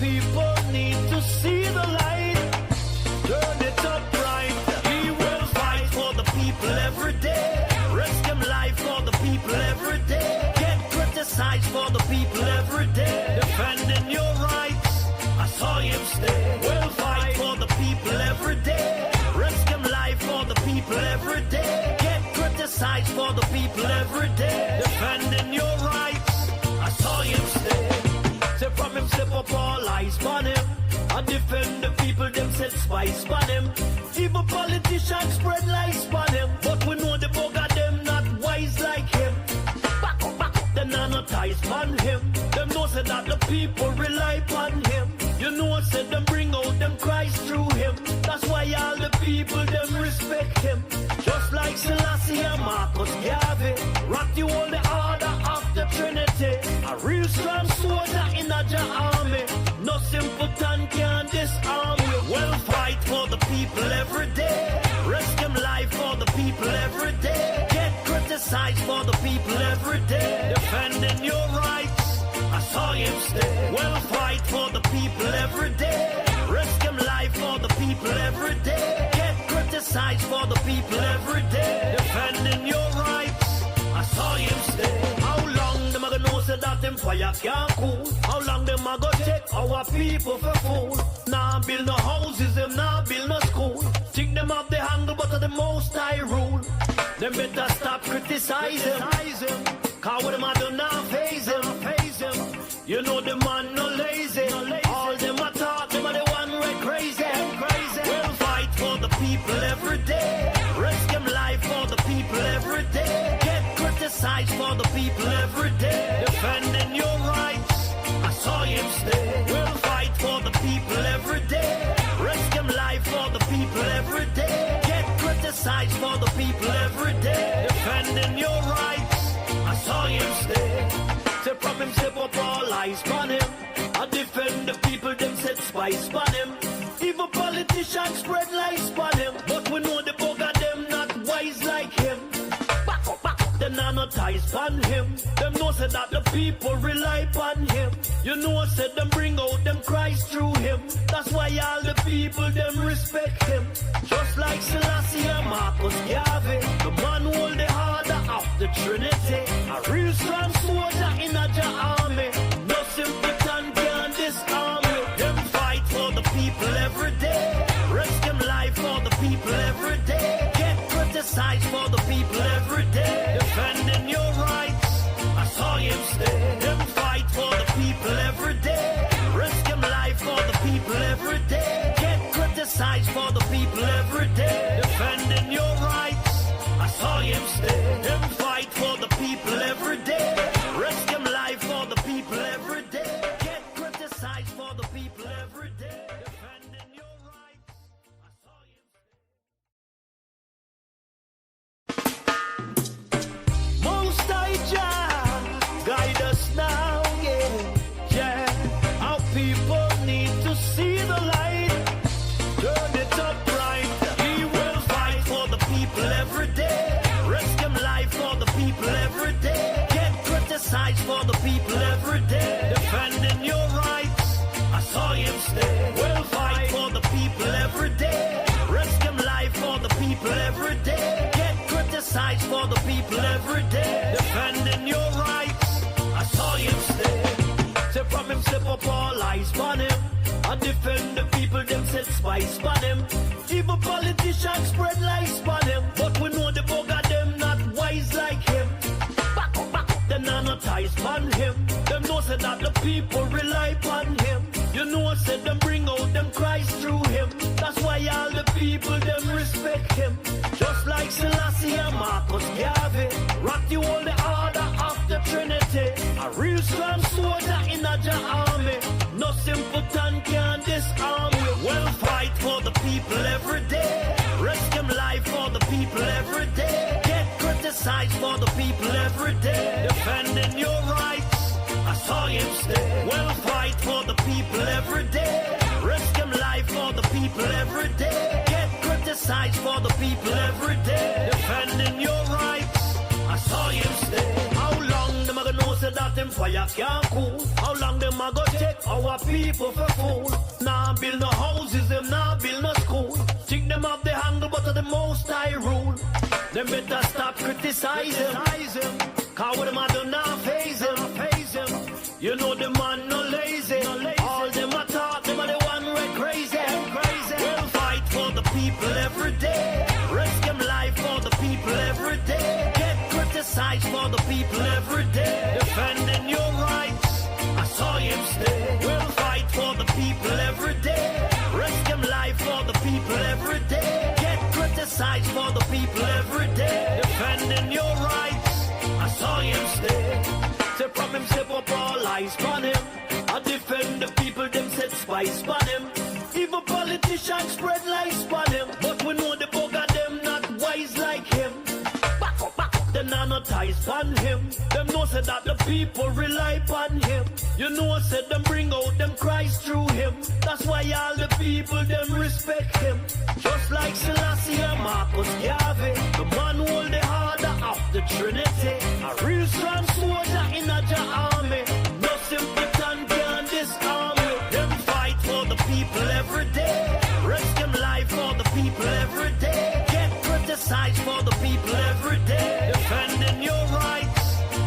people need to see the light. Turn it up right. He will fight for the people every day. Risk him life for the people every day. Get criticized for the people every day. Defending your rights, I saw him stay. Will fight for the people every day. Risk him life for the people every day. Get criticized for the people every day. Defending your rights, I saw him stay. Say from him slip up all eyes on him. I defend the people, them said spice on him. Evil politicians spread lies on him. But we know the bugger them not wise like him. Back up, them not ties on him. Them know say that the people rely on him. You know said them bring out them cries through him. That's why all the people them respect him. Just like Selassie and Marcus Garvey. Rock you all the order of the Trinity. A real strong soldier in a army. No simpleton can disarm you. We'll fight for the people every day. Risk him life for the people every day. Get criticized for the people every day. Defending your rights, I saw him stay. We'll fight for the people every day. Risk him life for the people every day. Get criticized for the people every day. Defending your rights, I saw him stay. How long them a gonna know say that them fire can't cool? How long them a gonna take our people for fool? Nah build no houses, them nah build no school. Think them have the handle but the most I rule. Them better stop criticizing. Cause what them a do now phase him. You know the man no lazy. All them a talk, them are the one way crazy. We'll fight for the people every day. Risk him life for the people every day. Get criticized for the people every day. Defending your rights, I saw him stay. We'll fight for the people every day. Risk him life for the people every day. Get criticized for the people every day. Defending your rights, I saw him stay. Say from him slip up all eyes on him. I defend the people, them set spice on him. Evil politicians spread lies on him. But we know the bugger them not wise like him. Back up, them no ties on him. Them know say that the people rely on him. You know said them bring out them cries through him. That's why all the people them respect him. Just like Selassie and Marcus Garvey. The man hold the harder of the Trinity. A real strong soldier in a army. No simpleton can disarm you. Them fight for the people every day. Risk him life for the people every day. Get criticized for the people every day. Defending your rights, I saw him stay. Them fight for the people every day. Risk him life for the people every day. Get criticized for the people every day. Defending your rights, I saw him stay. Them fight for the people every day. Risk him life for the people every day. Get criticized for the people every day. Defending your rights, I saw him stay. Most High Jah, guide us now, yeah. Our people need to see the light. Turn it up right. He will fight for the people every day. Risk him life for the people every day. Get criticized for the people every day. Defending your rights, I saw him stay. We'll fight for the people every day. Risk him life for the people every day. Get criticized for the people every day. Defending your rights, I saw him stay. Say from him slip up all eyes on him. I defend the people, them said spice on him. Evil politicians spread lies on him. But we know the bugger them not wise like him. Back up, them no ties on him. Them know said that the people rely on him. You know said them bring out them cries through him. That's why all the people them respect him. Just like Selassie and Marcus Garvey. Rock you all the order of the Trinity. A real strong soldier in a army. No simpleton can disarm you. We'll fight for the people every day. Risk him life for the people every day. Get criticized for the people every day. Defending your rights, I saw him stay. We'll fight for the people every day. Risk him life for the people every day. Get criticized for the people every day. Defending your rights, I saw him stay. How long them a gonna know say that them fire can't cool. How long them a go take our people for fool? Nah build no houses, them nah build no school. Think them have the handle but of the most high rule. Them better stop criticizing. Cause what them a do now phase him. You know the man no lazy. All them a talk, them are the one right crazy. We'll fight for the people every day. Risk them life for the people every day. Get criticized for the people every day. Defending your rights, I saw him stay. We'll fight for the people every day. Risk them life for the people every day. Get criticized for the people every day. Defending your rights, I saw him stay. Say from him step up all eyes on him. I defend the people, them set spice on him. Even politicians spread lies on him. But we know the bugger them not wise like him. Back up, them not no ties on him. Them know say that the people rely on him. You know said them bring out them cries through him. That's why all the people them respect him. Just like Selassie and Marcus Garvey, the man hold the harder of the Trinity. A real strong soldier in a army. No simpleton can disarm me. Them fight for the people every day. Risk them life for the people every day. Get criticized for the people every day. Defending your rights,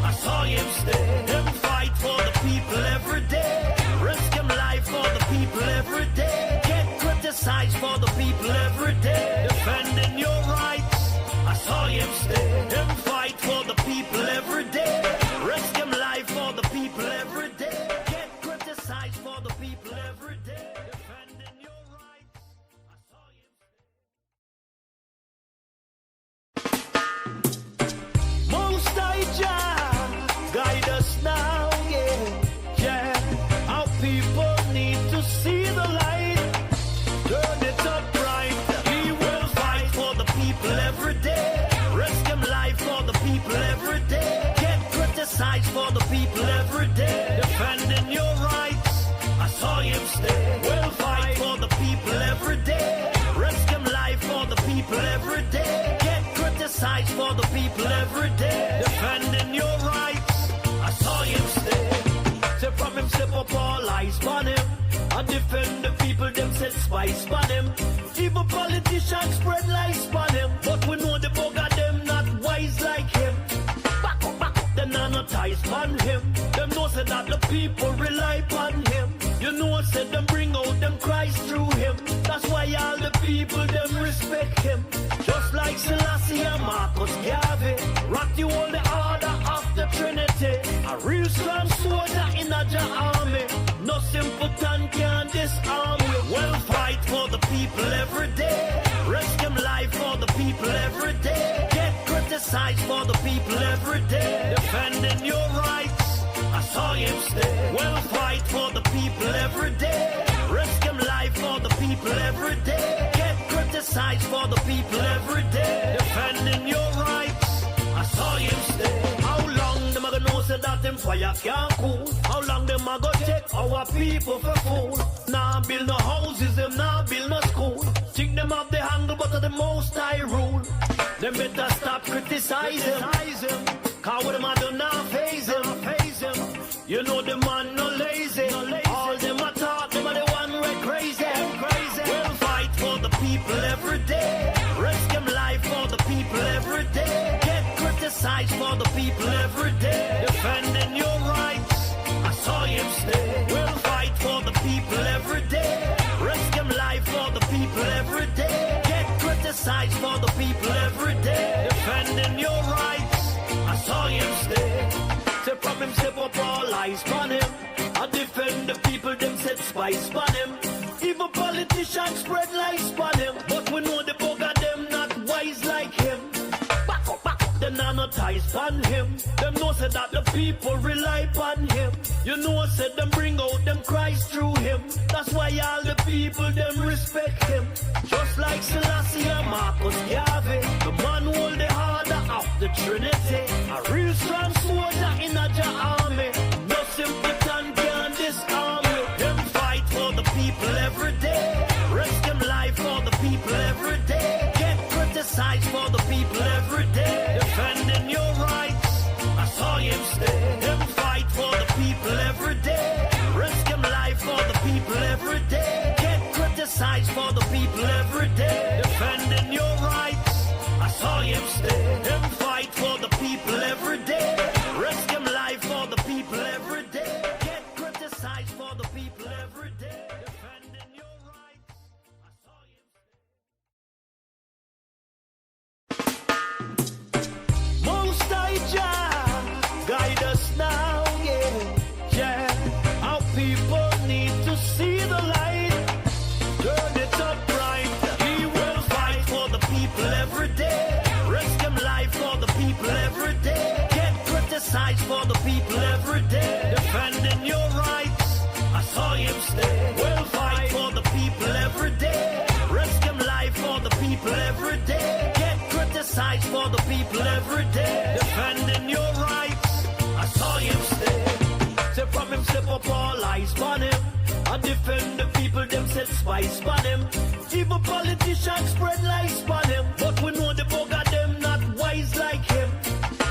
I saw him stay. Them fight for the people every day. Risk them life for the people every day. Get criticized for the people every day. Defending your rights, I saw him stay. Them fight for the people every day. Risk them life for the people every day. Get criticized for the people every day. Defending your rights, I saw him stay. Most High Jah, guide us now, yeah. Our people need to see the light. Turn it up right. We will fight for the people every day. Risk them life for the people every day. Get criticized for the people every day. Defending your rights, I saw him stay. We'll fight for the people every day. Risk them life for the people every day. Get criticized for the people every day. Defending your rights, I saw him stay. Say from him step up all eyes on him. I defend the people, them set spice on him. Even politicians spread lies on him. But we know the bugger them not wise like him. Back up, them not no ties on him. Them know say that the people rely on him. You know said them bring out them cries through him. That's why all the people them respect him. Just like Selassie and Marcus Garvey, rock you all the order of the Trinity. A real strong soldier in a army. No simpleton can disarm me. We'll fight for the people every day. Risk them life for the people every day. Get criticized for the people every day. Defending your rights, I saw him stay. We'll fight for the people every day. Risk them life for the people every day. Get criticized for the people every day. Defending your rights, I saw him stay. How long them a go know say that them fire can't cool? How long them a go take our people for fool? Nah build no houses, them nah build no school. Think them have the handle but of the most high rule. Them better stop criticizing. Cause what them a do now phase him. You know the man no lazy. All them a talk, them are the one right crazy. We'll fight for the people every day. Risk them life for the people every day. Get criticized for the people every day. Defending your rights, I saw him stay. We'll fight for the people every day. Risk them life for the people every day. Get criticized for the people every day. Defending your rights, I saw him stay. Say from him step up all eyes on him. I defend the people, them set spice on him. Even politicians spread lies on him. But we know the bugger them not wise like him. Back up, them not no ties on him. Them know said that the people rely on him. You know said them bring out them cries through him. That's why all the people them respect him. Just like Selassie and Marcus Garvey, the man hold the harder of the Trinity. A real strong soldier in a army. No simpleton can disarm me. Them fight for the people every day. Risk them life for the people every day. Get criticized for the people every day. Defending your rights, I saw him stay. Them fight for the criticize for the people every day. Defending your rights, I saw him stay. We'll fight for the people every day. Risk him life for the people every day. Get criticized for the people every day. Defending your rights, I saw him stay. Say from him slip up all eyes on him. I defend the people, them set spice on him. Even politicians spread lies on him. But we know the bugger them not wise like him.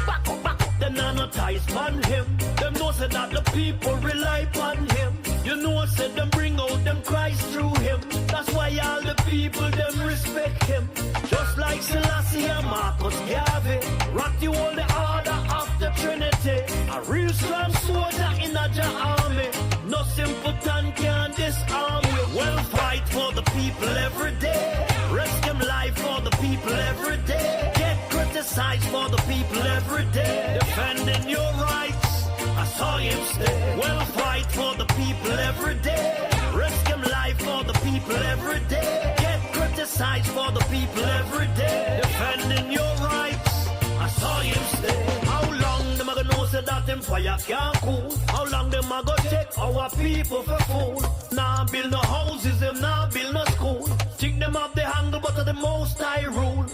Back up, them not ties on him. Them know say that the people rely on him. You know say them bring out them cries through him. That's why all the people them respect him. Just like Selassie and Marcus Garvey. Rock you all the order of the Trinity. A real strong soldier in a army. No simpleton can disarm you. We'll fight for the people every day. Risk them life for the people every day. Get criticized for the people every day. Defending your rights, I saw him stay. We'll fight for the people every day. Risk them life for the people every day. Get criticized for the people every day. Defending your rights, I saw him stay. How long them a gonna know say that them fire can't cool? How long them a go take our people for fool? Nah build no houses, them nah build no school. Think them up the handle but of the most I rule.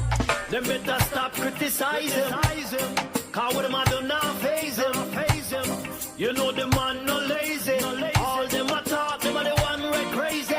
Them better stop criticizing. Cause what them a do now phase him. You know the man no lazy. All them a talk, them are the one who crazy.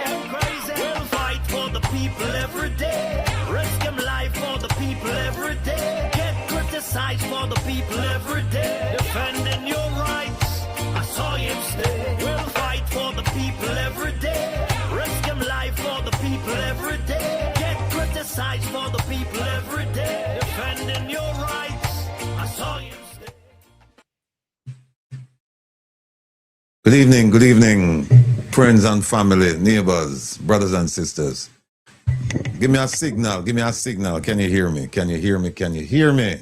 We'll fight for the people every day. Risk them life for the people every day. Get criticized for the people every day. Defending your rights, I saw him stay. We'll fight for the people every day. Risk them life for the people every day. Get criticized for the people every day. Defending your rights, I saw him stay. Good evening, friends and family, neighbors, brothers and sisters. Give me a signal. Can you hear me? Can you hear me?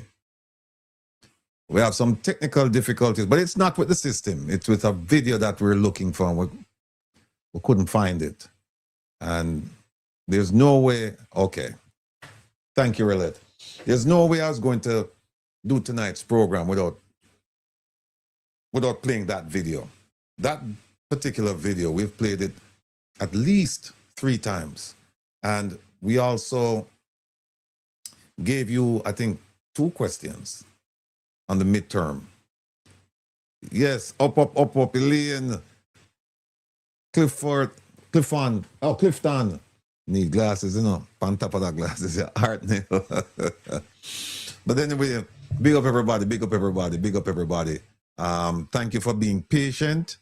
We have some technical difficulties, but it's not with the system. It's with a video that we're looking for. We couldn't find it. And there's no way. Okay. Thank you, Relet. There's no way I was going to do tonight's program without playing that video. That particular video, we've played it at least 3 times. And we also gave you, I think, 2 questions on the midterm. Yes, up, Elaine. Clifton. Need glasses, you know, on top of that glasses, yeah, art nail. But anyway, big up everybody. Thank you for being patient.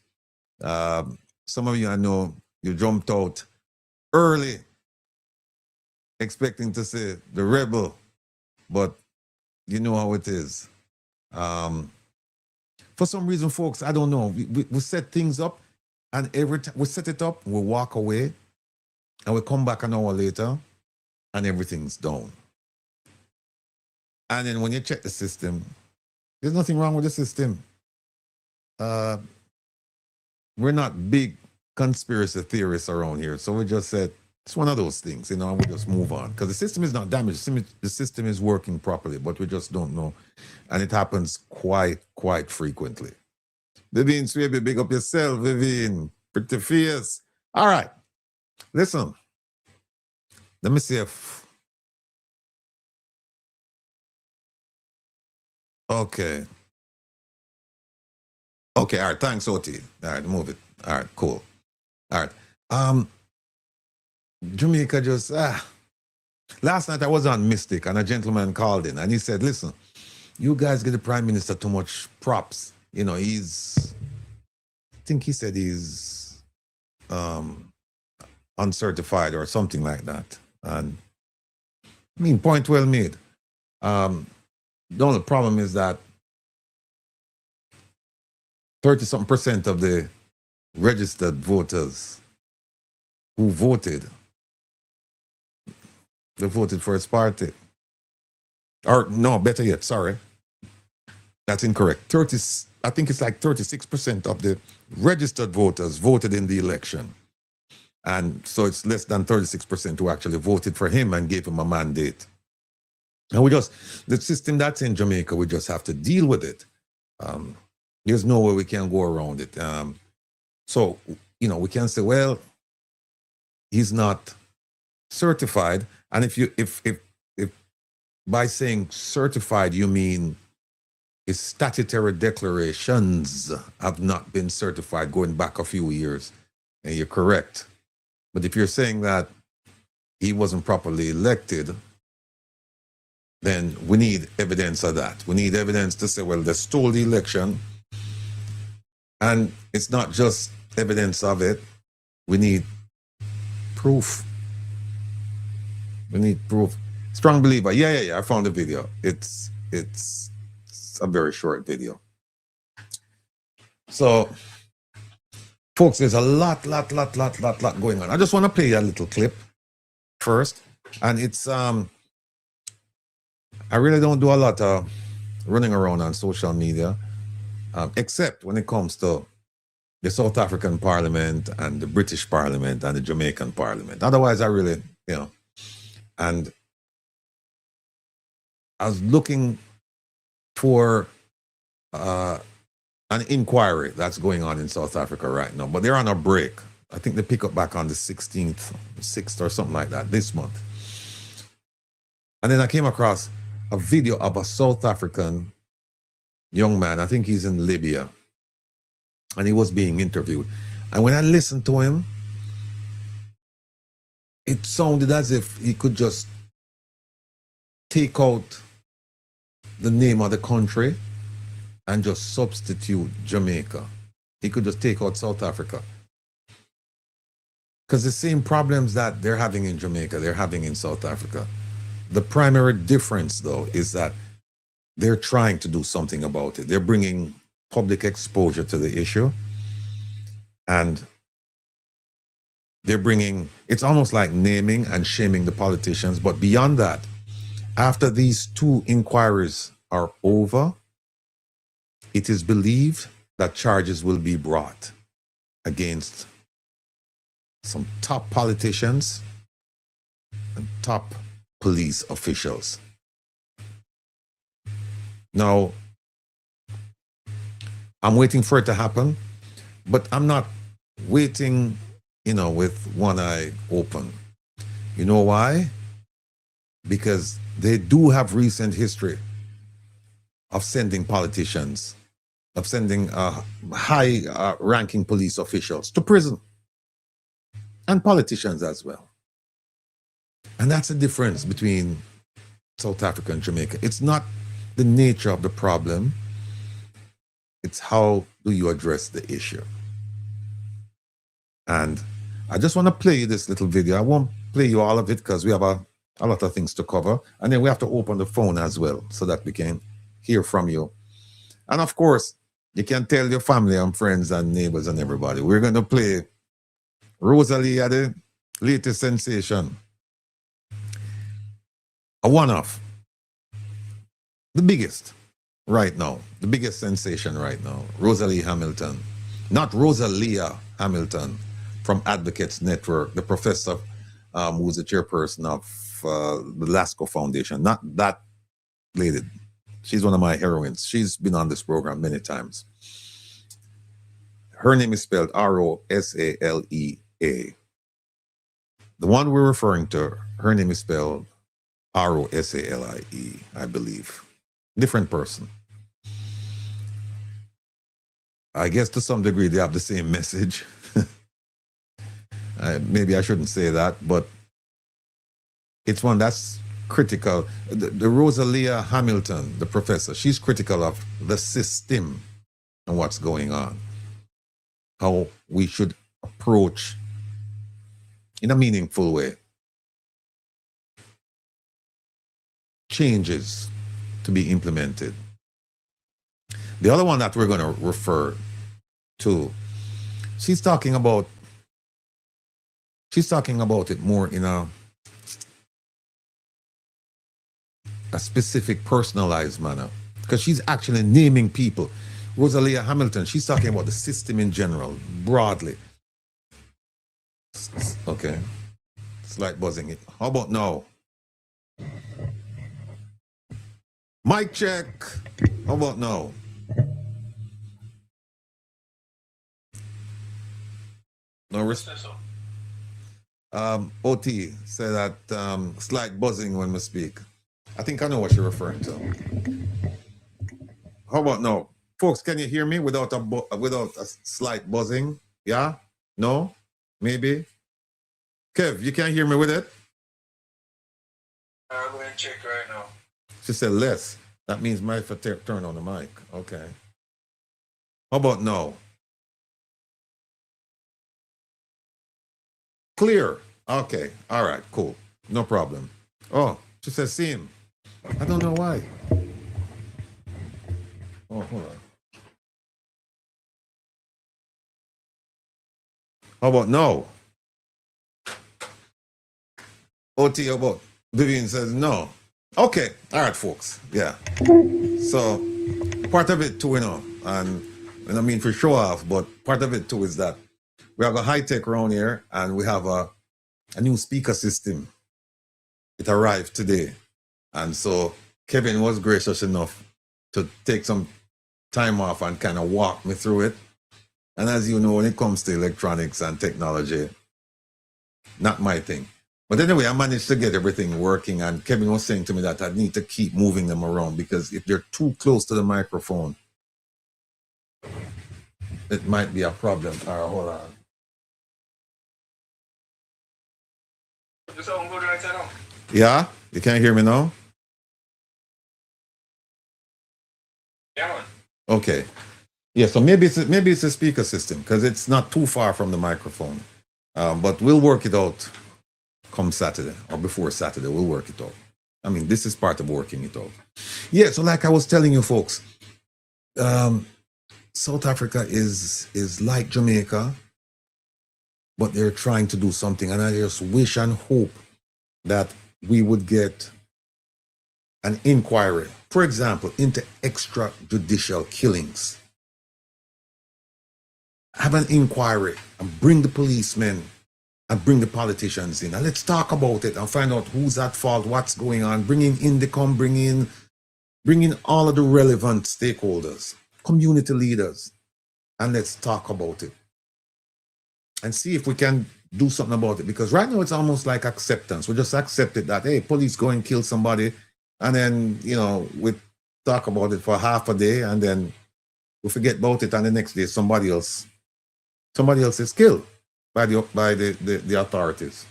Some of you, I know, you jumped out early, expecting to say the rebel, but you know how it is. For some reason, folks, I don't know, we set things up, and every time we set it up, we walk away, and we come back an hour later, and everything's down. And then when you check the system, there's nothing wrong with the system. We're not big conspiracy theorists around here, so we just said it's one of those things, you know, and we just move on because the system is not damaged. The system is working properly, but we just don't know, and it happens quite frequently. Vivian Swaby, big up yourself, Vivian. Pretty fierce. All right, listen. Let me see if. Okay. Okay, all right, thanks, OT. All right, move it. All right, cool. All right. Jamaica just, last night I was on Mystic and a gentleman called in and he said, listen, you guys give the Prime Minister too much props. You know, I think he said he's uncertified or something like that. And I mean, point well made. The only problem is that 30-something% of the registered voters who voted, they voted for his party. Or no, better yet, sorry. That's incorrect. I think it's like 36% of the registered voters voted in the election. And so it's less than 36% who actually voted for him and gave him a mandate. And the system that's in Jamaica, we just have to deal with it. There's no way we can go around it. So, we can say, well, he's not certified. And if by saying certified, you mean his statutory declarations have not been certified going back a few years, and you're correct. But if you're saying that he wasn't properly elected, then we need evidence of that. We need evidence to say, well, they stole the election. And it's not just evidence of it. We need proof. We need proof. Strong believer. Yeah. I found the video. It's a very short video. So, folks, there's a lot going on. I just want to play a little clip first. And it's I really don't do a lot of running around on social media, except when it comes to the South African Parliament and the British Parliament and the Jamaican Parliament. Otherwise, I really, and I was looking for an inquiry that's going on in South Africa right now, but they're on a break. I think they pick up back on the 6th or something like that this month. And then I came across a video of a South African young man. I think he's in Libya. And he was being interviewed. And when I listened to him, it sounded as if he could just take out the name of the country and just substitute Jamaica. He could just take out South Africa. Because the same problems that they're having in Jamaica, they're having in South Africa. The primary difference, though, is that they're trying to do something about it. They're bringing public exposure to the issue. And they're bringing, it's almost like naming and shaming the politicians. But beyond that, after these 2 inquiries are over, it is believed that charges will be brought against some top politicians and top police officials. Now, I'm waiting for it to happen, but I'm not waiting, with one eye open. You know why? Because they do have recent history of sending politicians, of sending high-ranking police officials to prison, and politicians as well. And that's the difference between South Africa and Jamaica. It's not the nature of the problem. It's how do you address the issue. And I just want to play you this little video. I won't play you all of it because we have a lot of things to cover. And then we have to open the phone as well so that we can hear from you. And of course, you can tell your family and friends and neighbors and everybody. We're going to play Rosalie, the latest sensation. A one-off. The biggest right now. The biggest sensation right now. Rosalie Hamilton. Not Rosalia Hamilton from Advocates Network, the professor who's the chairperson of the Lasco Foundation. Not that lady. She's one of my heroines. She's been on this program many times. Her name is spelled Rosalea. The one we're referring to, her name is spelled Rosalie, I believe. Different person. I guess to some degree they have the same message. Maybe I shouldn't say that, but it's one that's critical. The Rosalie Hamilton, the professor, she's critical of the system and what's going on. How we should approach in a meaningful way changes to be implemented. The other one that we're going to refer to, she's talking about it more in a specific personalized manner, because she's actually naming people. Rosalie Hamilton, she's talking about the system in general, broadly. Okay. Slight buzzing it. How about now? Mic check. How about now? OT said that slight buzzing when we speak. I think I know what you're referring to. How about now? Folks, can you hear me without a slight buzzing? Yeah? No? Maybe? Kev, you can't hear me with it? I'm going to check right now. She said less. That means my turn on the mic. Okay. How about now? Clear. Okay. All right. Cool. No problem. Oh, she says same. I don't know why. Oh, hold on. How about no? OT, how about? Vivian says no. Okay. All right, folks. Yeah. So part of it too, you know, and I mean for show off, but part of it too is that we have a high tech around here and we have a new speaker system. It arrived today. And so Kevin was gracious enough to take some time off and kind of walk me through it. And as you know, when it comes to electronics and technology, not my thing. But anyway, I managed to get everything working. And Kevin was saying to me that I need to keep moving them around because if they're too close to the microphone, it might be a problem. All right, hold on. Yeah? You can't hear me now? Yeah, man. Okay. Yeah, so maybe it's a speaker system because it's not too far from the microphone. But we'll work it out come Saturday or before Saturday. We'll work it out. I mean, this is part of working it out. Yeah, so like I was telling you folks, South Africa is like Jamaica, but they're trying to do something. And I just wish and hope that we would get an inquiry, for example, into extrajudicial killings. Have an inquiry and bring the policemen and bring the politicians in. And let's talk about it and find out who's at fault, what's going on. Bring in Indicom, bring in all of the relevant stakeholders, community leaders, and let's talk about it. And see if we can do something about it. Because right now it's almost like acceptance. We just accepted that, hey, police go and kill somebody. And then, you know, we talk about it for half a day and then we forget about it. And the next day somebody else is killed by the authorities.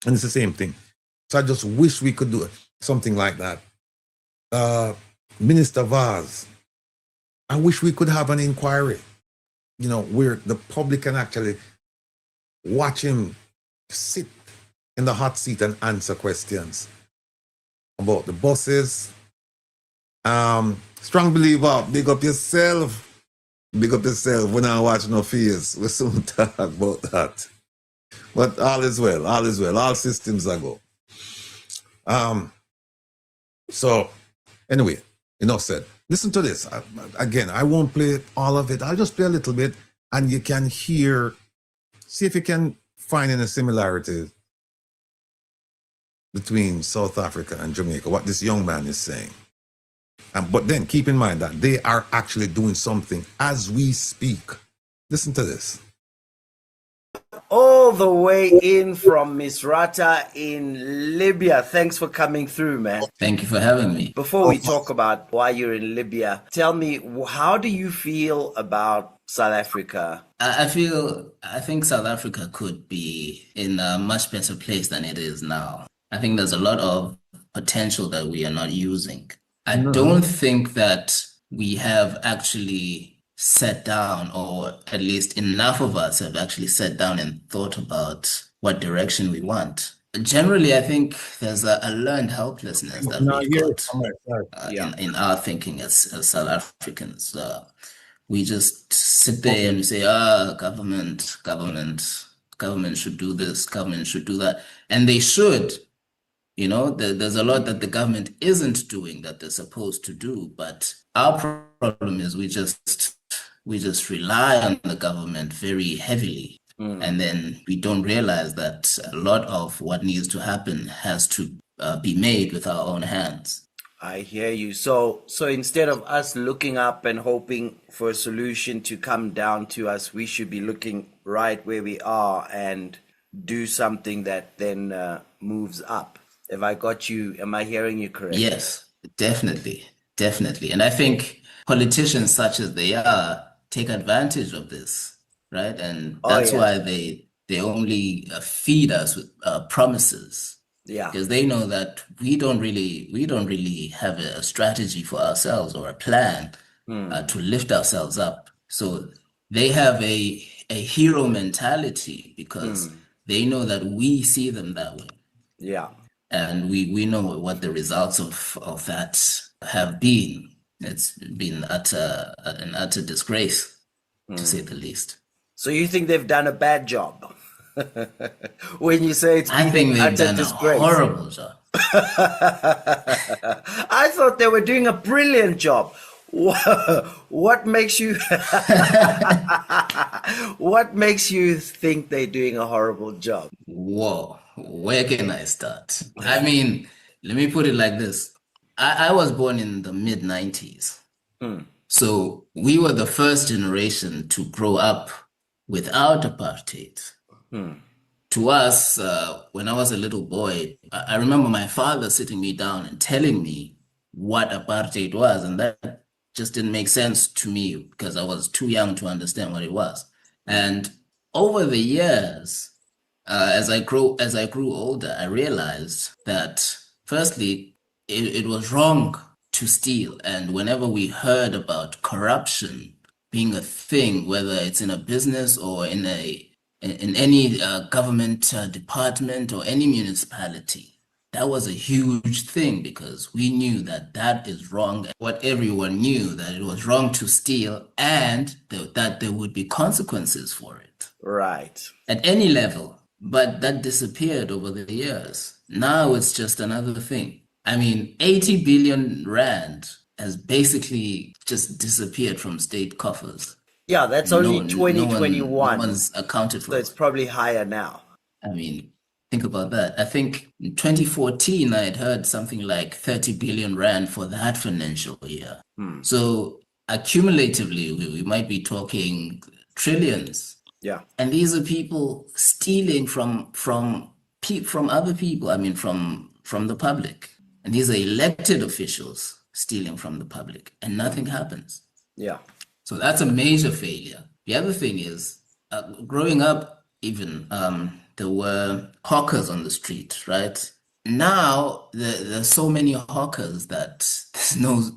And it's the same thing. So I just wish we could do something like that. Minister Vaz, I wish we could have an inquiry, you know, where the public can actually watch him sit in the hot seat and answer questions about the buses. Strong believer, big up yourself. Big up yourself. We're not watching no fears. We'll soon talk about that. But all is well, all is well. All systems are go. So anyway, enough said. Listen to this. Again, I won't play all of it. I'll just play a little bit and you can hear, see if you can find any similarities between South Africa and Jamaica, what this young man is saying. But then keep in mind that they are actually doing something as we speak. Listen to this. All the way in from Misrata in Libya. Thanks for coming through, man. Thank you for having me. Before we talk about why you're in Libya, tell me, how do you feel about South Africa? I think South Africa could be in a much better place than it is now. I think there's a lot of potential that we are not using. I don't think that we have actually sat down, or at least enough of us have actually sat down and thought about what direction we want. Generally, I think there's a learned helplessness that we've got in our thinking as South Africans. We just sit there and we say, government should do this, government should do that. And they should. You know, there's a lot that the government isn't doing that they're supposed to do. But our problem is we just rely on the government very heavily. And then we don't realize that a lot of what needs to happen has to be made with our own hands. I hear you. So instead of us looking up and hoping for a solution to come down to us, we should be looking right where we are and do something that then moves up. Have I got you? Am I hearing you correctly? Yes, definitely, definitely. And I think politicians, such as they are, take advantage of this, right? And Oh that's yeah, why they only feed us with promises, yeah, because they know that we don't really have a strategy for ourselves or a plan to lift ourselves up. So they have a hero mentality because they know that we see them that way. yeah. And we know what the results of that have been. It's been an utter disgrace, to say the least. So you think they've done a bad job when you say it's I been think an they've utter done a disgrace? horrible job. I thought they were doing a brilliant job. What makes you what makes you think they're doing a horrible job? Whoa, where can I start? I mean, let me put it like this. I was born in the mid 90s. So we were the first generation to grow up without apartheid. To us, when I was a little boy, I remember my father sitting me down and telling me what apartheid was, and that just didn't make sense to me because I was too young to understand what it was. And over the years, as I grew older, I realized that firstly, it was wrong to steal. And whenever we heard about corruption being a thing, whether it's in a business or in any government department or any municipality, that was a huge thing because we knew that that is wrong. What everyone knew, that it was wrong to steal and that there would be consequences for it Right. at any level. But that disappeared over the years. Now it's just another thing. I mean, 80 billion rand has basically just disappeared from state coffers. Yeah, that's only No 2021. one's accounted So for it's it. probably higher now. I mean, think about that. I think in 2014, I had heard something like 30 billion rand for that financial year. So accumulatively, we might be talking trillions. Yeah. And these are people stealing from other people, I mean, from the public. And these are elected officials stealing from the public, and nothing happens. Yeah. So that's a major failure. The other thing is, growing up, even there were hawkers on the street, right? Now there's so many hawkers that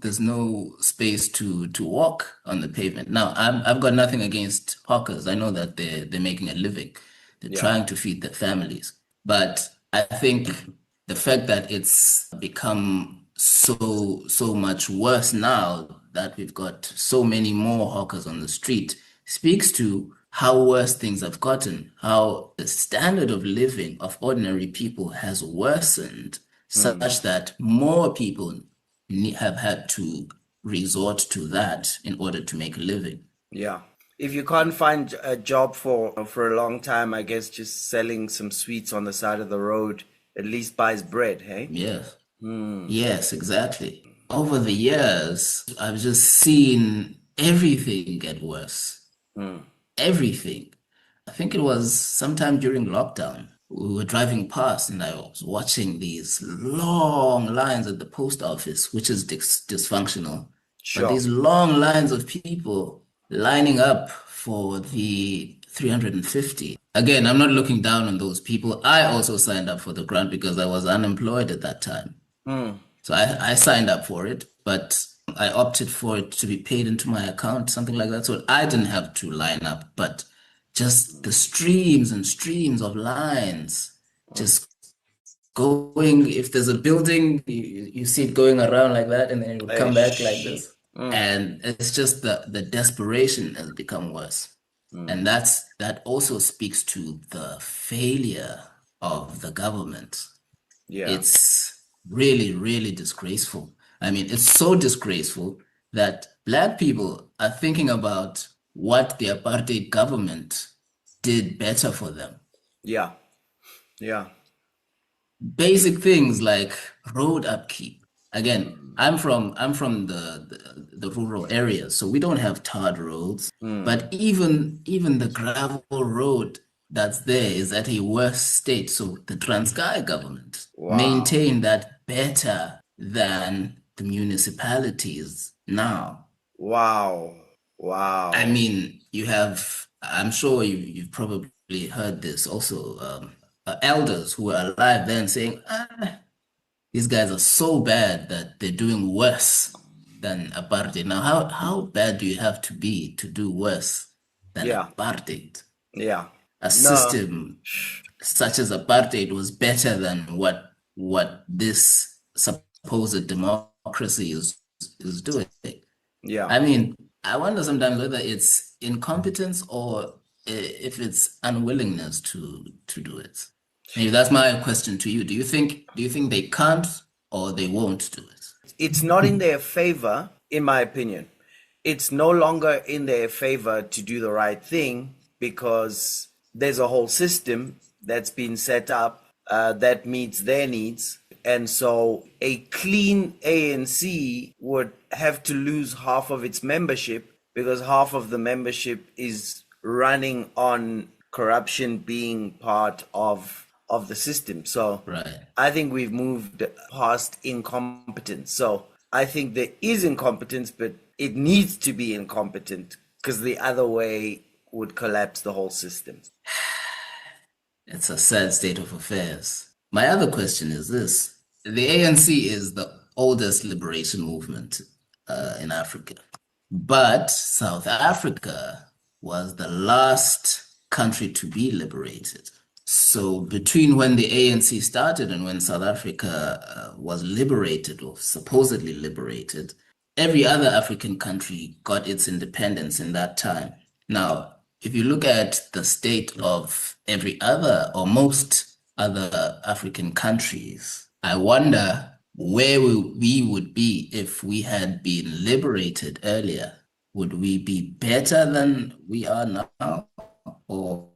there's no space to walk on the pavement. Now I've got nothing against hawkers. I know that they're making a living. They're trying to feed their families. But I think the fact that it's become so much worse now that we've got so many more hawkers on the street speaks to how worse things have gotten, how the standard of living of ordinary people has worsened such that more people have had to resort to that in order to make a living. Yeah. If you can't find a job for a long time, I guess just selling some sweets on the side of the road at least buys bread, hey? Yes. Yes, exactly. Over the years, I've just seen everything get worse. Everything. I think it was sometime during lockdown. We were driving past and I was watching these long lines at the post office, which is dysfunctional. Sure. But these long lines of people lining up for the 350. Again, I'm not looking down on those people. I also signed up for the grant because I was unemployed at that time. So I signed up for it, but I opted for it to be paid into my account, something like that. So I didn't have to line up, but just the streams and streams of lines just going. If there's a building, you see it going around like that, and then it would come back like this. And it's just the desperation has become worse. And that also speaks to the failure of the government. Yeah. It's really, really disgraceful. I mean, it's so disgraceful that Black people are thinking about what the apartheid government did better for them. Yeah. Yeah. Basic things like road upkeep. again, I'm from the rural areas, so we don't have tarred roads. But even the gravel road that's there is at a worse state. So the Transkei government maintain that better than the municipalities now. Wow. I mean, I'm sure you've probably heard this also, elders who were alive then saying, these guys are so bad that they're doing worse than apartheid. Now, how bad do you have to be to do worse than Yeah. apartheid? Yeah. A system such as apartheid was better than what this supposed democracy is doing. Yeah. I mean, I wonder sometimes whether it's incompetence or if it's unwillingness to do it. Maybe that's my question to you. Do you think they can't or they won't do it? It's not in their favor, in my opinion. It's no longer in their favor to do the right thing because there's a whole system that's been set up that meets their needs. And so a clean ANC would have to lose half of its membership because half of the membership is running on corruption being part of the system. So Right. I think we've moved past incompetence. So I think there is incompetence, but it needs to be incompetent because the other way would collapse the whole system. It's a sad state of affairs. My other question is this. The ANC is the oldest liberation movement in Africa. But South Africa was the last country to be liberated. So between when the ANC started and when South Africa was liberated or supposedly liberated, every other African country got its independence in that time. Now, if you look at the state of every other or most other African countries, I wonder where we would be if we had been liberated earlier. Would we be better than we are now or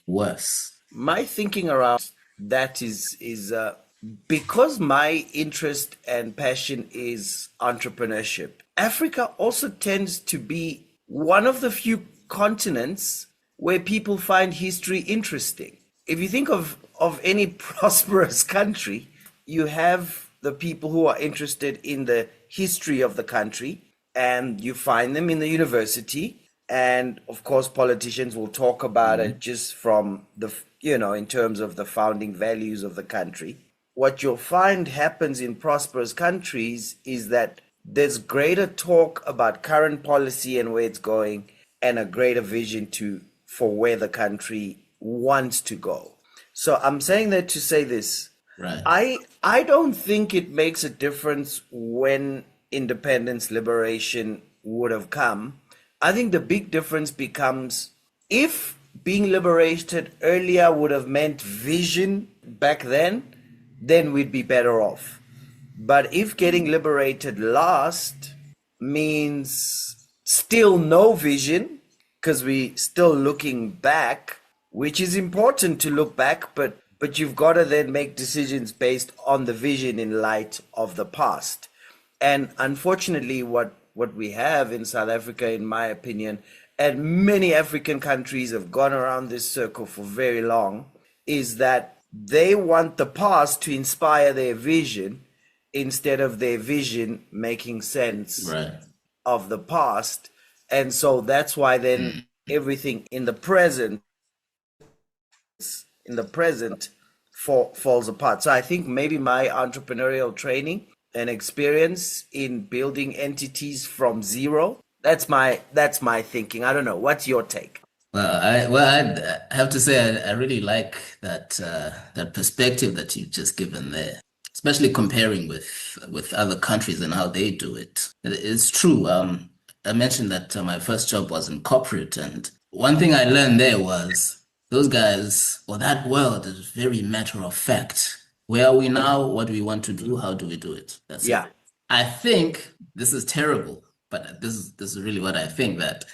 worse? My thinking around that is because my interest and passion is entrepreneurship. Africa also tends to be one of the few continents where people find history interesting. If you think of any prosperous country, you have the people who are interested in the history of the country, and you find them in the university. And of course, politicians will talk about it just from in terms of the founding values of the country. What you'll find happens in prosperous countries is that there's greater talk about current policy and where it's going, and a greater vision for where the country wants to go. So I'm saying that to say this. Right. I don't think it makes a difference when independence, liberation would have come. I think the big difference becomes if being liberated earlier would have meant vision back then we'd be better off. But if getting liberated last means still no vision, because we still looking back, which is important to look back, but you've got to then make decisions based on the vision in light of the past. And unfortunately, what we have in South Africa, in my opinion, and many African countries have gone around this circle for very long, is that they want the past to inspire their vision instead of their vision making sense of the past. And so that's why then everything in the present falls apart. So I think maybe my entrepreneurial training and experience in building entities from zero, that's my thinking. I don't know. What's your take? Well, I have to say I really like that perspective that you've just given there, especially comparing with other countries and how they do it. It's true. I mentioned that my first job was in corporate, and one thing I learned there was those guys, or that world, is very matter of fact. Where are we now? What do we want to do? How do we do it? That's it. I think this is terrible, but this is really what I think, that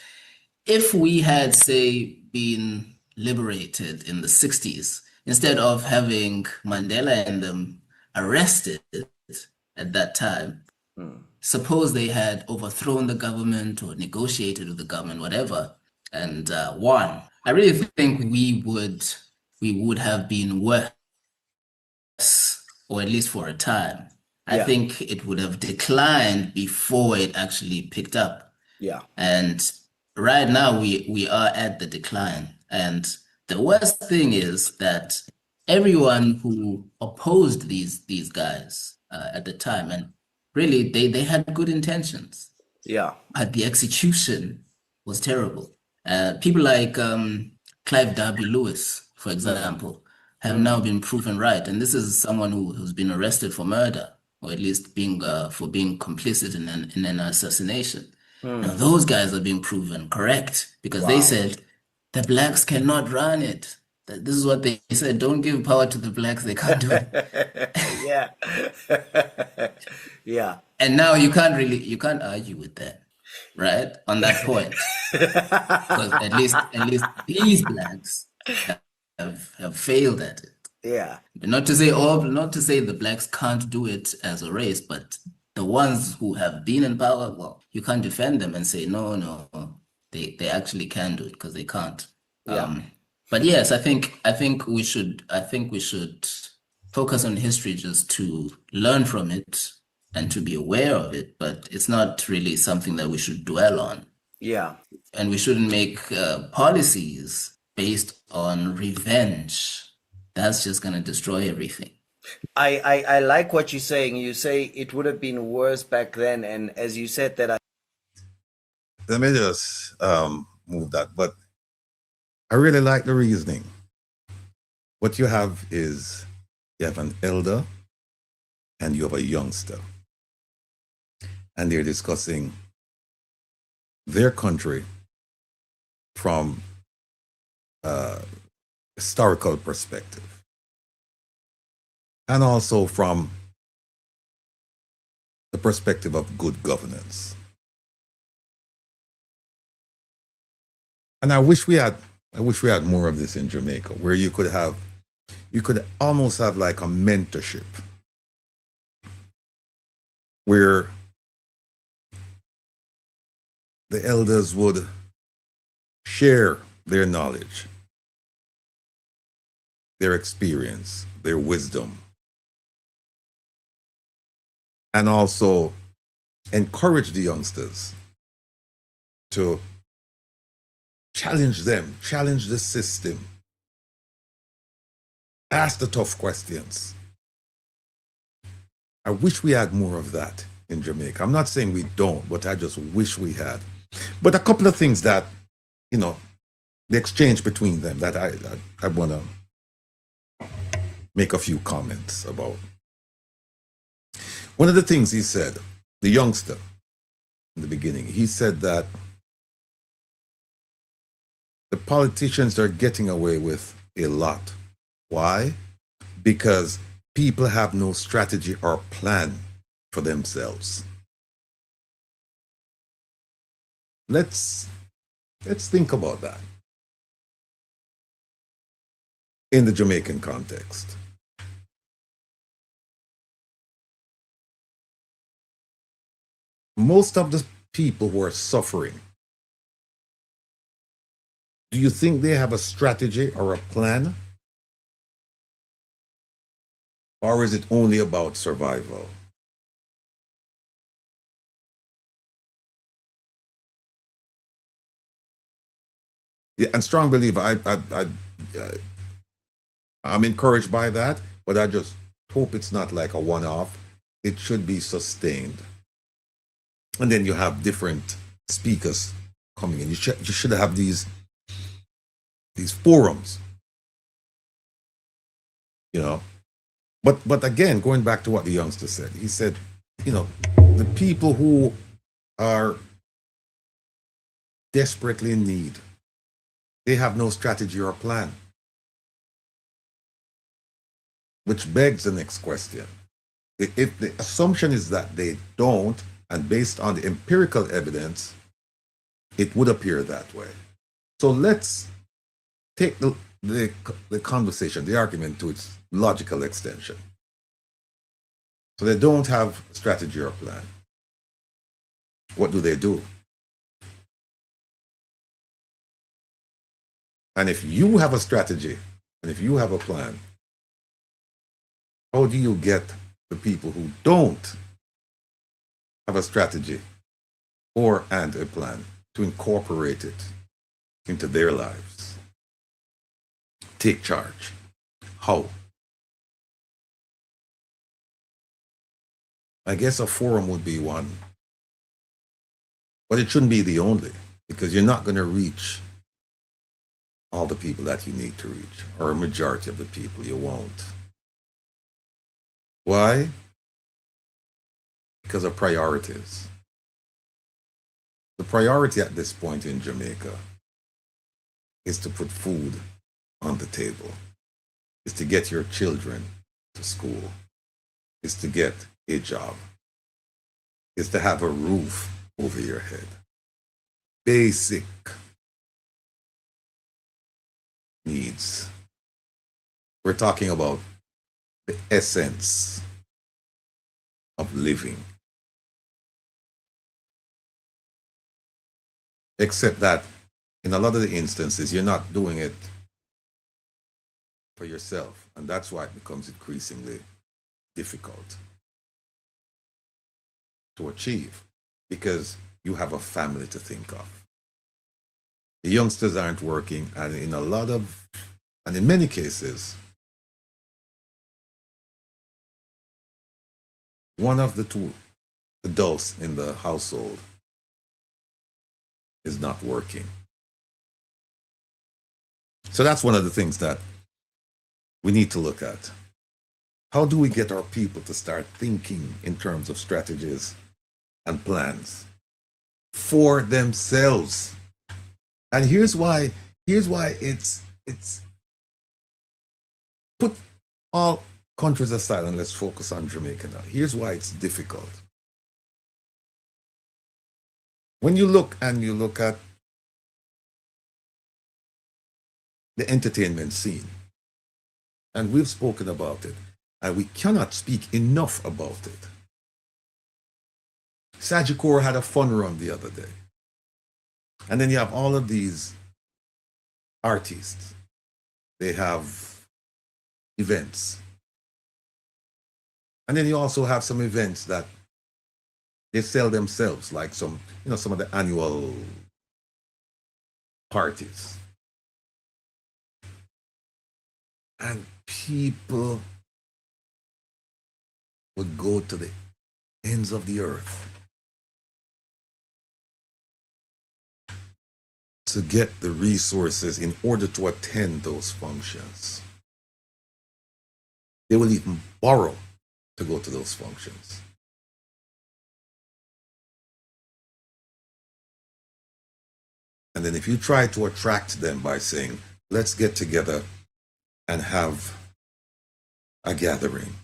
if we had, say, been liberated in the 60s, instead of having Mandela and them arrested at that time, suppose they had overthrown the government or negotiated with the government, whatever, and won, I really think we would have been worse, or at least for a time. I Yeah. think it would have declined before it actually picked up. Yeah. And right now we are at the decline. And the worst thing is that everyone who opposed these guys at the time, and really they had good intentions, Yeah. but the execution was terrible. People like Clive Darby Lewis, for example, have now been proven right. And this is someone who's been arrested for murder, or at least being for being complicit in an assassination. Now those guys are being proven correct because they said the blacks cannot run it. This is what they said. Don't give power to the blacks. They can't do it. Yeah. Yeah. And now you can't argue with that, right? On that point. Because at least these blacks have failed at it. Yeah. Not to say the blacks can't do it as a race, but the ones who have been in power, well, you can't defend them and say no, they actually can do it because they can't. Yeah. But yes, I think we should focus on history just to learn from it and to be aware of it, but it's not really something that we should dwell on. Yeah. And we shouldn't make policies based on revenge. That's just going to destroy everything. I like what you're saying. You say it would have been worse back then, and as you said that, Let me just move that. But I really like the reasoning. What you have is you have an elder and you have a youngster. And they're discussing their country from a historical perspective. And also from the perspective of good governance. And I wish we had more of this in Jamaica, where you could almost have like a mentorship, where the elders would share their knowledge, their experience, their wisdom, and also encourage the youngsters to challenge them, challenge the system, ask the tough questions. I wish we had more of that in Jamaica. I'm not saying we don't, but I just wish we had. But a couple of things that, the exchange between them that I want to make a few comments about. One of the things he said, the youngster, in the beginning, he said that the politicians are getting away with a lot. Why? Because people have no strategy or plan for themselves. Let's think about that in the Jamaican context. Most of the people who are suffering, do you think they have a strategy or a plan? Or is it only about survival? Yeah, and strong believer, I'm encouraged by that, but I just hope it's not like a one-off. It should be sustained. And then you have different speakers coming in. You should have these forums, But again, going back to what the youngster said, he said, the people who are desperately in need, they have no strategy or plan. Which begs the next question. If the assumption is that they don't, and based on the empirical evidence, it would appear that way. So let's take the conversation, the argument to its logical extension. So they don't have a strategy or a plan. What do? And if you have a strategy and if you have a plan, how do you get the people who don't have a strategy and a plan to incorporate it into their lives? Take charge. How? I guess a forum would be one. But it shouldn't be the only, because you're not going to reach all the people that you need to reach, or a majority of the people you won't. Why? Because of priorities. The priority at this point in Jamaica is to put food on the table, is to get your children to school, is to get a job, is to have a roof over your head. Basic needs. We're talking about the essence of living. Except that in a lot of the instances, you're not doing it for yourself. And that's why it becomes increasingly difficult to achieve, because you have a family to think of. The youngsters aren't working, and in many cases, one of the two adults in the household is not working. So that's one of the things that we need to look at. How do we get our people to start thinking in terms of strategies and plans for themselves? And here's why it's put all countries aside and let's focus on Jamaica now. Here's why it's difficult. When you look at the entertainment scene, and we've spoken about it, and we cannot speak enough about it. Sagicor had a fun run the other day. And then you have all of these artists. They have events. And then you also have some events that they sell themselves, like some of the annual parties. And people would go to the ends of the earth to get the resources in order to attend those functions. They will even borrow to go to those functions. And then if you try to attract them by saying, let's get together and have a gathering,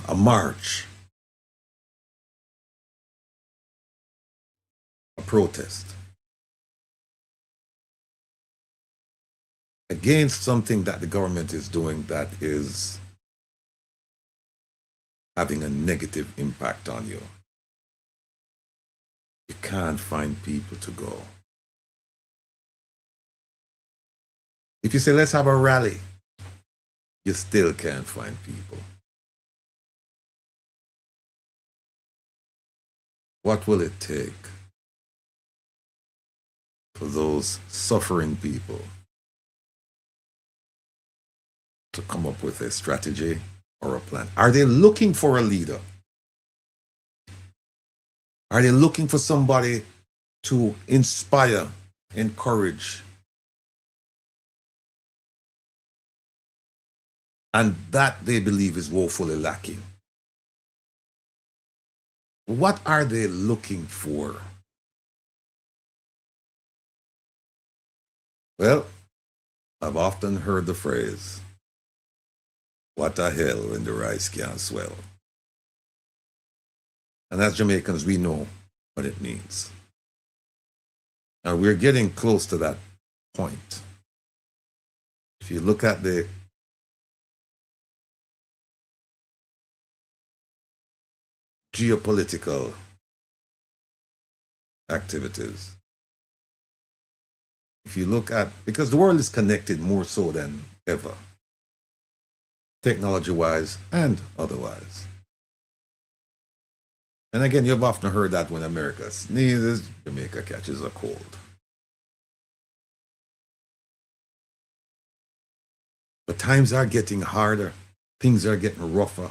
a march, a protest against something that the government is doing that is having a negative impact on you, you can't find people to go. If you say, let's have a rally, you still can't find people. What will it take for those suffering people to come up with a strategy or a plan? Are they looking for a leader? Are they looking for somebody to inspire, encourage? And that they believe is woefully lacking. What are they looking for? Well, I've often heard the phrase, what the hell when the rice can't swell? And as Jamaicans, we know what it means. And we're getting close to that point. If you look at the geopolitical activities. If you look at, because the world is connected more so than ever, technology-wise and otherwise. And again, you've often heard that when America sneezes, Jamaica catches a cold. But times are getting harder. Things are getting rougher.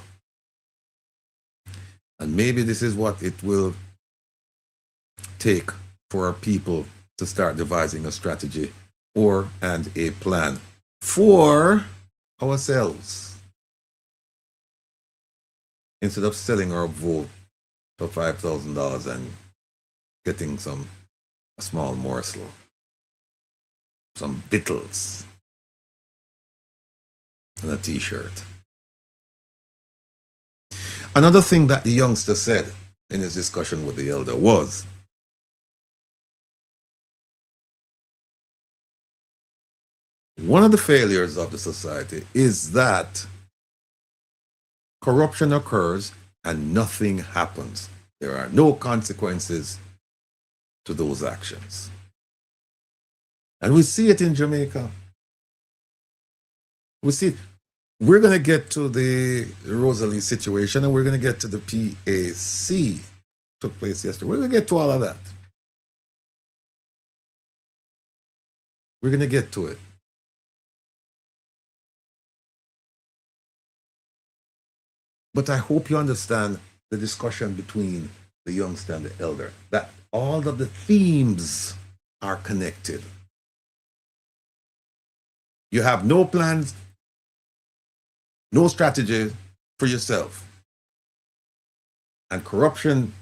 And maybe this is what it will take for our people to start devising a strategy and a plan for ourselves. Instead of selling our vote for $5,000 and getting a small morsel, some victuals, and a t-shirt. Another thing that the youngster said in his discussion with the elder was, one of the failures of the society is that corruption occurs and nothing happens. There are no consequences to those actions. And we see it in Jamaica. We see, we're going to get to the Rosalie situation, and we're going to get to the PAC took place yesterday. We're going to get to all of that. We're going to get to it. But I hope you understand the discussion between the youngster and the elder, that all of the themes are connected. You have no plans, no strategy for yourself. And corruption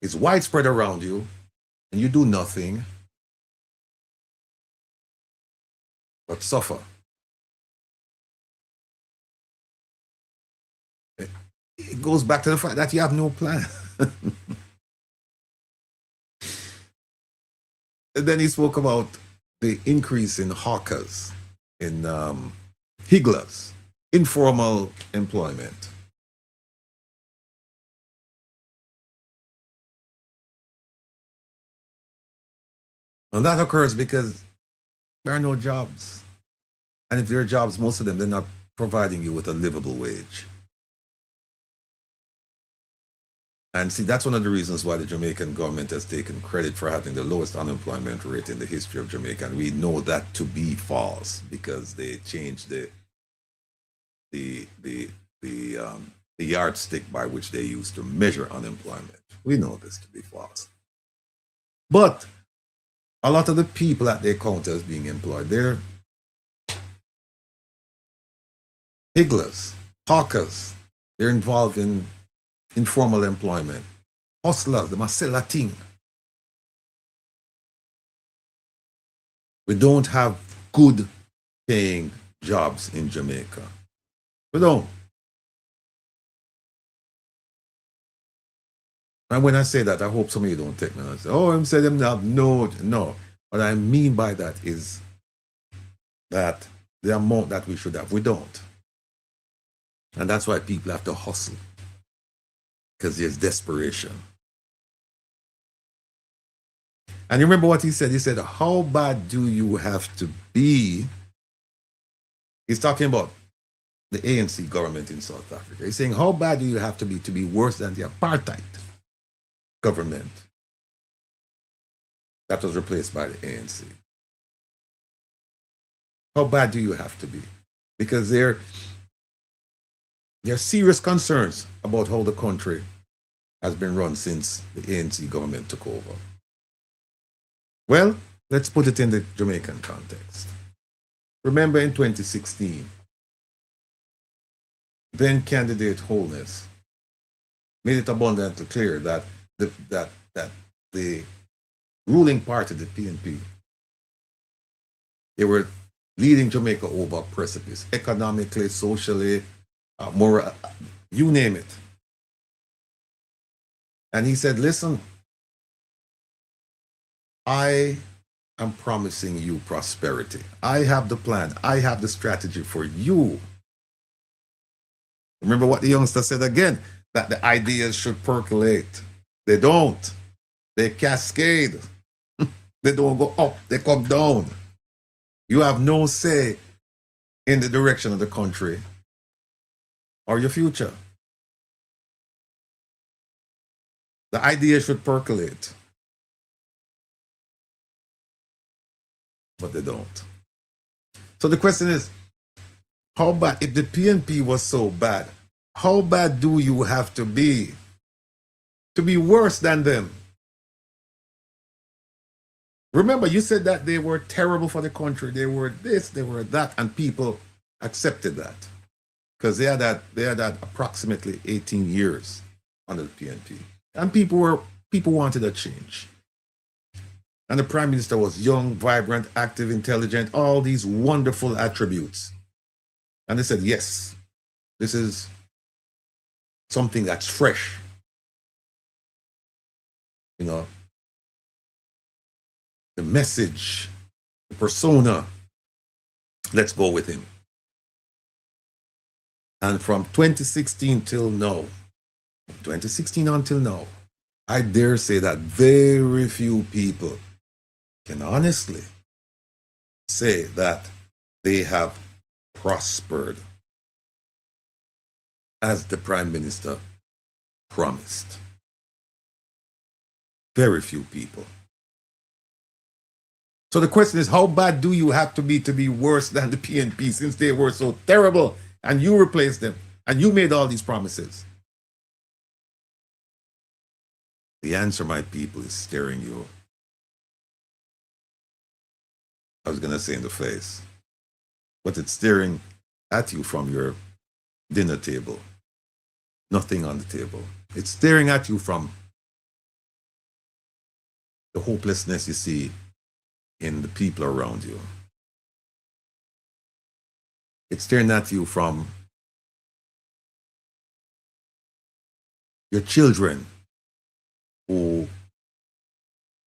is widespread around you, and you do nothing but suffer. It goes back to the fact that you have no plan. And then he spoke about the increase in hawkers, in higglers, informal employment. And that occurs because there are no jobs. And if there are jobs, most of them, they're not providing you with a livable wage. And see, that's one of the reasons why the Jamaican government has taken credit for having the lowest unemployment rate in the history of Jamaica. And we know that to be false because they changed the yardstick by which they used to measure unemployment. We know this to be false. But a lot of the people at their counters being employed, they're higglers, hawkers. They're involved in informal employment. Hustlers, they must sell a thing. We don't have good paying jobs in Jamaica. We don't. And when I say that, I hope some of you don't take me and say, oh, I'm saying them have no. What I mean by that is that the amount that we should have, we don't. And that's why people have to hustle. Because there's desperation. And you remember what he said? He said, how bad do you have to be? He's talking about the ANC government in South Africa. He's saying, how bad do you have to be worse than the apartheid government that was replaced by the ANC? How bad do you have to be? Because there are serious concerns about how the country has been run since the ANC government took over. Well, let's put it in the Jamaican context. Remember in 2016, then candidate Holness made it abundantly clear that the ruling party, the PNP, they were leading Jamaica over a precipice, economically, socially, moral, you name it. And he said, listen, I am promising you prosperity. I have the plan. I have the strategy for you. Remember what the youngster said again, that the ideas should percolate. They don't. They cascade. They don't go up, they come down. You have no say in the direction of the country or your future. The idea should percolate, but they don't. So the question is, how bad, if the PNP was so bad, how bad do you have to be worse than them? Remember, you said that they were terrible for the country. They were this, they were that, and people accepted that because they had that approximately 18 years under the PNP, and people wanted a change. And the Prime Minister was young, vibrant, active, intelligent, all these wonderful attributes. And they said, yes, this is something that's fresh. You know, the message, the persona, let's go with him. And from 2016 till now, 2016 until now, I dare say that very few people can honestly say that they have prospered as the Prime Minister promised. Very few people. So the question is, how bad do you have to be worse than the PNP since they were so terrible and you replaced them and you made all these promises? The answer, my people, is staring you, I was going to say in the face, but it's staring at you from your dinner table. Nothing on the table. It's staring at you from the hopelessness you see in the people around you. It's staring at you from your children who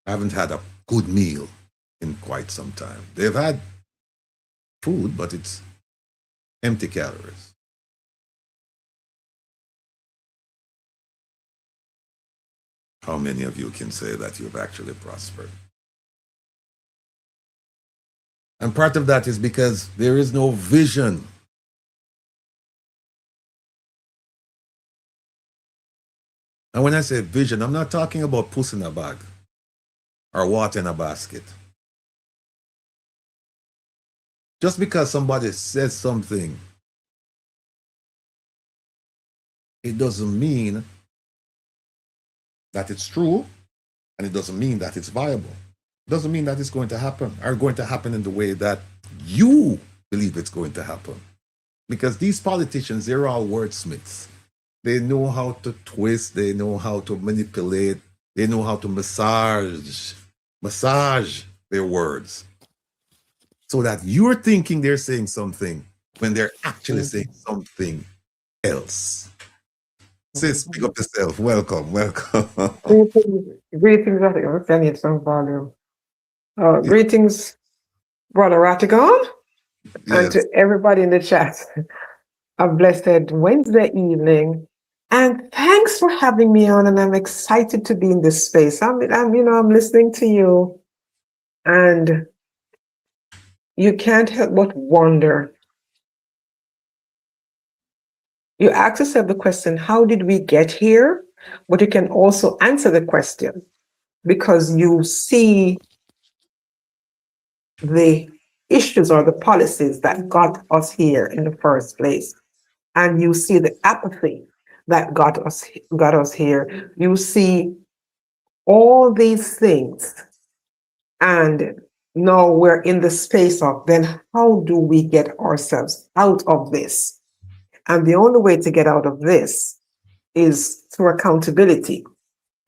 haven't had a good meal in quite some time. They've had food, but it's empty calories. How many of you can say that you've actually prospered? And part of that is because there is no vision. And when I say vision, I'm not talking about puss in a bag or water in a basket. Just because somebody says something, it doesn't mean that it's true, and it doesn't mean that it's viable. It doesn't mean that it's going to happen, or going to happen in the way that you believe it's going to happen. Because these politicians, they're all wordsmiths. They know how to twist, they know how to manipulate, they know how to massage their words, so that you're thinking they're saying something when they're actually saying something else. Say, speak up yourself. Welcome. Greetings, I need some volume. Greetings, Brother Rattigan, and to everybody in the chat. A blessed Wednesday evening, and thanks for having me on. And I'm excited to be in this space. I'm listening to you, and you can't help but wonder. You ask yourself the question, how did we get here? But you can also answer the question because you see the issues or the policies that got us here in the first place. And you see the apathy that got us here. You see all these things. And now we're in the space of, then how do we get ourselves out of this? And the only way to get out of this is through accountability.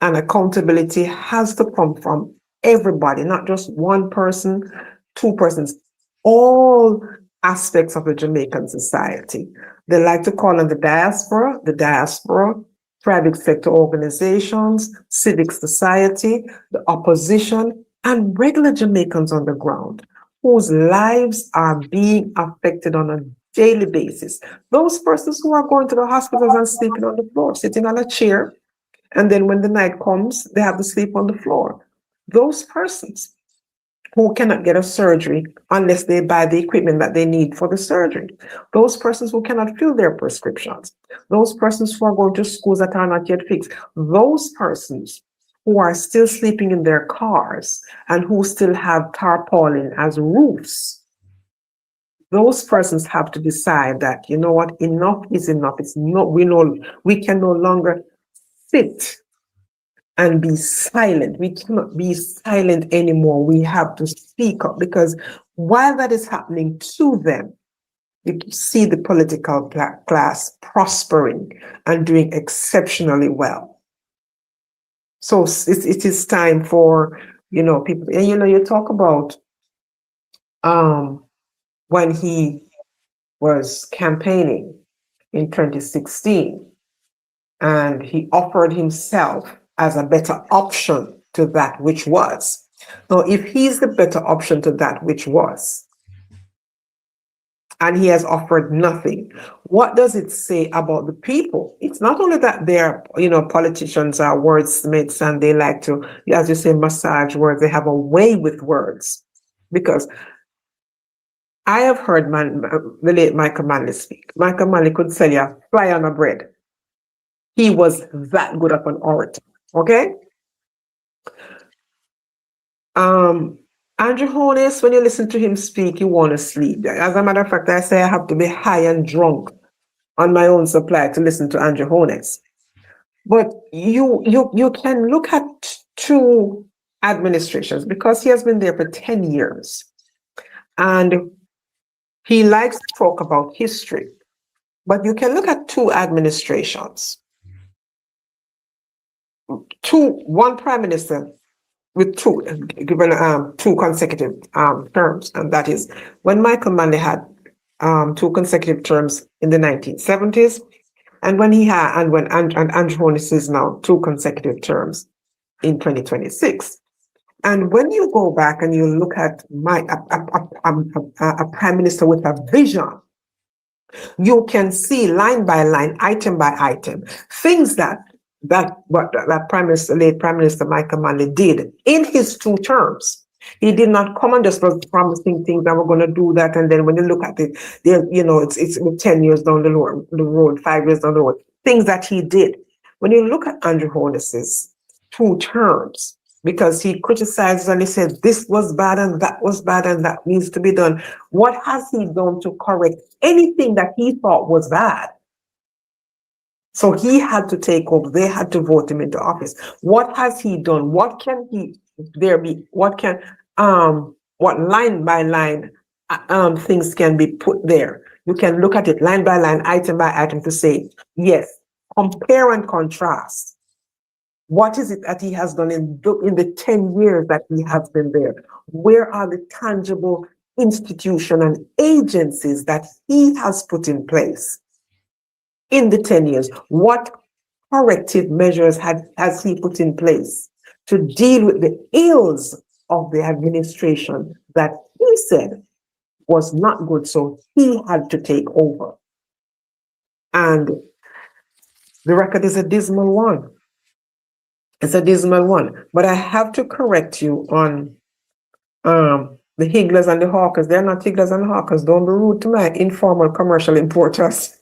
And accountability has to come from everybody, not just one person, two persons, all aspects of the Jamaican society. They like to call on the diaspora, private sector organizations, civic society, the opposition, and regular Jamaicans on the ground, whose lives are being affected on a daily basis. Those persons who are going to the hospitals and sleeping on the floor, sitting on a chair, and then when the night comes, they have to sleep on the floor. Those persons who cannot get a surgery unless they buy the equipment that they need for the surgery. Those persons who cannot fill their prescriptions. Those persons who are going to schools that are not yet fixed. Those persons who are still sleeping in their cars and who still have tarpaulin as roofs. Those persons have to decide that, you know what, enough is enough. It's not, we can no longer sit and be silent. We cannot be silent anymore. We have to speak up, because while that is happening to them, you see the political class prospering and doing exceptionally well. So it is time for, people, and you talk about when he was campaigning in 2016, and he offered himself as a better option to that which was. Now, if he's the better option to that which was, and he has offered nothing, what does it say about the people? It's not only that they're, politicians are wordsmiths and they like to, as you say, massage words. They have a way with words. Because I have heard the late Michael Manley speak. Michael Manley could sell you a fly on a bread. He was that good of an orator. Okay. Andrew Holness, when you listen to him speak, you want to sleep. As a matter of fact, I say I have to be high and drunk on my own supply to listen to Andrew Holness. But you can look at two administrations, because he has been there for 10 years. And he likes to talk about history. But you can look at two administrations. One prime minister with given two consecutive terms, and that is when Michael Manley had two consecutive terms in the 1970s, and when Andrew Holness is now two consecutive terms in 2026. And when you go back and you look at a prime minister with a vision, you can see line by line, item by item, things that late Prime Minister Michael Manley did in his two terms. He did not come and just was promising things that we're going to do that, and then when you look at it, it's 10 years down the road, 5 years down the road. Things that he did. When you look at Andrew Holness's two terms, because he criticizes and he said this was bad and that was bad and that needs to be done. What has he done to correct anything that he thought was bad? So he had to take over. They had to vote him into office. What has he done? What line by line things can be put there? You can look at it line by line, item by item to say, yes, compare and contrast. What is it that he has done in the 10 years that he has been there? Where are the tangible institutions and agencies that he has put in place? In the 10 years, what corrective measures has he put in place to deal with the ills of the administration that he said was not good, so he had to take over? And the record is a dismal one. It's a dismal one. But I have to correct you on the higglers and the hawkers. They're not higglers and hawkers. Don't be rude to my informal commercial importers.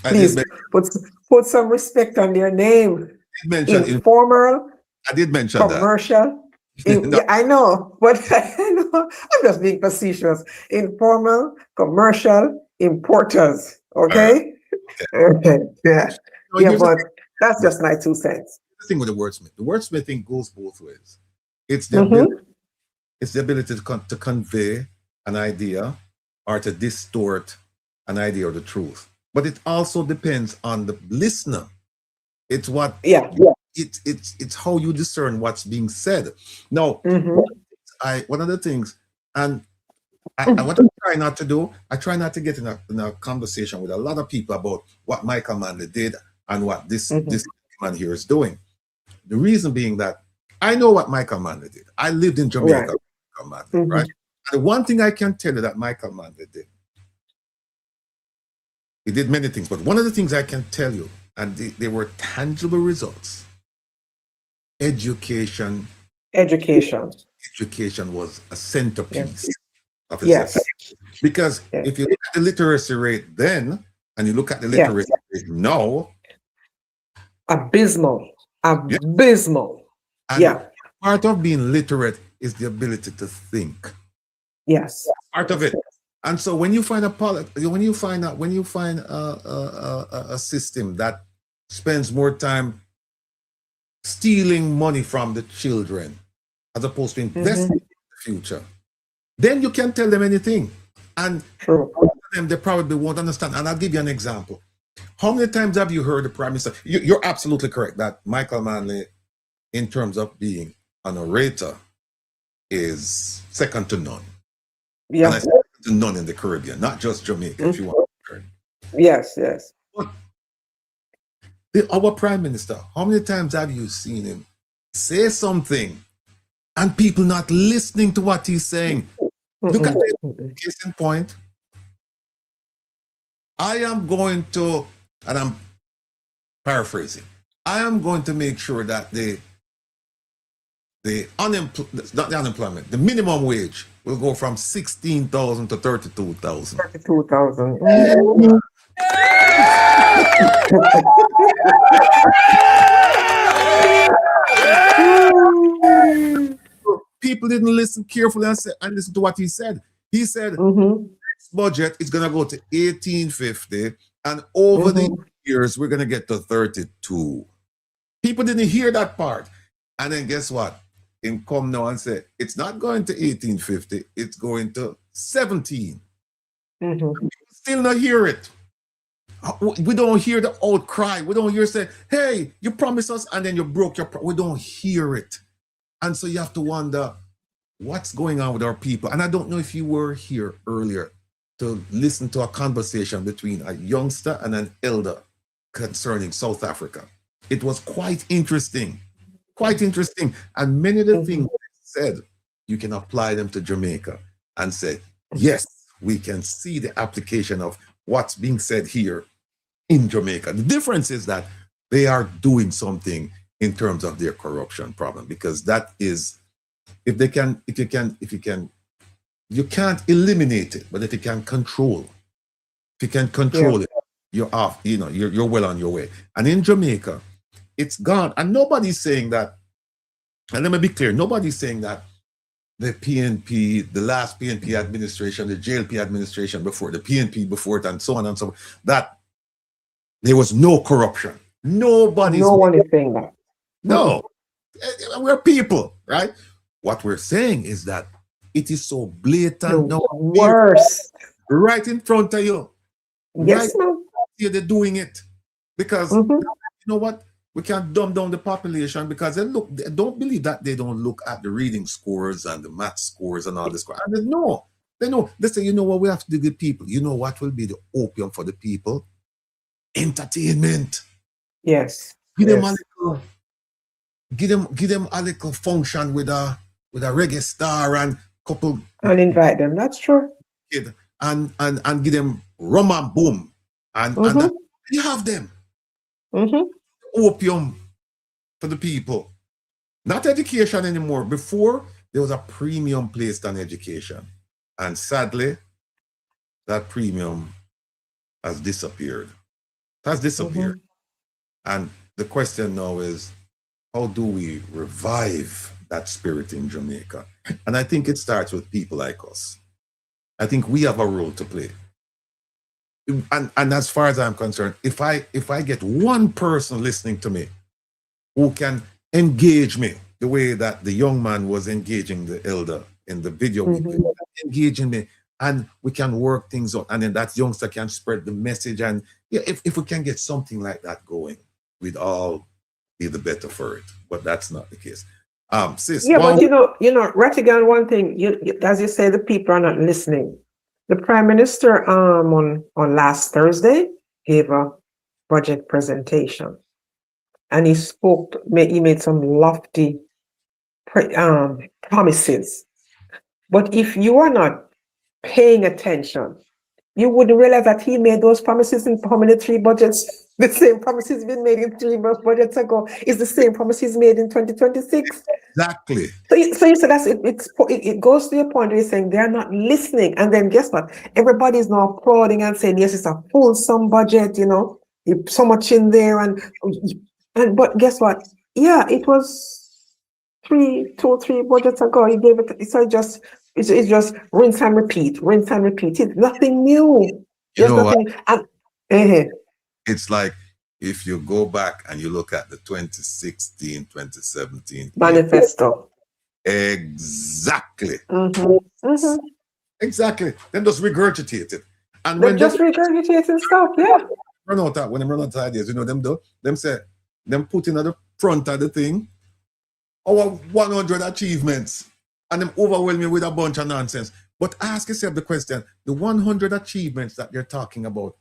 Please put some respect on their name. Informal. I did mention commercial. that. No. Yeah, I know, but I'm just being facetious. Informal, commercial, importers. Okay? Okay. Yeah. No, Yeah, but that's just my 2 cents. The thing with the wordsmith thing goes both ways. It's the ability, to convey an idea or to distort an idea or the truth. But it also depends on the listener. It's what it's how you discern what's being said. Now, one of the things, and what I try not to do, I try not to get in a conversation with a lot of people about what Michael Manley did and what this man here is doing. The reason being that I know what Michael Manley did. I lived in Jamaica, right? And the one thing I can tell you that Michael Manley did, He did many things, but one of the things I can tell you, and they were tangible results. Education was a centerpiece of his Yes. effort. Because Yes. if you look at the literacy rate then, and you look at the literacy rate now, Abysmal. and Yeah. part of being literate is the ability to think. Yes. Part of it. And so when you find a system that spends more time stealing money from the children as opposed to investing in the future, then you can't tell them anything. And True. them, they probably won't understand. And I'll give you an example. How many times have you heard the Prime Minister? You're absolutely correct that Michael Manley, in terms of being an orator, is second to none. Yeah. And I say second to none in the Caribbean, not just Jamaica, if you want to hear. Yes. Yes. But our Prime Minister, how many times have you seen him say something and people not listening to what he's saying? Look at the case in point. I am going to, and I'm paraphrasing, I am going to make sure that the unemployment, the minimum wage will go from 16,000 to 32,000. 32,000. People didn't listen carefully and listen to what he said. He said, next budget is going to go to 1850, and over the years, we're going to get to 32. People didn't hear that part. And then guess what? Him come now and say, it's not going to 1850, it's going to 17. Still not hear it. We don't hear the outcry. We don't hear say, hey, you promised us and then you broke your we don't hear it. And so you have to wonder what's going on with our people. And I don't know if you were here earlier to listen to a conversation between a youngster and an elder concerning South Africa. It was quite interesting. Quite interesting. And many of the things said, you can apply them to Jamaica and say, yes, we can see the application of what's being said here in Jamaica. The difference is that they are doing something in terms of their corruption problem, because that is, you can't eliminate it, but if you can control, it, you're off, you're well on your way. And in Jamaica, it's gone. And nobody's saying that, and let me be clear, nobody's saying that the PNP, the last PNP administration, the JLP administration before, the PNP before it, and so on and so on, that there was no corruption. No one is saying that. No. We're people, right? What we're saying is that it is so blatant now. Worse. Right in front of you. Yes, right ma'am. here they're doing it. Because you know what? We can't dumb down the population because they don't believe that they don't look at the reading scores and the math scores and all this. And they know. They say, you know what we have to do with people? You know what will be the opium for the people? Entertainment. Yes. Give them a little function with a reggae star and couple. And invite them. That's true. And give them rum and boom. And you have them. Opium for the people. Not education anymore. Before, there was a premium placed on education. And sadly, that premium has disappeared. It has disappeared. And the question now is, how do we revive that spirit in Jamaica? And I think it starts with people like us. I think we have a role to play. And as far as I'm concerned, if I get one person listening to me who can engage me the way that the young man was engaging the elder in the video, engaging me, and we can work things out, and then that youngster can spread the message, and if we can get something like that going, we'd all be the better for it. But that's not the case. Sis. Yeah, but you know, Rattigan, one thing, as you say, the people are not listening. The Prime Minister on last Thursday gave a budget presentation, and he made some lofty promises. But if you are not paying attention, you wouldn't realize that he made those promises in how many 3 budgets? The same promises been made in 3 budgets ago is the same promises made in 2026. Exactly. So you said it goes to your point where you're saying they're not listening, and then guess what? Everybody's now applauding and saying yes, it's a fulsome budget. So much in there, and but guess what? Yeah, it was 2 or 3 budgets ago. You gave it. So it's just rinse and repeat, rinse and repeat. It's nothing new. There's nothing. It's like if you go back and you look at the 2016, 2017 manifesto. Exactly. Exactly. Then just regurgitate it. And They're when just regurgitating stuff, yeah. When them run out of ideas, them put in at the front of the thing, our 100 achievements, and them overwhelm you with a bunch of nonsense. But ask yourself the question, the 100 achievements that they're talking about,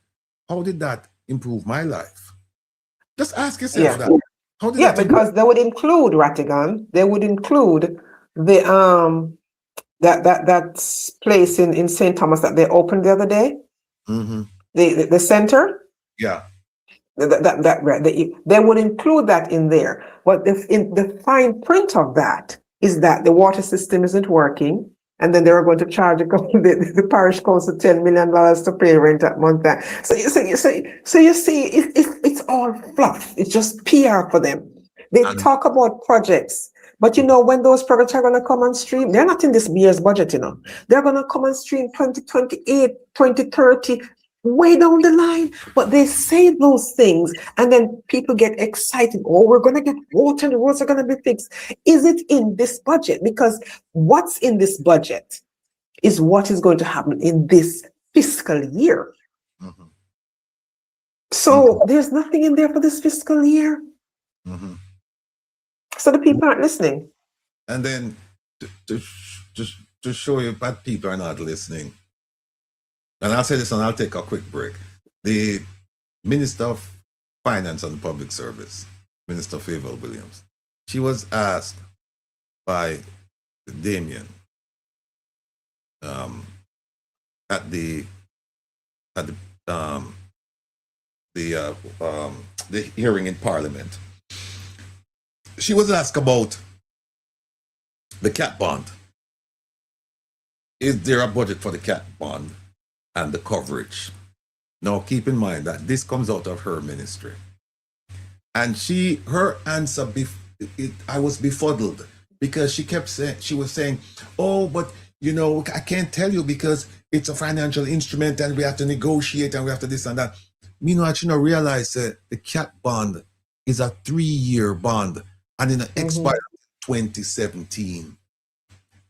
how did that improve my life? Just ask yourself that. How did that because they would include Rattigan, they would include the that place in St. Thomas that they opened the other day. The center. Yeah. They would include that in there. But the fine print of that is that the water system isn't working, and then they were going to charge the parish council $10 million to pay rent that month. So you see, it's all fluff. It's just PR for them. They talk about projects, but when those projects are going to come on stream, they're not in this year's budget. They're going to come on stream 2028, 2030. Way down the line, but they say those things and then people get excited. Oh, we're going to get water and the roads are going to be fixed. Is it in this budget? Because what's in this budget is what is going to happen in this fiscal year. So there's nothing in there for this fiscal year. So the people aren't listening. And then to show you that people are not listening, and I'll say this and I'll take a quick break. The Minister of Finance and Public Service, Minister Favour Williams, she was asked by Damien at the hearing in Parliament. She was asked about the cat bond. Is there a budget for the cat bond and the coverage? Now, keep in mind that this comes out of her ministry. And her answer, I was befuddled because she was saying, oh, but I can't tell you because it's a financial instrument and we have to negotiate and we have to this and that. Meanwhile, she not realize that the cat bond is a 3-year bond and it expired in 2017.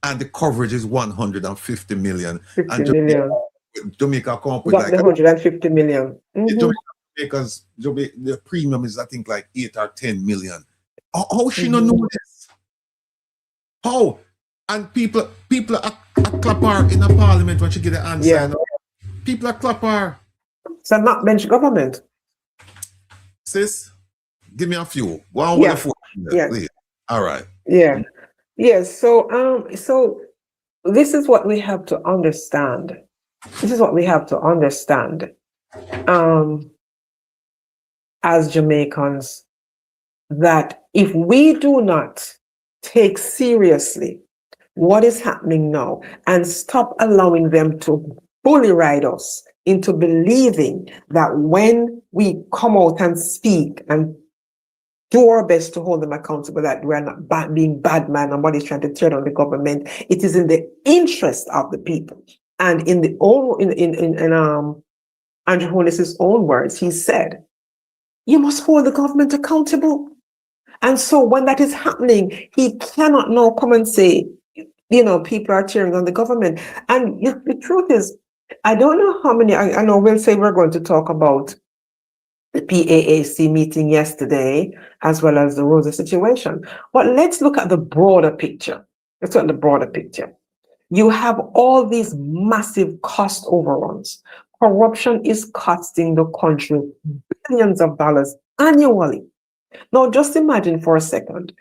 And the coverage is 150 million. Jamaica come up with got the 150 million. Jamaica's the premium is I think like 8 or 10 million. How she not know this? How? And people are clap her in a parliament when she get the answer. Yeah. People are clap her. So not bench government. Sis, give me a few. One with a four. Yeah. Please. All right. Yeah. Yes. So this is what we have to understand. This is what we have to understand as Jamaicans, that if we do not take seriously what is happening now and stop allowing them to bully ride us into believing that when we come out and speak and do our best to hold them accountable, that we're not being bad man, nobody's trying to tear down the government. It is in the interest of the people. And in Andrew Holness's own words, he said, you must hold the government accountable. And so when that is happening, he cannot now come and say, people are tearing on the government. And the truth is, I don't know how many, I know we'll say we're going to talk about the PAAC meeting yesterday, as well as the Rosa situation. But let's look at the broader picture. Let's look at the broader picture. You have all these massive cost overruns. Corruption is costing the country billions of dollars annually. Now, just imagine for a second,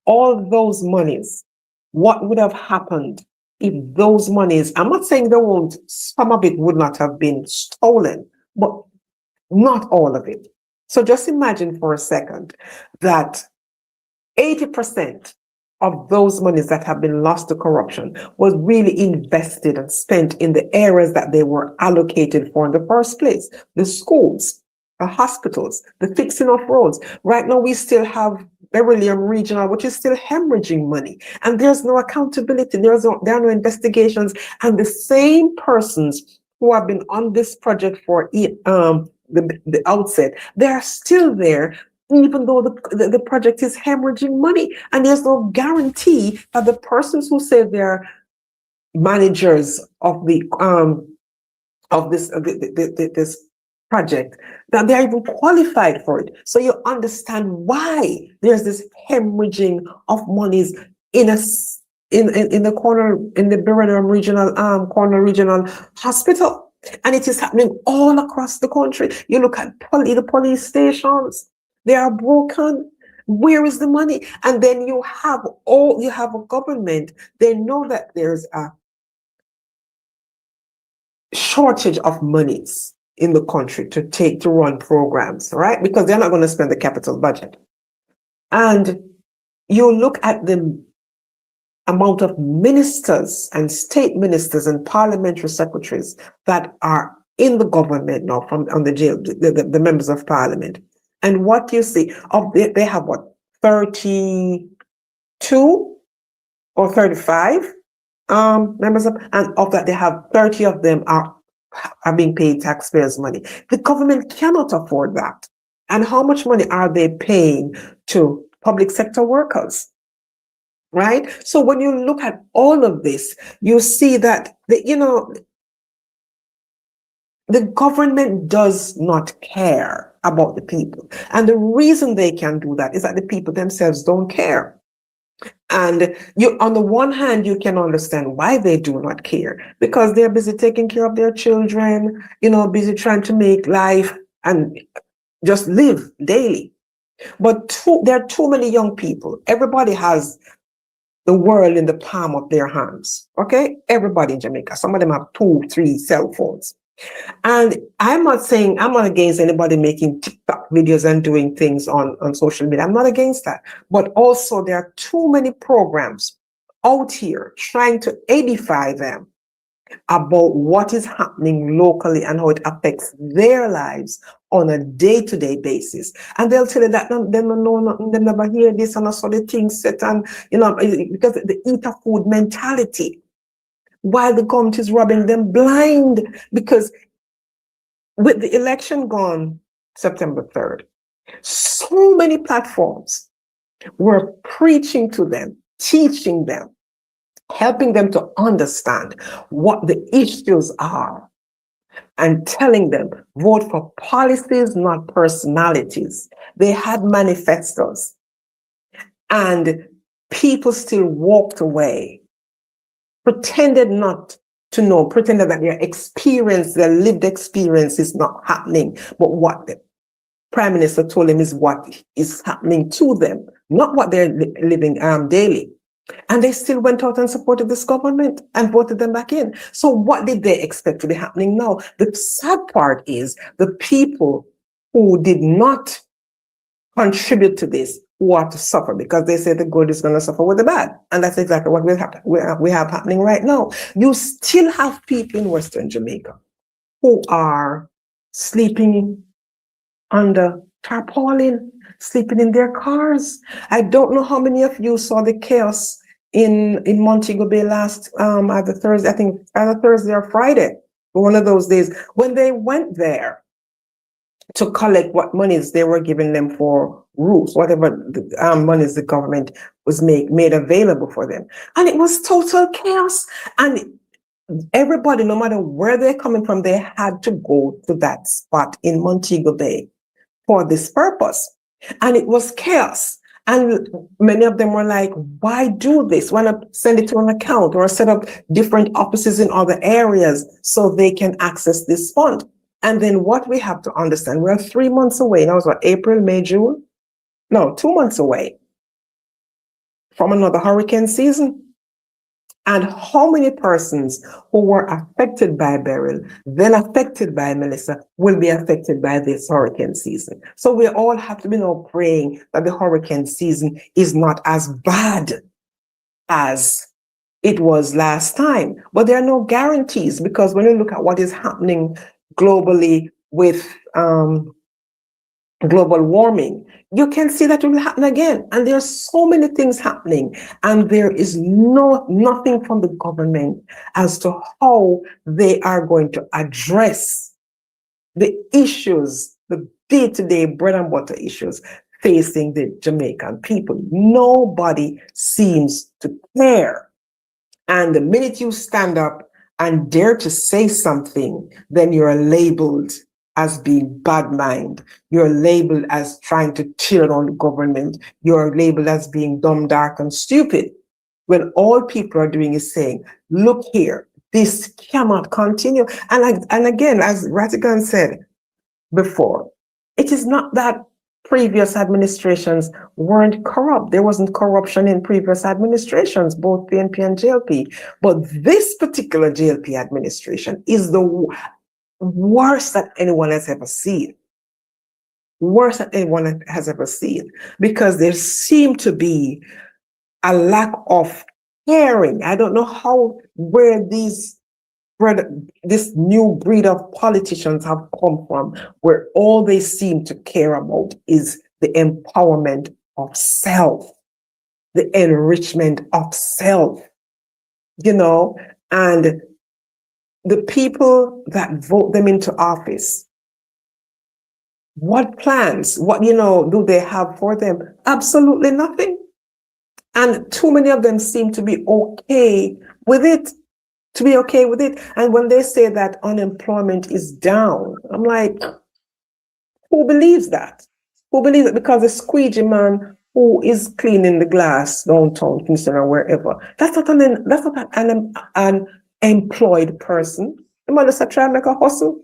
all those monies, what would have happened if those monies, I'm not saying they won't, some of it would not have been stolen, but not all of it. So just imagine for a second that 80% of those monies that have been lost to corruption was really invested and spent in the areas that they were allocated for in the first place. The schools, the hospitals, the fixing of roads. Right now, we still have Beryllium Regional, which is still hemorrhaging money. And there's no accountability. There are no investigations. And the same persons who have been on this project for the outset, they are still there, even though the project is hemorrhaging money. And there's no guarantee that the persons who say they're managers of the this project, that they're even qualified for it. So you understand why there's this hemorrhaging of monies in the corner, in the Beryllium Regional Corner Regional Hospital. And it is happening all across the country. You look at the police stations, they are broken. Where is the money? And then you have a government, they know that there's a shortage of monies in the country to run programs, right? Because they're not going to spend the capital budget. And you look at the amount of ministers and state ministers and parliamentary secretaries that are in the government now on the jail, the members of parliament. And what you see, they have what, 32 or 35 members of, and of that they have 30 of them are being paid taxpayers' money. The government cannot afford that. And how much money are they paying to public sector workers? Right? So when you look at all of this, you see that the government does not care about the people. And the reason they can do that is that the people themselves don't care. And on the one hand, you can understand why they do not care, because they're busy taking care of their children, busy trying to make life and just live daily. But there are too many young people. Everybody has the world in the palm of their hands. Okay? Everybody in Jamaica. Some of them have 2, 3 cell phones. And I'm not against anybody making TikTok videos and doing things on social media. I'm not against that. But also there are too many programs out here trying to edify them about what is happening locally and how it affects their lives on a day-to-day basis. And they'll tell you that they don't know nothing, they never hear this, and so the things set and, because the eat of food mentality, while the government is rubbing them blind. Because with the election gone September 3rd, so many platforms were preaching to them, teaching them, helping them to understand what the issues are, and telling them, vote for policies, not personalities. They had manifestos, and people still walked away, pretended not to know, pretended that their experience, their lived experience is not happening, but what the Prime Minister told them is what is happening to them, not what they're living daily. And they still went out and supported this government and voted them back in. So what did they expect to be happening now? The sad part is the people who did not contribute to this who are to suffer, because they say the good is going to suffer with the bad. And that's exactly what we have happening right now. You still have people in Western Jamaica who are sleeping under tarpaulin, sleeping in their cars. I don't know how many of you saw the chaos in Montego Bay last either Thursday, I think either Thursday or Friday, one of those days, when they went there to collect what monies they were giving them for roofs, whatever the monies the government was made available for them. And it was total chaos. And everybody, no matter where they're coming from, they had to go to that spot in Montego Bay for this purpose. And it was chaos. And many of them were like, why do this? Why not send it to an account or set up different offices in other areas so they can access this fund? And then what we have to understand, we're 3 months away. Now it's what, April, May, June? No, 2 months away from another hurricane season. And how many persons who were affected by Beryl, then affected by Melissa, will be affected by this hurricane season? So we all have to be now praying that the hurricane season is not as bad as it was last time. But there are no guarantees, because when you look at what is happening globally with global warming, you can see that it will happen again. And there are so many things happening, and there is nothing from the government as to how they are going to address the issues, the day-to-day bread and butter issues facing the Jamaican people. Nobody seems to care. And the minute you stand up and dare to say something, then you're labeled as being bad mind. You're labeled as trying to tear down the government. You're labeled as being dumb, dark, and stupid. When all people are doing is saying, look here, this cannot continue. And again, as Rattigan said before, it is not that previous administrations weren't corrupt. There wasn't corruption in previous administrations, both PNP and JLP. But this particular JLP administration is the worst that anyone has ever seen. Worse than anyone has ever seen. Because there seemed to be a lack of caring. I don't know where this new breed of politicians have come from, where all they seem to care about is the empowerment of self, the enrichment of self, and the people that vote them into office. What plans, do they have for them? Absolutely nothing. And too many of them seem to be okay with it. And when they say that unemployment is down, I'm like, who believes that? Who believes it? Because the squeegee man who is cleaning the glass downtown Kingston or wherever, that's not an employed person. The man just try to make a hustle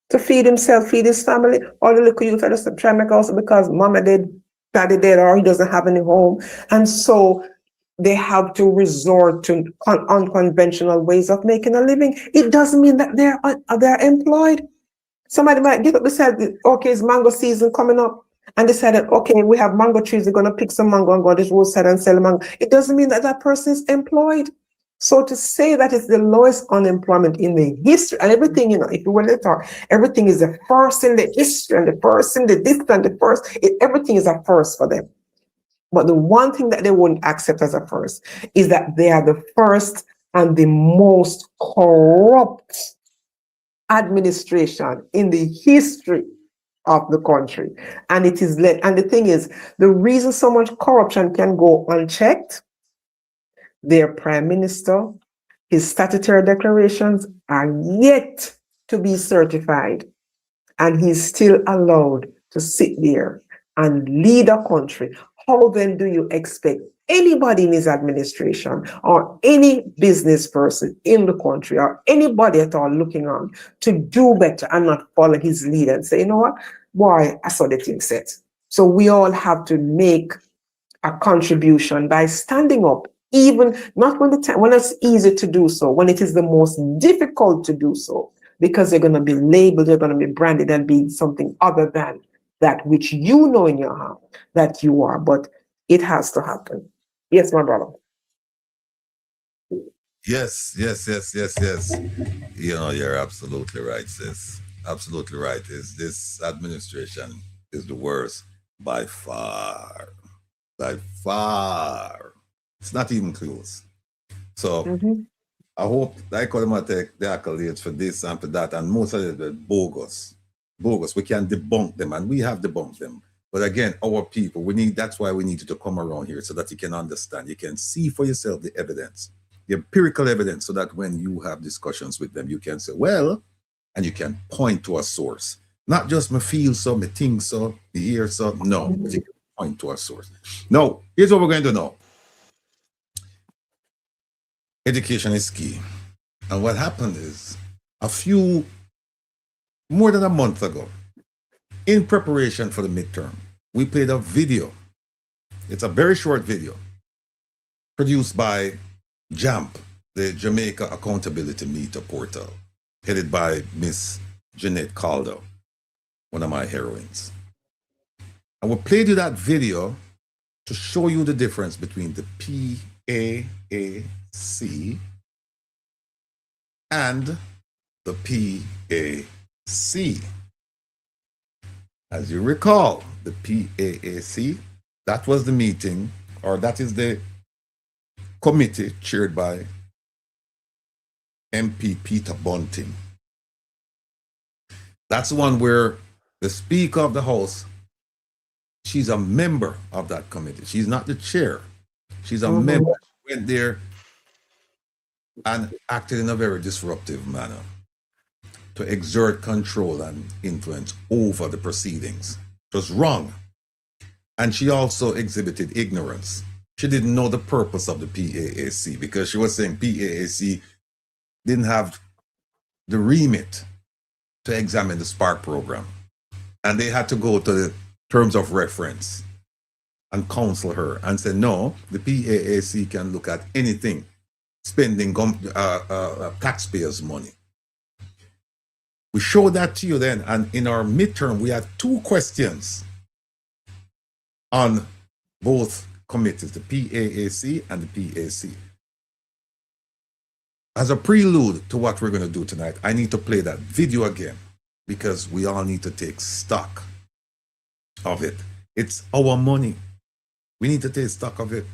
to feed himself, feed his family. All the little youth are just try to make a hustle because mama dead, daddy dead, or he doesn't have any home. And so they have to resort to unconventional ways of making a living. It doesn't mean that they're employed. Somebody might get up and say, okay, it's mango season coming up. And decided, okay, we have mango trees, we're going to pick some mango and go to this roadside and sell mango. It doesn't mean that person is employed. So to say that it's the lowest unemployment in the history, and everything, if you want to talk, everything is the first in the history, and the first in the this and the first, everything is a first for them. But the one thing that they wouldn't accept as a first is that they are the first and the most corrupt administration in the history of the country. And it is and the thing is, the reason so much corruption can go unchecked, their prime minister, his statutory declarations are yet to be certified. And he's still allowed to sit there and lead a country. How then do you expect anybody in his administration or any business person in the country or anybody at all looking on to do better and not follow his lead and say, you know what, boy, I saw the thing set. So we all have to make a contribution by standing up, even not when it's easy to do so, when it is the most difficult to do so, because you're going to be labeled, you're going to be branded and be something other than that which you know in your heart that you are. But it has to happen. Yes, my brother. Yes. You're absolutely right, sis. Absolutely right. This administration is the worst by far. By far. It's not even close. So I hope I could take the accolades for this and for that, and most of it is bogus. We can debunk them, and we have debunked them. But again, our people, that's why we need you to come around here so that you can understand. You can see for yourself the evidence, the empirical evidence, so that when you have discussions with them, you can say, well, and you can point to a source. Not just me feel so, me think so, me hear so. No, you can point to a source. No, here's what we're going to know. Education is key. And what happened is, more than a month ago, in preparation for the midterm, we played a video. It's a very short video produced by JAMP, the Jamaica Accountability Meter portal, headed by Miss Jeanette Calder, one of my heroines. I will play you that video to show you the difference between the PAAC and the PAC. As you recall, the PAAC, that was the meeting, or that is the committee chaired by MP Peter Bunting. That's the one where the Speaker of the House, she's a member of that committee. She's not the chair. She's a member. She went there and acted in a very disruptive manner to exert control and influence over the proceedings. It was wrong. And she also exhibited ignorance. She didn't know the purpose of the PAAC because she was saying PAAC didn't have the remit to examine the Spark program. And they had to go to the terms of reference and counsel her and say, no, the PAAC can look at anything, spending taxpayers' money. We showed that to you then, and in our midterm, we had 2 questions on both committees, the PAAC and the PAC. As a prelude to what we're going to do tonight, I need to play that video again because we all need to take stock of it. It's our money. We need to take stock of it.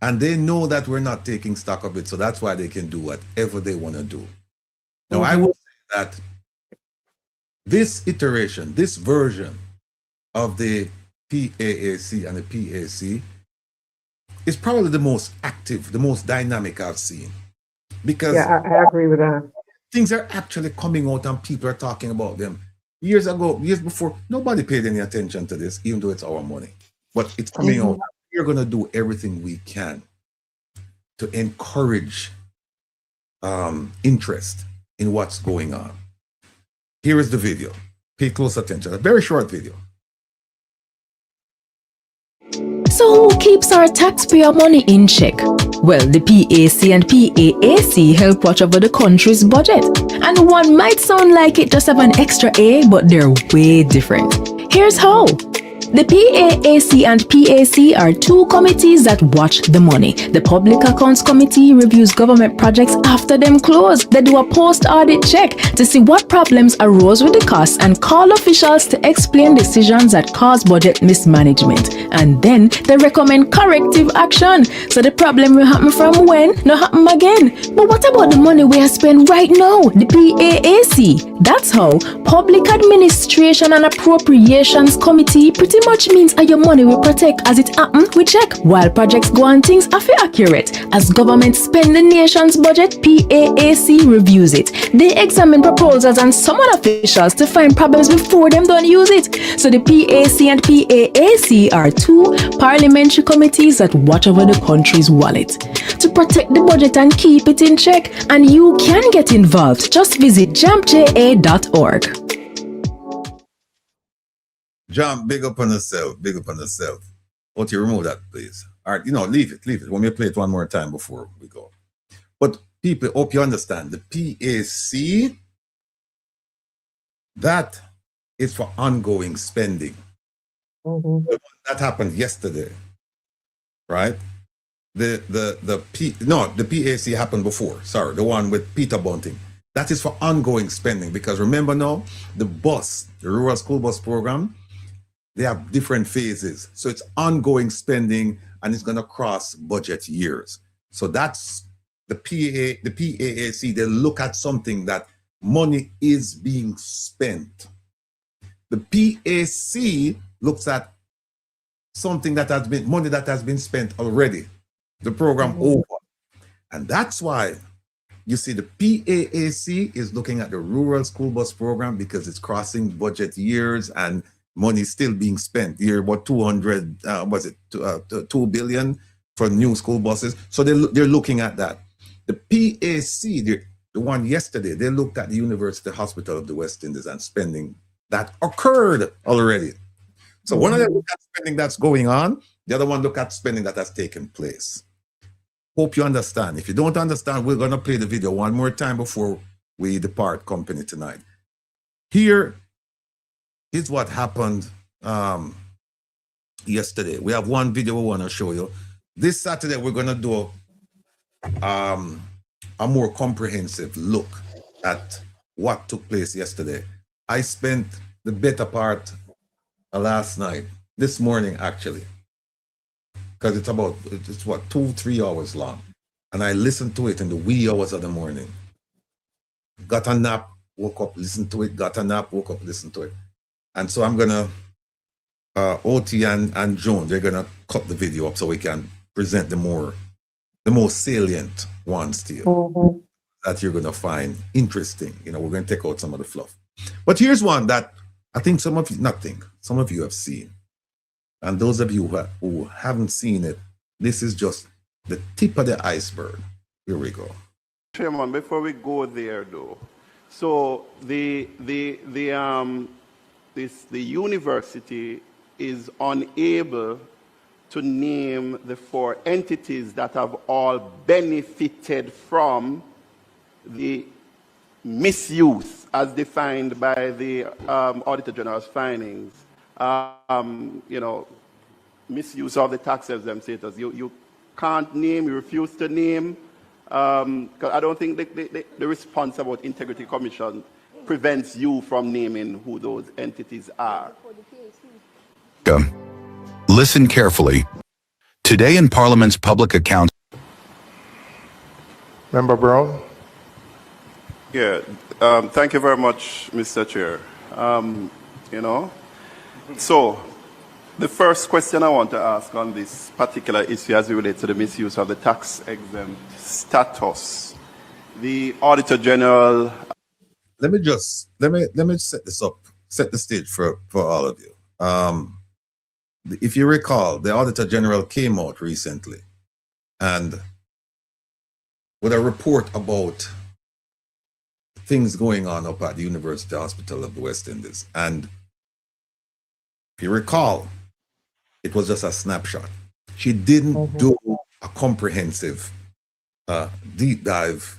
And they know that we're not taking stock of it, so that's why they can do whatever they want to do. Now, I will say that this iteration, this version of the PAAC and the PAC is probably the most active, the most dynamic I've seen. Because yeah, I agree with that. Things are actually coming out and people are talking about them. Years ago, years before, nobody paid any attention to this, even though it's our money. But it's coming out. We're going to do everything we can to encourage interest in what's going on. Here is the video. Pay close attention. A very short video. So who keeps our taxpayer money in check? Well, the PAC and PAAC help watch over the country's budget. And one might sound like it just have an extra A, but they're way different. Here's how. The PAAC and PAC are 2 committees that watch the money. The Public Accounts Committee reviews government projects after them close. They do a post-audit check to see what problems arose with the costs and call officials to explain decisions that cause budget mismanagement. And then they recommend corrective action. So the problem will happen from when, not happen again. But what about the money we are spending right now? The PAAC. That's how Public Administration and Appropriations Committee pretty much means your money will protect as it happen, we check. While projects go on, things are accurate. As government spend the nation's budget, PAAC reviews it. They examine proposals and summon officials to find problems before them don't use it. So the PAC and PAAC are 2 parliamentary committees that watch over the country's wallet to protect the budget and keep it in check. And you can get involved. Just visit jampja.org. John, big up on yourself, big up on yourself. But you remove that, please. All right, leave it. Want me to play it one more time before we go. But people, hope you understand, the PAC, that is for ongoing spending. That happened yesterday, right? The PAC happened before, sorry, the one with Peter Bunting. That is for ongoing spending because remember now, the rural school bus program, they have different phases. So it's ongoing spending and it's going to cross budget years. So that's the PAAC. They look at something that money is being spent. The PAC looks at something that has been, money that has been spent already. The program over. And that's why you see the PAAC is looking at the rural school bus program because it's crossing budget years and money is still being spent. Here, about 2 billion for new school buses. So they're looking at that. The PAC, the one yesterday, they looked at the University Hospital of the West Indies and spending that occurred already. So one of them look at spending that's going on, the other one look at spending that has taken place. Hope you understand. If you don't understand, we're going to play the video one more time before we depart company tonight. Here is what happened yesterday. We have one video we want to show you. This Saturday, we're going to do a more comprehensive look at what took place yesterday. I spent the better part last night, this morning actually, because it's what, 2-3 hours long. And I listened to it in the wee hours of the morning. Got a nap, woke up, listened to it, got a nap, woke up, listened to it. And so I'm gonna, OT and Joan, they're gonna cut the video up so we can present the most salient ones to you that you're gonna find interesting. You know, we're gonna take out some of the fluff. But here's one that I think some of you have seen. And those of you who haven't seen it, this is just the tip of the iceberg. Here we go. Chairman, before we go there though, so the university is unable to name the 4 entities that have all benefited from the misuse as defined by the Auditor General's findings. You know, misuse of the tax exempt status. You can't name, you refuse to name. Because I don't think the response about Integrity Commission prevents you from naming who those entities are. Listen carefully. Today in Parliament's public accounts. Member Brown? Yeah, thank you very much, Mr. Chair. You know, so the first question I want to ask on this particular issue as it relates to the misuse of the tax exempt status, the Auditor General. Let me set this up, set the stage for all of you. If you recall, the Auditor General came out recently and with a report about things going on up at the University Hospital of the West Indies. And if you recall, it was just a snapshot. She didn't do a comprehensive deep dive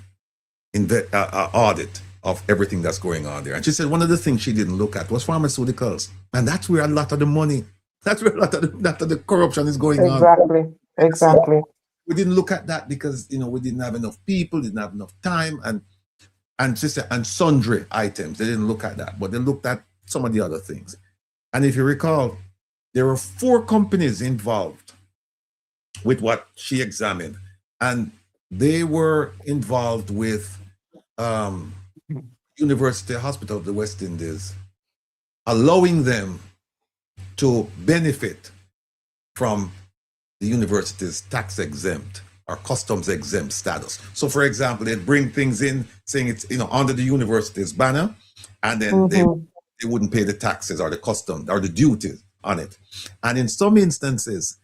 audit of everything that's going on there. And she said one of the things she didn't look at was pharmaceuticals. And that's where a lot of the money, that's where a lot of the corruption is going on. Exactly. So we didn't look at that because, you know, we didn't have enough people, didn't have enough time, and she said, and sundry items. They didn't look at that, but they looked at some of the other things. And if you recall, there were 4 companies involved with what she examined, and they were involved with University Hospital of the West Indies, allowing them to benefit from the university's tax exempt or customs exempt status. So for example, they'd bring things in saying it's, you know, under the university's banner, and then they wouldn't pay the taxes or the customs or the duties on it. And in some instances,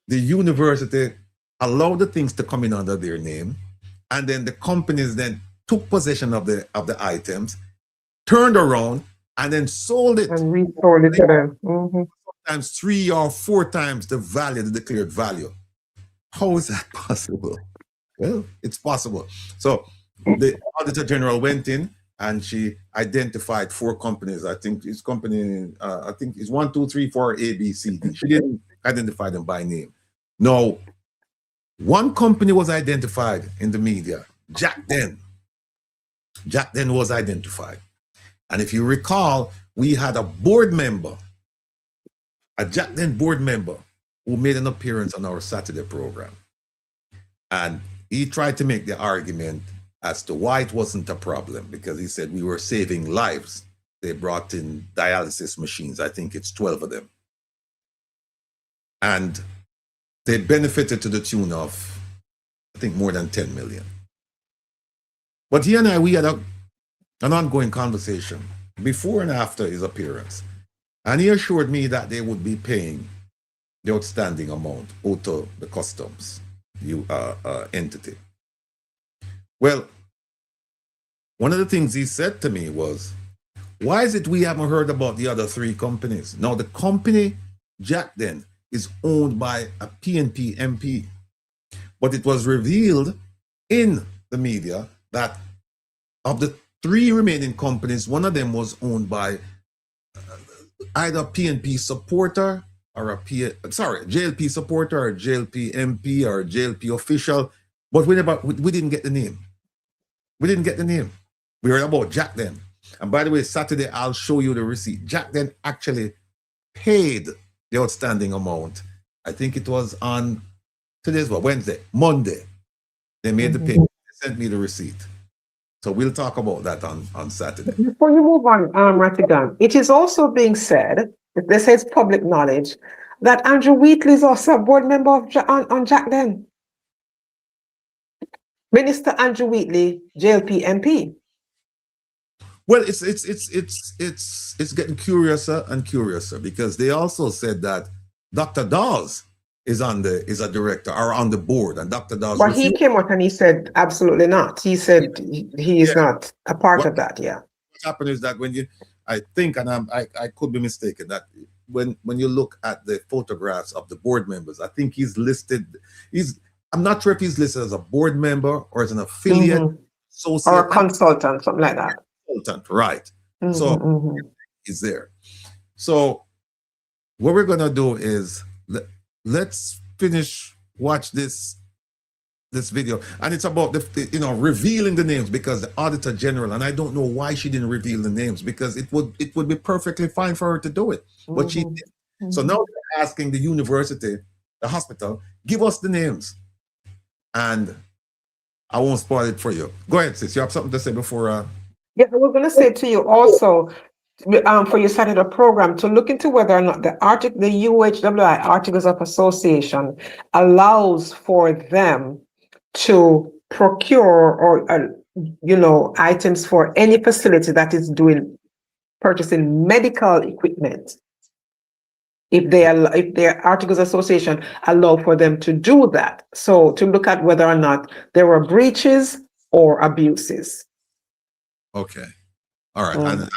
the university allowed the things to come in under their name, and then the companies then took possession of the items, turned around, and then sold it. And resold it to them. Sometimes 3 or 4 times the value, the declared value. How is that possible? Well, it's possible. So the Auditor General went in and she identified 4 companies. I think it's company, I think it's 1, 2, 3, 4, A, B, C, D. She didn't identify them by name. No, one company was identified in the media, Jack Den. Jack Den was identified. And if you recall, we had a board member, a Jack Den board member, who made an appearance on our Saturday program. And he tried to make the argument as to why it wasn't a problem, because he said we were saving lives. They brought in dialysis machines. I think it's 12 of them. And they benefited to the tune of, I think, more than 10 million. But he and I, we had an ongoing conversation before and after his appearance. And he assured me that they would be paying the outstanding amount owed to the customs entity. Well, one of the things he said to me was, why is it we haven't heard about the other 3 companies? Now, the company, Jack Den, is owned by a PNP MP. But it was revealed in the media that of the 3 remaining companies, one of them was owned by either a PNP supporter or a JLP supporter or a JLP MP or a JLP official. But we didn't get the name. We didn't get the name. We heard about Jack then. And by the way, Saturday, I'll show you the receipt. Jack then actually paid the outstanding amount. I think it was on today's what, Wednesday, Monday. They made the payment. They sent me the receipt. So we'll talk about that on Saturday. Before you move on, Rattigan, it is also being said, they say it's public knowledge, that Andrew Wheatley is also a board member of on Jack then. Minister Andrew Wheatley, JLP MP. Well, it's getting curiouser and curiouser because they also said that Dr. Dawes is a director or on the board, and Dr. Dawes. But he came out and he said absolutely not. He said he is not a part of that. Yeah. What happened is that I think, and I could be mistaken, that when you look at the photographs of the board members, I think he's listed. I'm not sure if he's listed as a board member or as an affiliate, associate, or a consultant, something like that. Consultant, right? So he's there. So what we're gonna do is let's watch this video, and it's about the revealing the names, because the Auditor General, and I don't know why she didn't reveal the names, because it would be perfectly fine for her to do it, but she did. So now they're asking the university, the hospital, give us the names, and I won't spoil it for you. Go ahead, sis. You have something to say before? Yeah, we're going to say to you also, for you started a program to look into whether or not the UHWI Articles of Association allows for them to procure or items for any facility that is purchasing medical equipment. If their Articles Association allow for them to do that, so to look at whether or not there were breaches or abuses. Okay, all right. And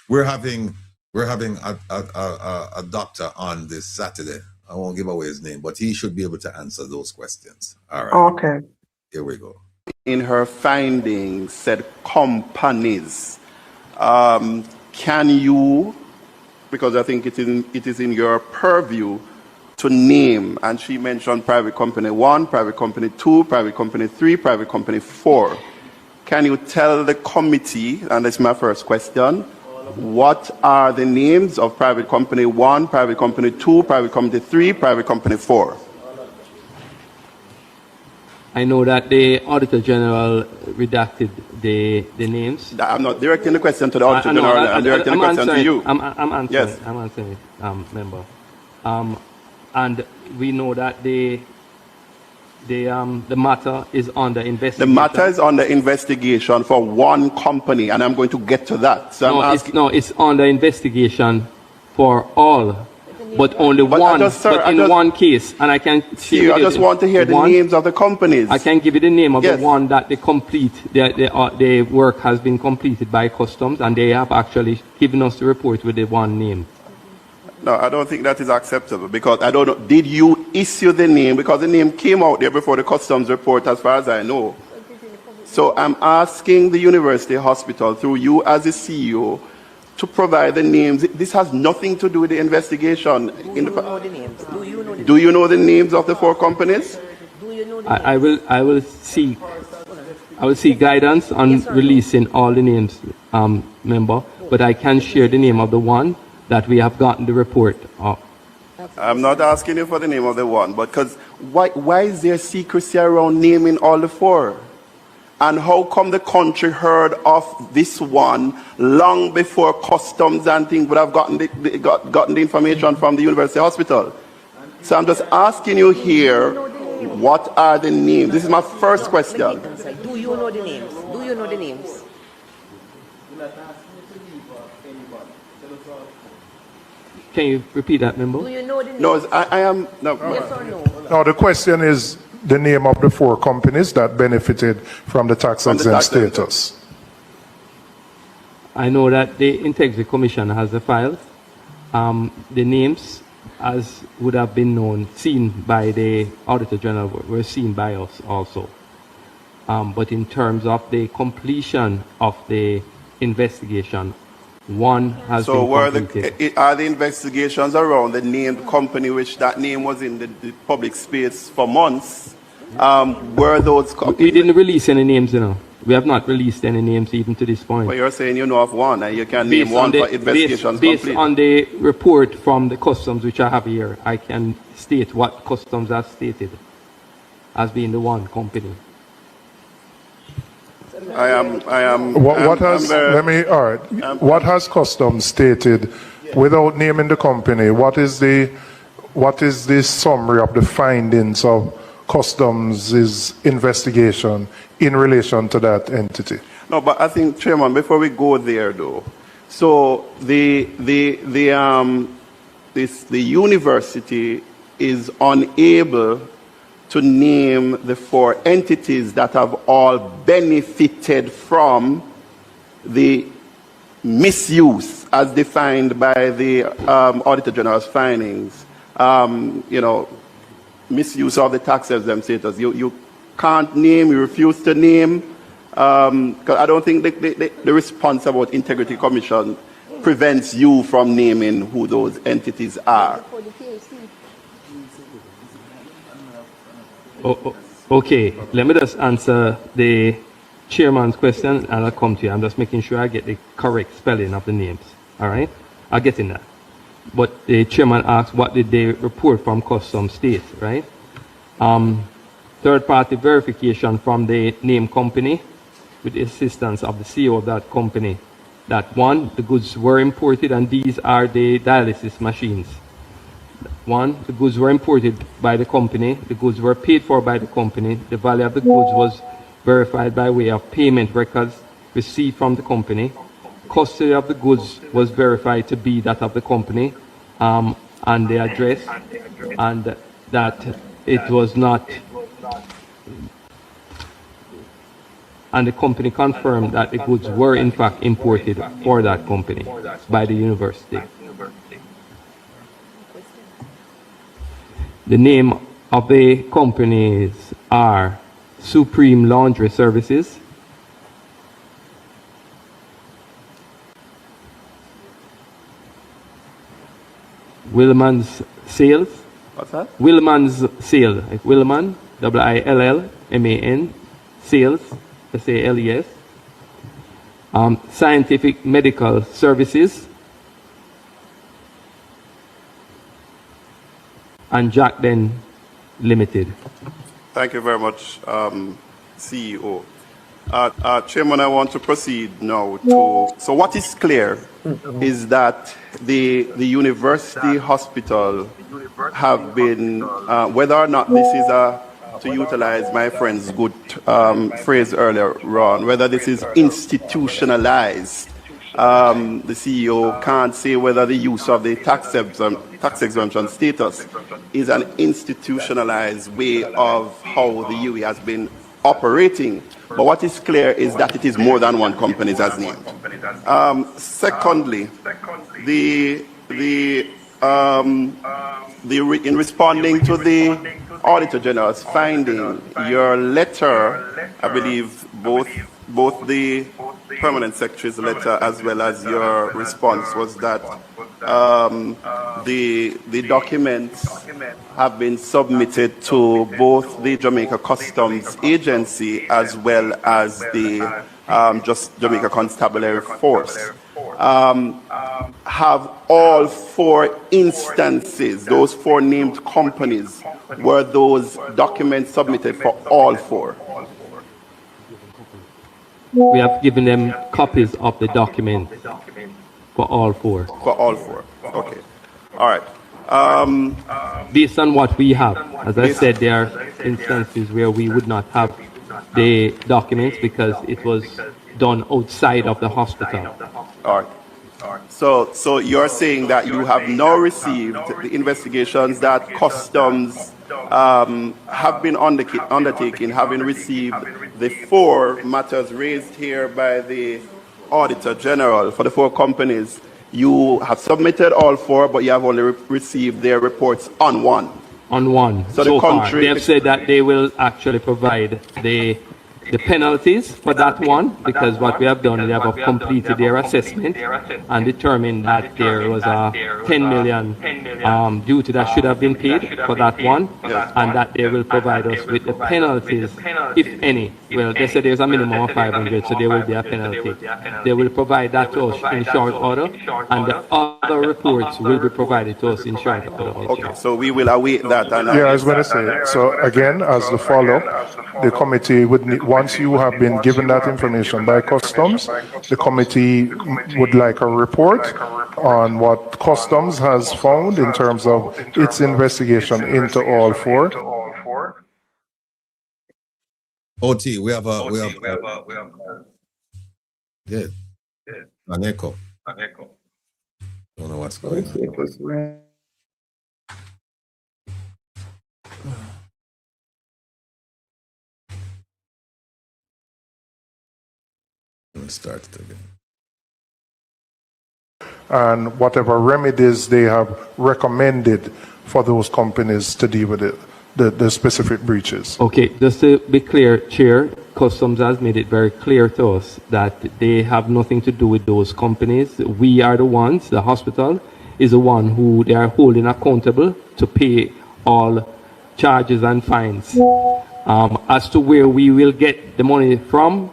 we're having a doctor on this Saturday. I won't give away his name, but he should be able to answer those questions. All right. Okay. Here we go. In her findings, said companies. Can you, because I think it is in your purview to name, and she mentioned private company 1, private company 2, private company 3, private company 4. Can you tell the committee, and that's my first question, what are the names of private company 1, private company 2, private company 3, private company 4? I know that the Auditor General redacted the names. I'm not directing the question to the Auditor General, I'm directing the question to you. I'm answering, yes. I'm answering it, member. And we know that the matter is under investigation. The matter is under investigation for one company, and I'm going to get to that. So it's under investigation for all, but only one. One case, and I can see. I just want to hear the names of the companies. I can give you the name of the one that the work has been completed by customs, and they have actually given us the report with the one name. No, I don't think that is acceptable, because I don't know, did you issue the name? Because the name came out there before the customs report, as far as I know. So I'm asking the university hospital, through you as the CEO, to provide the names. This has nothing to do with the investigation. Do you know the names of the 4 companies? I will seek guidance on releasing all the names, member, but I can share the name of the one that we have gotten the report of. I'm not asking you for the name of the one, but because why is there secrecy around naming all the 4? And how come the country heard of this one long before customs and things would have gotten the information from the university hospital? So I'm just asking you here, what are the names? This is my first question. Do you know the names? Do you know the names? Can you repeat that, member? Do you know the names? No, I am. No. Yes or no? No, the question is the name of the 4 companies that benefited from the tax exempt status. I know that the Integrity Commission has the files. The names as would have been known, seen by the Auditor General, were seen by us also. But in terms of the completion of the investigation, one has So been completed. are the investigations around the named company, which that name was in the public space for months, were those We didn't release any names, you know. We have not released any names even to this point. But you're saying you know of one, and you can name one for investigations based complete. on the report from the customs which I have here, I can state what customs has stated as being the one company. What has customs stated without naming the company? What is the summary of the findings of customs' investigation in relation to that entity? No, but I think, Chairman, before we go there, though, so the university is unable to name the 4 entities that have all benefited from the misuse as defined by the Auditor General's findings. You know, misuse of the tax exempt status. You can't name, you refuse to name, because I don't think the response about Integrity Commission prevents you from naming who those entities are. Okay, let me just answer the chairman's question and I'll come to you. I'm just making sure I get the correct spelling of the names. All right? I'll get in that. But the chairman asked what did the report from customs state, right? Third-party verification from the name company with the assistance of the CEO of that company. That one, the goods were imported and these are the dialysis machines. One, the goods were imported by the company, the goods were paid for by the company, the value of the goods was verified by way of payment records received from the company, custody of the goods was verified to be that of the company, and the address, and that it was not, and the company confirmed that the goods were in fact imported for that company by the university. The name of the companies are Supreme Laundry Services, Willman's Sales. What's that? Willman's Sale. Willman, WILLMAN, Sales, SALES. Scientific Medical Services. And Jack Den Limited. Thank you very much, CEO. Chairman, I want to proceed now to, so what is clear is that the university hospital have been, whether or not this is to utilize my friend's good phrase earlier on, whether this is institutionalized, the CEO can't say whether the use of the tax exemption status is an institutionalized way of how the UE has been operating. But what is clear is that it is more than one company as named. Secondly, in responding to the Auditor General's finding, your letter, I believe both the Permanent Secretary's letter as well as your response was that the documents have been submitted to both the Jamaica Customs Agency as well as the Jamaica Constabulary Force. Have all 4 instances, those 4 named companies, were those documents submitted for all 4? We have given them copies of the document for all 4. For all 4, okay. All right. Based on what we have, as I said, there are instances where we would not have the documents because it was done outside of the hospital. All right. So you're saying that you have now received the investigations that customs have been undertaking, having received the 4 matters raised here by the Auditor General for the 4 companies. you have submitted all 4, but you have only received their reports on 1. On 1. So So the far, country- they have said that they will actually provide the penalties for that one, because what we have done, we have completed their assessment and determined that there was a 10 million duty that should have been paid for that one, and that they will provide us with the penalties, if any. Well, they said there's a minimum of 500, so there will be a penalty. They will provide that to us in short order, and the other reports will be provided to us in short order also. Okay, so we will await that. And Yeah, I was going to say, so again, as the follow-up, the committee would need, once you have been given that information by customs, the committee would like a report on what customs has found in terms of its investigation into all 4. OT, we have yeah, an echo. Don't know what's going on. Let's start it again. And whatever remedies they have recommended for those companies to deal with it, the specific breaches. Okay, just to be clear, Chair, Customs has made it very clear to us that they have nothing to do with those companies. We are the ones, the hospital is the one who they are holding accountable to pay all charges and fines. As to where we will get the money from,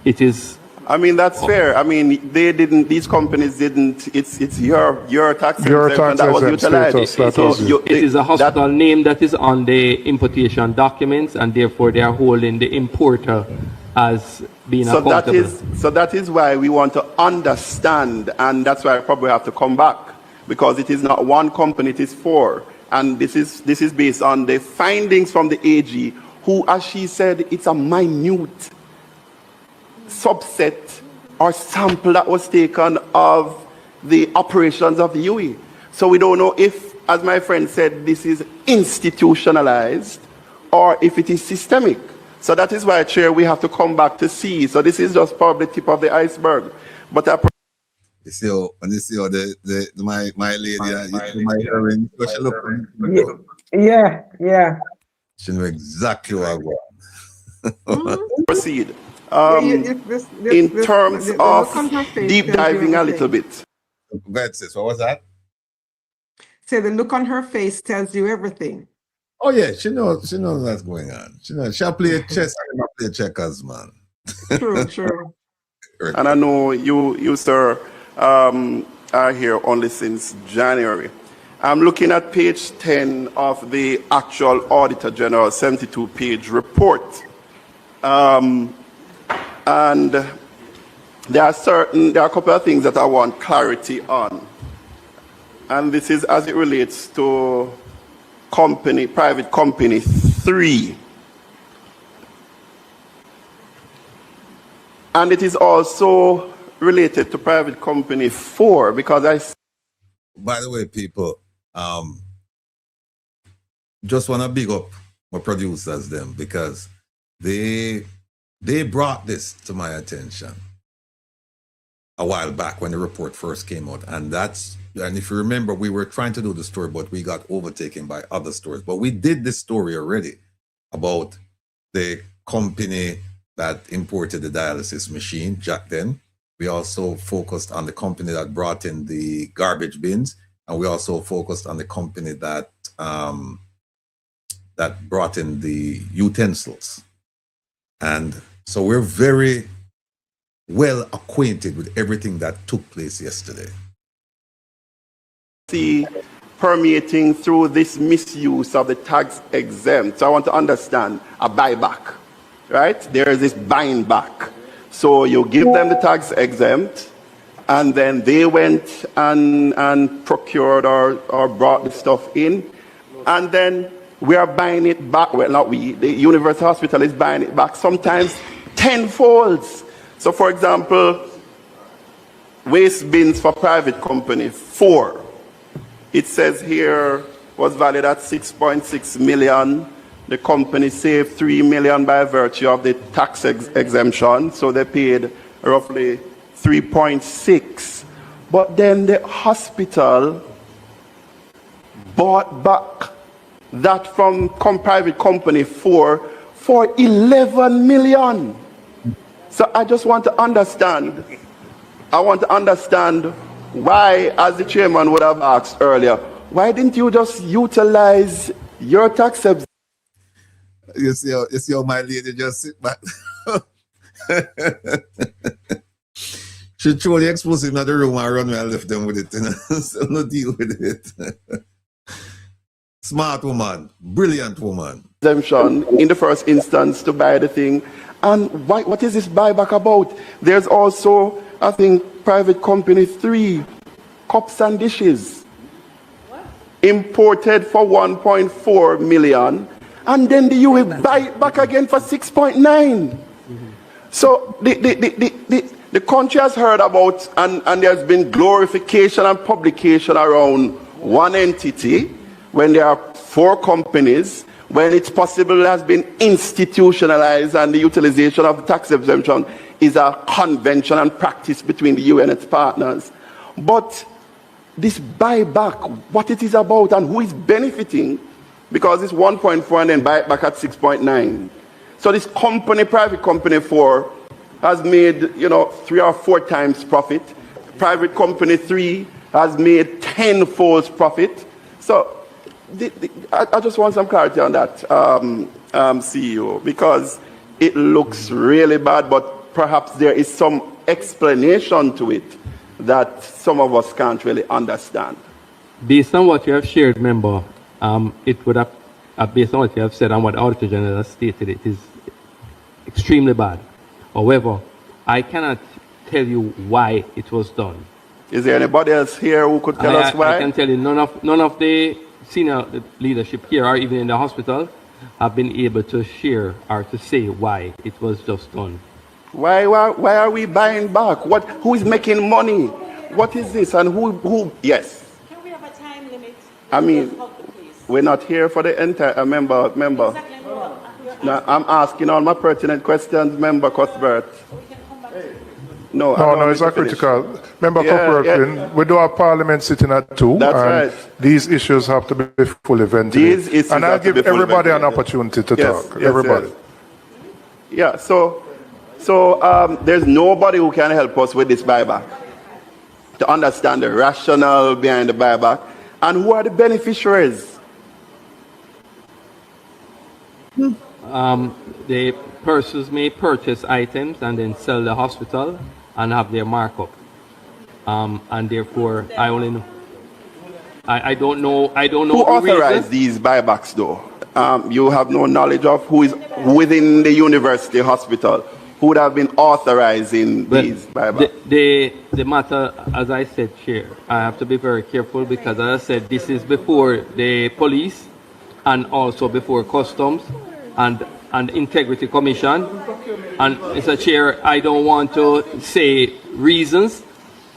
it is... I mean, that's fair. I mean, they didn't, these companies didn't, it's your tax Your exemption tax that was exempt utilized. status, that was it. It is a hospital name that is on the importation documents, and therefore they are holding the importer as being accountable. So that is why we want to understand, and that's why I probably have to come back, because it is not one company, it is 4. And this is based on the findings from the AG, who, as she said, it's a minute subset or sample that was taken of the operations of the UE. So we don't know if, as my friend said, this is institutionalized or if it is systemic. So that is why, Chair, we have to come back to see. So this is just probably the tip of the iceberg. But you see how my lady, my hearing, she look, Yeah. she know exactly what I want. proceed. In terms of deep diving a little bit. Go ahead, sis. What was that? Say the look on her face tells you everything. Oh yeah, she knows what's going on. She'll play chess and not play checkers, man. True. And I know you sir, are here only since January. I'm looking at page 10 of the actual Auditor General 72-page report. And there are a couple of things that I want clarity on. And this is as it relates to private company 3. And it is also related to private company 4, because By the way, people, just want to big up my producers them, because they brought this to my attention a while back when the report first came out. And if you remember, we were trying to do the story, but we got overtaken by other stories. But we did this story already about the company that imported the dialysis machine, Jack then. We also focused on the company that brought in the garbage bins. And we also focused on the company that brought in the utensils. And so we're very well acquainted with everything that took place yesterday. See permeating through this misuse of the tax exempt. So I want to understand a buyback, right? There is this buying back. So you give them the tax exempt, and then they went and procured or brought the stuff in, and then we are buying it back. Well, not we, the Universal Hospital is buying it back, sometimes tenfolds. So for example, waste bins for private company 4. It says here was valued at 6.6 million. The company saved 3 million by virtue of the tax exemption. So they paid roughly 3.6. but then the hospital bought back that from private company for 11 million. So I just want to understand. I want to understand why, as the chairman would have asked earlier, why didn't you just utilize your tax exemption? You see how my lady just sit back. She throw the explosive in the room and run and left them with it. You know? So no deal with it. Smart woman, brilliant woman. Exemption in the first instance to buy the thing. And what is this buyback about? There's also, I think, private company 3, cups and dishes. What? Imported for 1.4 million. And then the EU buy it back again for 6.9. So the country has heard about, and there's been glorification and publication around one entity when there are 4 companies, when it's possible it has been institutionalized and the utilization of the tax exemption is a convention and practice between the EU and its partners. But this buyback, what it is about and who is benefiting, because it's 1.4 and then buy it back at 6.9. So this company, private company 4, has made 3 or 4 times profit. Private company 3 has made 10-fold profit. So I just want some clarity on that, CEO, because it looks really bad, but perhaps there is some explanation to it that some of us can't really understand. Based on what you have shared, member, it would have, based on what you have said and what Auditor General has stated, it is extremely bad. However, I cannot tell you why it was done. Is there anybody else here who could tell us why? I can tell you none of the senior leadership here or even in the hospital have been able to share or to say why it was just done. Why are we buying back? Who is making money? What is this? And who? Yes. Can we have a time limit? I mean, we're not here for the entire member. Exactly. No, I'm asking all my pertinent questions, Member Cuthbert. No, it's not critical. Member Cuthbert, we do have Parliament sitting at 2. That's and right. These issues have to be fully ventilated. And I'll give everybody an opportunity to talk. Everybody. Yeah, so there's nobody who can help us with this buyback to understand the rationale behind the buyback and who are the beneficiaries. The persons may purchase items and then sell the hospital and have their markup. And therefore, I only know. I don't know. Who authorized these buybacks, though? You have no knowledge of who is within the university hospital who would have been authorizing these buybacks. The matter, as I said, Chair, I have to be very careful because, as I said, this is before the police and also before customs and integrity commission. And Mr. Chair, I don't want to say reasons.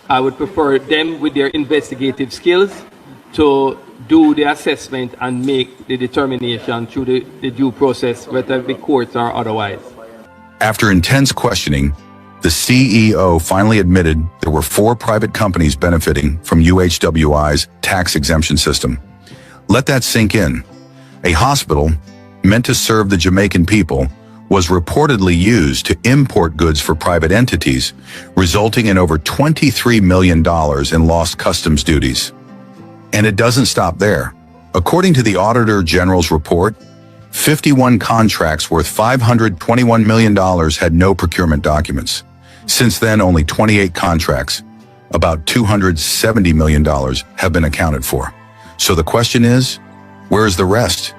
I would prefer them with their investigative skills to do the assessment and make the determination through the due process, whether it be courts or otherwise. After intense questioning, the CEO finally admitted there were 4 private companies benefiting from UHWI's tax exemption system. Let that sink in. A hospital meant to serve the Jamaican people was reportedly used to import goods for private entities, resulting in over $23 million in lost customs duties. And it doesn't stop there. According to the Auditor General's report, 51 contracts worth $521 million had no procurement documents. Since then, only 28 contracts, about $270 million, have been accounted for. So the question is, where is the rest?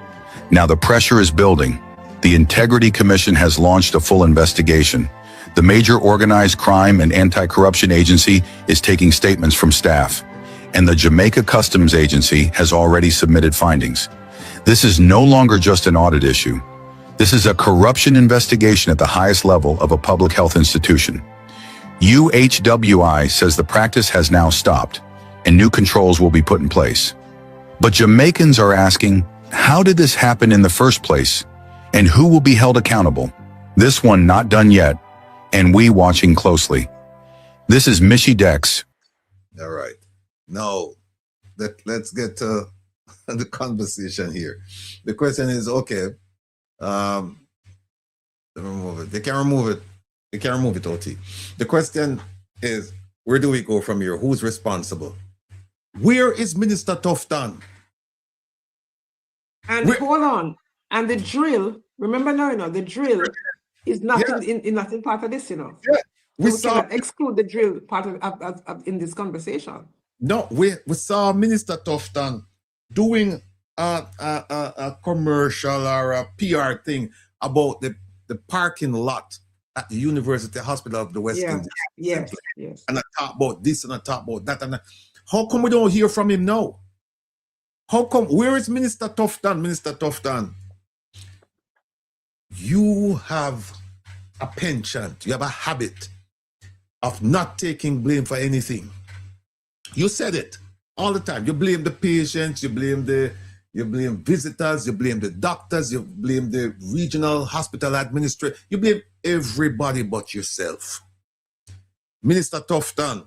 Now the pressure is building. The Integrity Commission has launched a full investigation. The major organized crime and anti-corruption agency is taking statements from staff. And the Jamaica Customs Agency has already submitted findings. This is no longer just an audit issue. This is a corruption investigation at the highest level of a public health institution. UHWI says the practice has now stopped and new controls will be put in place. But Jamaicans are asking, how did this happen in the first place? And who will be held accountable? This one not done yet, and we watching closely. This is Mishi Dex. All right. Now, let's get to the conversation here. The question is, okay, remove it. They can remove it. They can remove it, OT. The question is, where do we go from here? Who's responsible? Where is Minister Tufton? And hold on. And the drill, remember now, the drill is not in nothing part of this, Yeah. We cannot exclude the drill part of in this conversation. No, we saw Minister Tufton doing a commercial or a PR thing about the parking lot at the University Hospital of the West Indies. Yes. And I talk about this and I talk about that and that. How come we don't hear from him now? How come? Where is Minister Tufton? Minister Tufton, you have a penchant, you have a habit of not taking blame for anything. You said it all the time. You blame the patients, you blame visitors, you blame the doctors, you blame the regional hospital administrator, you blame everybody but yourself. Minister Tufton,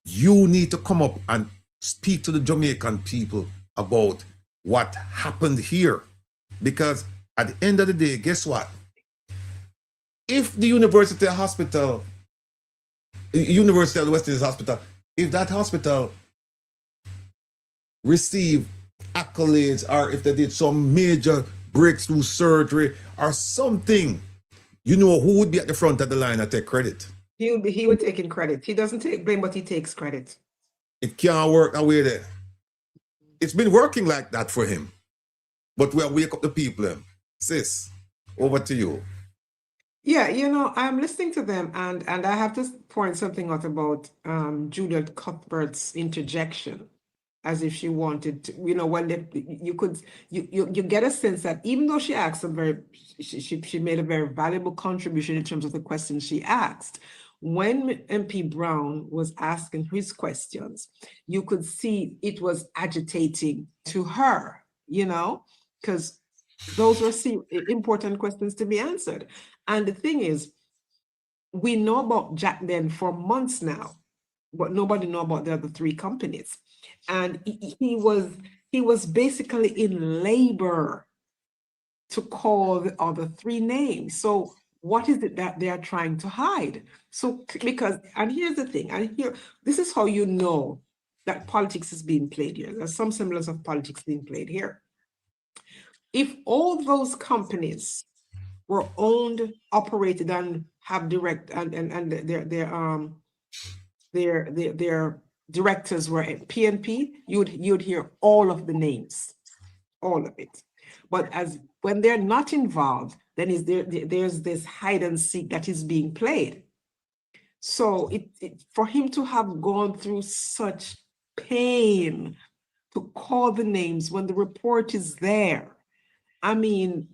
you need to come up and speak to the Jamaican people about what happened here. Because at the end of the day, guess what? If the University of the West Indies Hospital, if that hospital received accolades or if they did some major breakthrough surgery or something, who would be at the front of the line and take credit? He would take in credit. He doesn't take blame, but he takes credit. It can't work that way there. It's been working like that for him. But we'll wake up the people. Sis, over to you. Yeah, I'm listening to them and I have to point something out about Juliet Cuthbert's interjection, as if she wanted to, when you get a sense that even though she asked she made a very valuable contribution in terms of the questions she asked. When MP Brown was asking his questions, you could see it was agitating to her, because those were important questions to be answered. And the thing is, we know about Jack Den for months now, but nobody know about the other three companies. And he was basically in labor to call the other three names. So what is it that they are trying to hide? So and here's the thing, this is how you know that politics is being played here. There's some semblance of politics being played here. If all those companies were owned, operated, and have direct and their directors were at PNP, you'd hear all of the names, all of it. But when they're not involved, then there's this hide and seek that is being played. So for him to have gone through such pain to call the names when the report is there, I mean,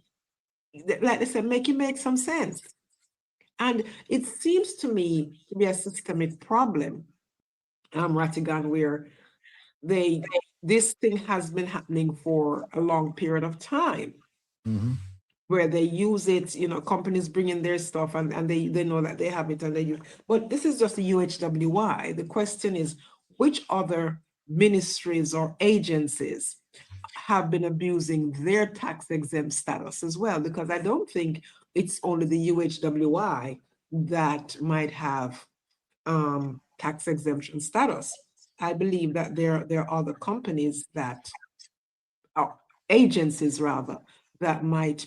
like I said, make it make some sense. And it seems to me to be a systemic problem, Rattigan, where this thing has been happening for a long period of time, where they use it, companies bring in their stuff and they know that they have it and they use. But this is just the UHWI. The question is, which other ministries or agencies have been abusing their tax exempt status as well? Because I don't think it's only the UHWI that might have tax exemption status. I believe that there are other companies agencies rather, that might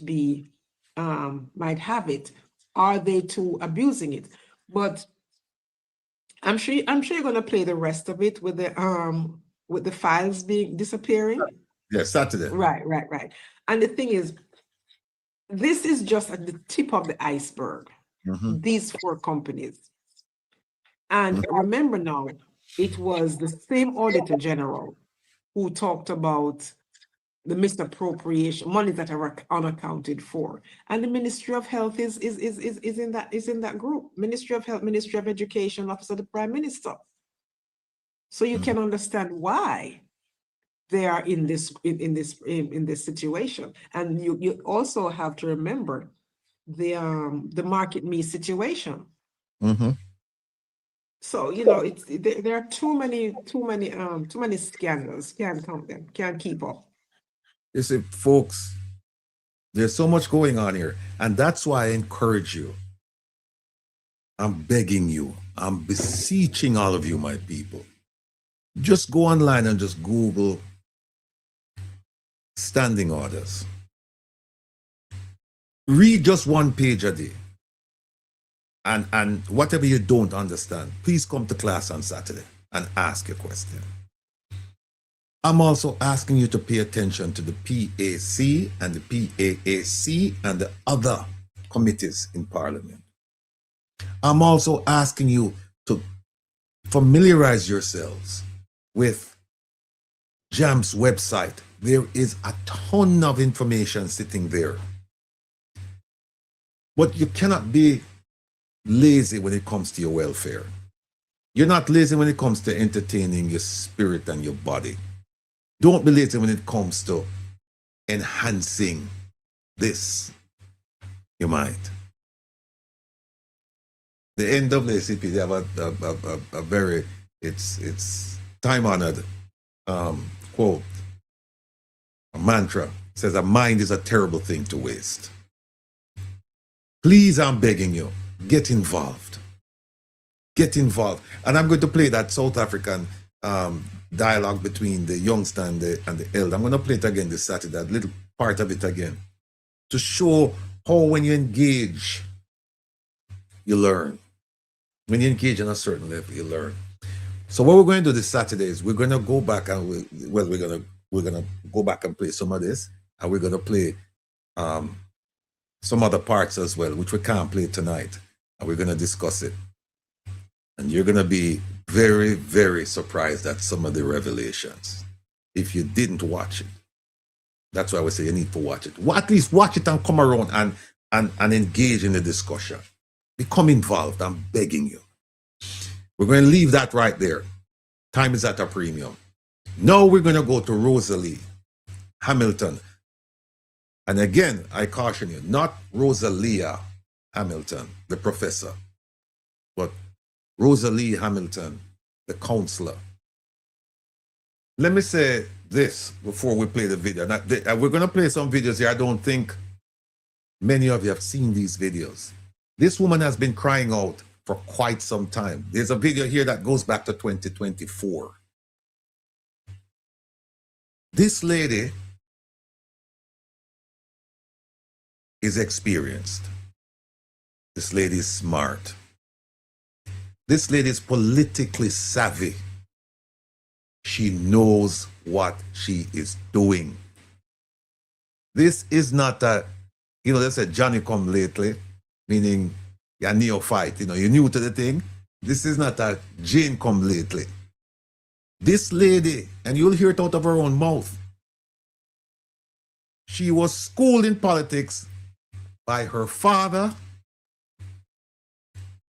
have it. Are they too abusing it? But I'm sure you're going to play the rest of it with the files disappearing. Yeah, Saturday. Right. And the thing is, this is just at the tip of the iceberg. These four companies. And remember now, it was the same Auditor General who talked about the misappropriation, money that are unaccounted for. And the Ministry of Health is in that group. Ministry of Health, Ministry of Education, Office of the Prime Minister. So you can understand why they are in this situation. And you also have to remember the market me situation. So, you know, there are too many scandals. Can't count them. Can't keep up. You see, folks, there's so much going on here. And that's why I encourage you. I'm begging you. I'm beseeching all of you, my people. Just go online and just Google standing orders. Read just one page a day. And whatever you don't understand, please come to class on Saturday and ask your question. I'm also asking you to pay attention to the PAC and the PAAC and the other committees in Parliament. I'm also asking you to familiarize yourselves with JAM's website. There is a ton of information sitting there. But you cannot be lazy when it comes to your welfare. You're not lazy when it comes to entertaining your spirit and your body. Don't be lazy when it comes to enhancing this. You might. The NAACP, they have a very, it's time-honored quote, a mantra. It says, a mind is a terrible thing to waste. Please, I'm begging you, get involved. Get involved. And I'm going to play that South African dialogue between the youngster and the elder. I'm going to play it again this Saturday, that little part of it again, to show how when you engage, you learn. When you engage on a certain level, you learn. So what we're going to do this Saturday is we're going to go back and we're going to go back and play some of this, and we're going to play some other parts as well, which we can't play tonight, and we're going to discuss it. And you're going to be very, very surprised at some of the revelations if you didn't watch it. That's why I would say you need to watch it. Well, at least watch it and come around and engage in the discussion. Become involved. I'm begging you. We're going to leave that right there. Time is at a premium. Now we're going to go to Rosalie Hamilton. And again, I caution you, not Rosalia Hamilton, the professor, but Rosalie Hamilton, the counselor. Let me say this before we play the video. Now, we're going to play some videos here. I don't think many of you have seen these videos. This woman has been crying out for quite some time. There's a video here that goes back to 2024. This lady is experienced. This lady is smart. This lady is politically savvy. She knows what she is doing. This is not a, they said Johnny come lately, meaning you're a neophyte, you're new to the thing. This is not a Jane come lately. This lady, and you'll hear it out of her own mouth, she was schooled in politics by her father,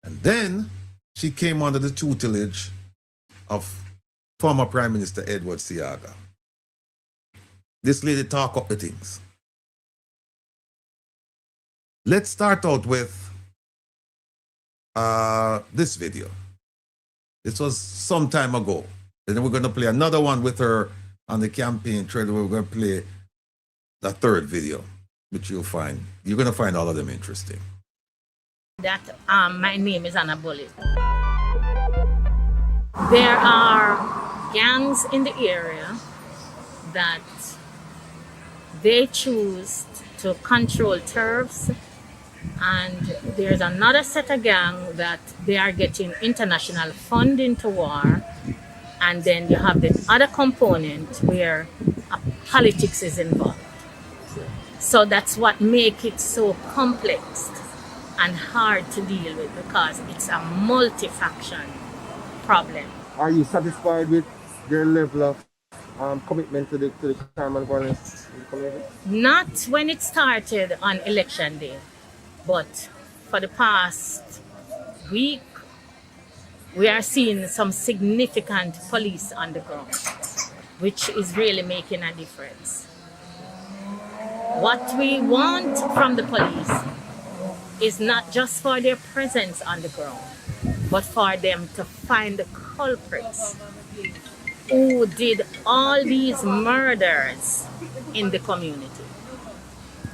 and then she came under the tutelage of former Prime Minister Edward Seaga. This lady talk up the things. Let's start out with this video. This was some time ago. And then we're going to play another one with her on the campaign trail. We're going to play the third video, which you're going to find all of them interesting. That my name is Anna Bullitt. There are gangs in the area that they choose to control turfs, and there's another set of gang that they are getting international funding to war, and then you have the other component where politics is involved. So that's what makes it so complex and hard to deal with, because it's a multi-faction problem. Are you satisfied with their level of commitment to the crime and violence in the community? Not when it started on election day, but for the past week, we are seeing some significant police on the ground, which is really making a difference. What we want from the police is not just for their presence on the ground, but for them to find the culprits who did all these murders in the community.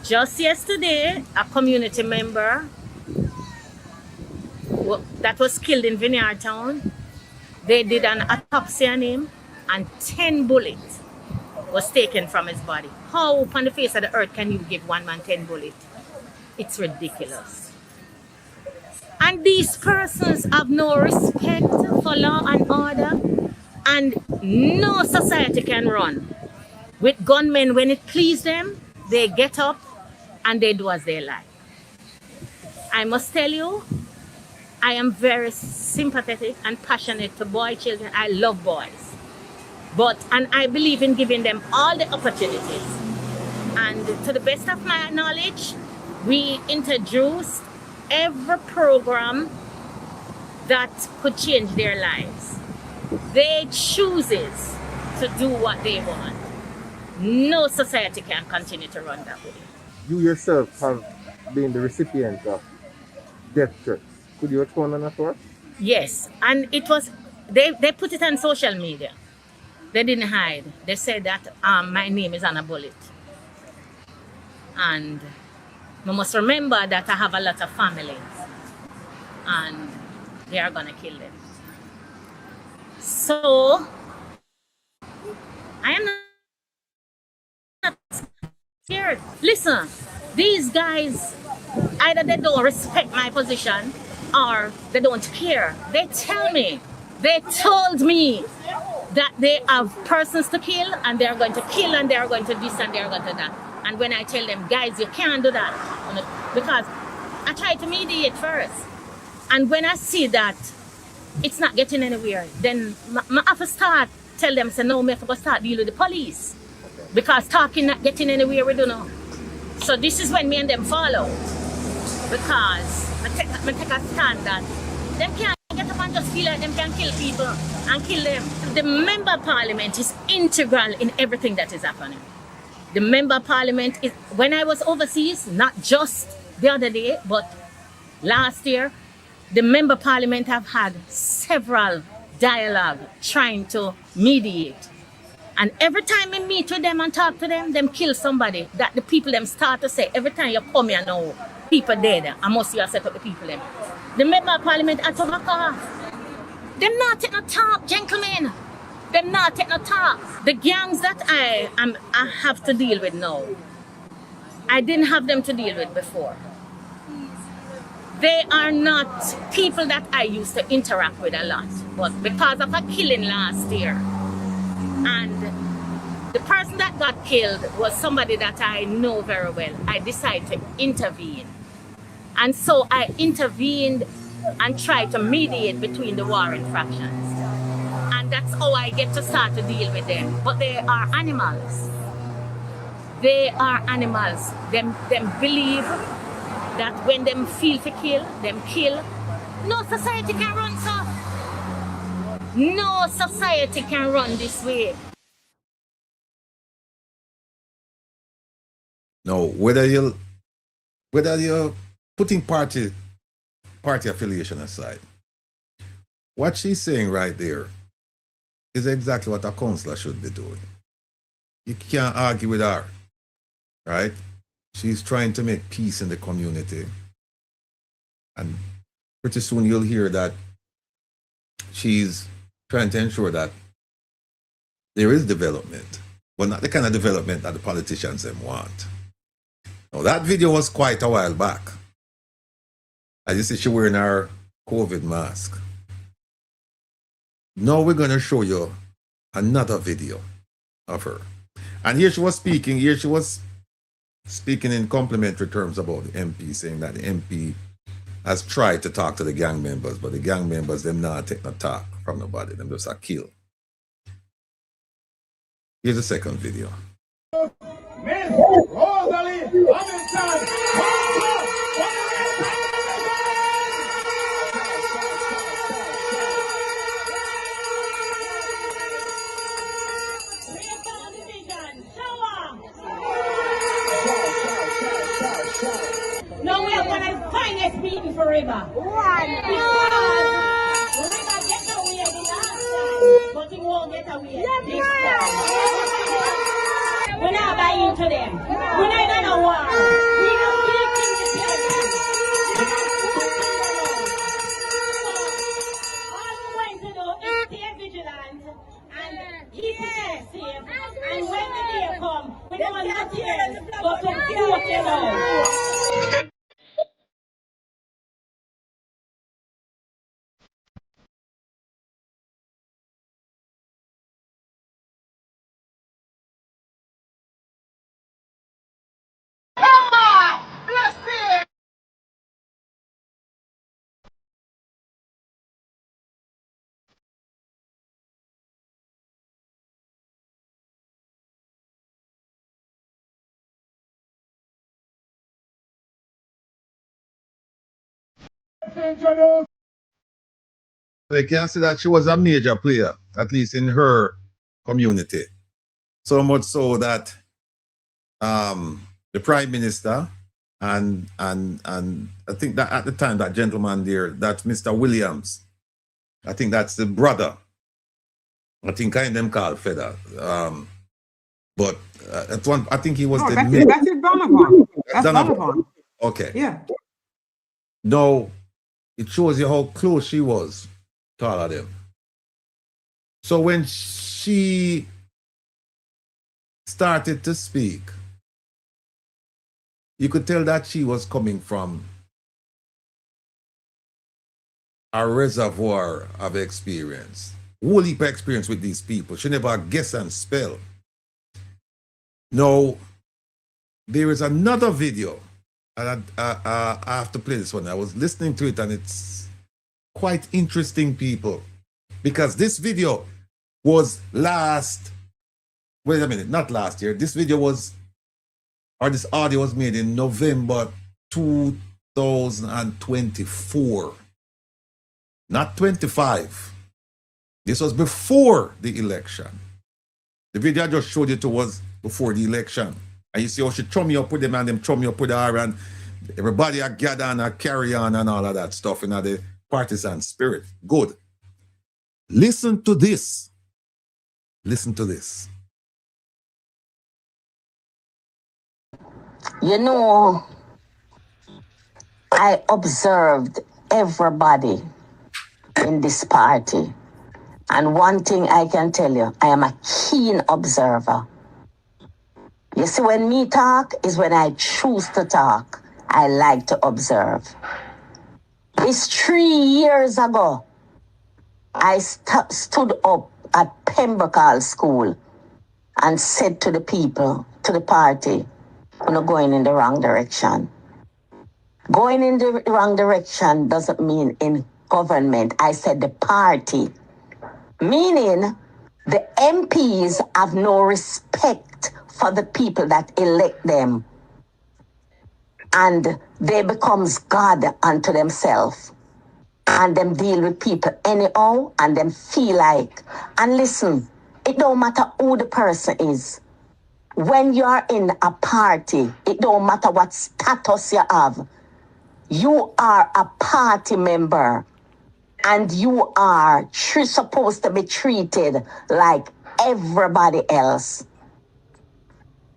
Just yesterday, a community member that was killed in Vineyard Town, they did an autopsy on him and 10 bullets was taken from his body. How on the face of the earth can you give one man 10 bullets? It's ridiculous. And these persons have no respect for law and order, and no society can run. With gunmen, when it pleases them, they get up and they do as they like. I must tell you, I am very sympathetic and passionate to boy children. I love boys. And I believe in giving them all the opportunities. And to the best of my knowledge, we introduced every program that could change their lives. They chooses to do what they want. No society can continue to run that way. You yourself have been the recipient of death threats. Could you explain on that for us? Yes, and it was, they put it on social media. They didn't hide. They said that my name is on a bullet. And you must remember that I have a lot of family and they are gonna kill them. So I am not scared. Listen, these guys, either they don't respect my position or they don't care. They tell me, they told me that they have persons to kill and they're going to kill and they're going to this and they're going to that. And when I tell them, guys, you can't do that, because I try to mediate first. And when I see that it's not getting anywhere, then I have to start tell them, say, no, I have to start deal with the police. Because talking not getting anywhere, we don't know. So this is when me and them fall out. Because I take a stand that them can't get up and just feel like them can kill people and kill them. The member of parliament is integral in everything that is happening. The member of parliament is, when I was overseas, not just the other day, but last year, the member of parliament have had several dialogue trying to mediate. And every time I meet with them and talk to them, them kill somebody. That the people them start to say, every time you come here now, people dead, I must you set up the people them. The member of parliament had to back off. Them not take no talk, gentlemen. Them not take no talk. The gangs that I have to deal with now, I didn't have them to deal with before. They are not people that I used to interact with a lot. But because of a killing last year, and the person that got killed was somebody that I know very well, I decided to intervene. And so I intervened and tried to mediate between the warring fractions. And that's how I get to start to deal with them. But they are animals. They are animals. Them believe that when them feel to kill, them kill. No society can run so. No society can run this way. No, whether you're putting party affiliation aside, what she's saying right there is exactly what a councillor should be doing. You can't argue with her, right? She's trying to make peace in the community. And pretty soon you'll hear that she's trying to ensure that there is development, but not the kind of development that the politicians them want. Now, that video was quite a while back. As you see, she wearing her COVID mask. Now we're going to show you another video of her. And here she was speaking in complimentary terms about the MP, saying that the MP has tried to talk to the gang members, but the gang members, them not take no talk from nobody, them just a kill. Here's the second video. Miss Rosalie Hamilton! No, we are gonna finest beaten forever. One. thing won't get away. We're not buying into them. We're not gonna war. We don't keep independence. All we're going to do is stay vigilant and keep it safe. And when the day comes, we don't want to tears, but to vote them out. So you can see that she was a major player, at least in her community. So much so that the Prime Minister and I think that at the time that gentleman there, that's Mr. Williams, I think that's the brother. I think I them called Feather. But at one, I think he was the that's it, Donovan. That's Donovan. Okay. Yeah. No, it shows you how close she was to all of them. So when she started to speak, you could tell that she was coming from a reservoir of experience, whole heap of experience with these people. She never guess and spell. Now, there is another video, and I have to play this one. I was listening to it, and it's quite interesting, people, because this video was wait a minute, not last year. This video was, or this audio was made in November 2024, not 25. This was before the election. The video I just showed you to was before the election. And you see how she chum me up with them and them chum me up with her, and everybody are gather and carry on and all of that stuff in the partisan spirit. Good. Listen to this. Listen to this. You know, I observed everybody in this party. And one thing I can tell you, I am a keen observer. You see, when me talk is when I choose to talk. I like to observe. It's 3 years ago, I stood up at Pembroke School and said to the people, to the party, we're not going in the wrong direction. Going in the wrong direction doesn't mean in government. I said the party. Meaning the MPs have no respect for the people that elect them. And they becomes God unto themselves. And them deal with people anyhow, and them feel like, and listen, it don't matter who the person is. When you're in a party, it don't matter what status you have. You are a party member. And you are supposed to be treated like everybody else.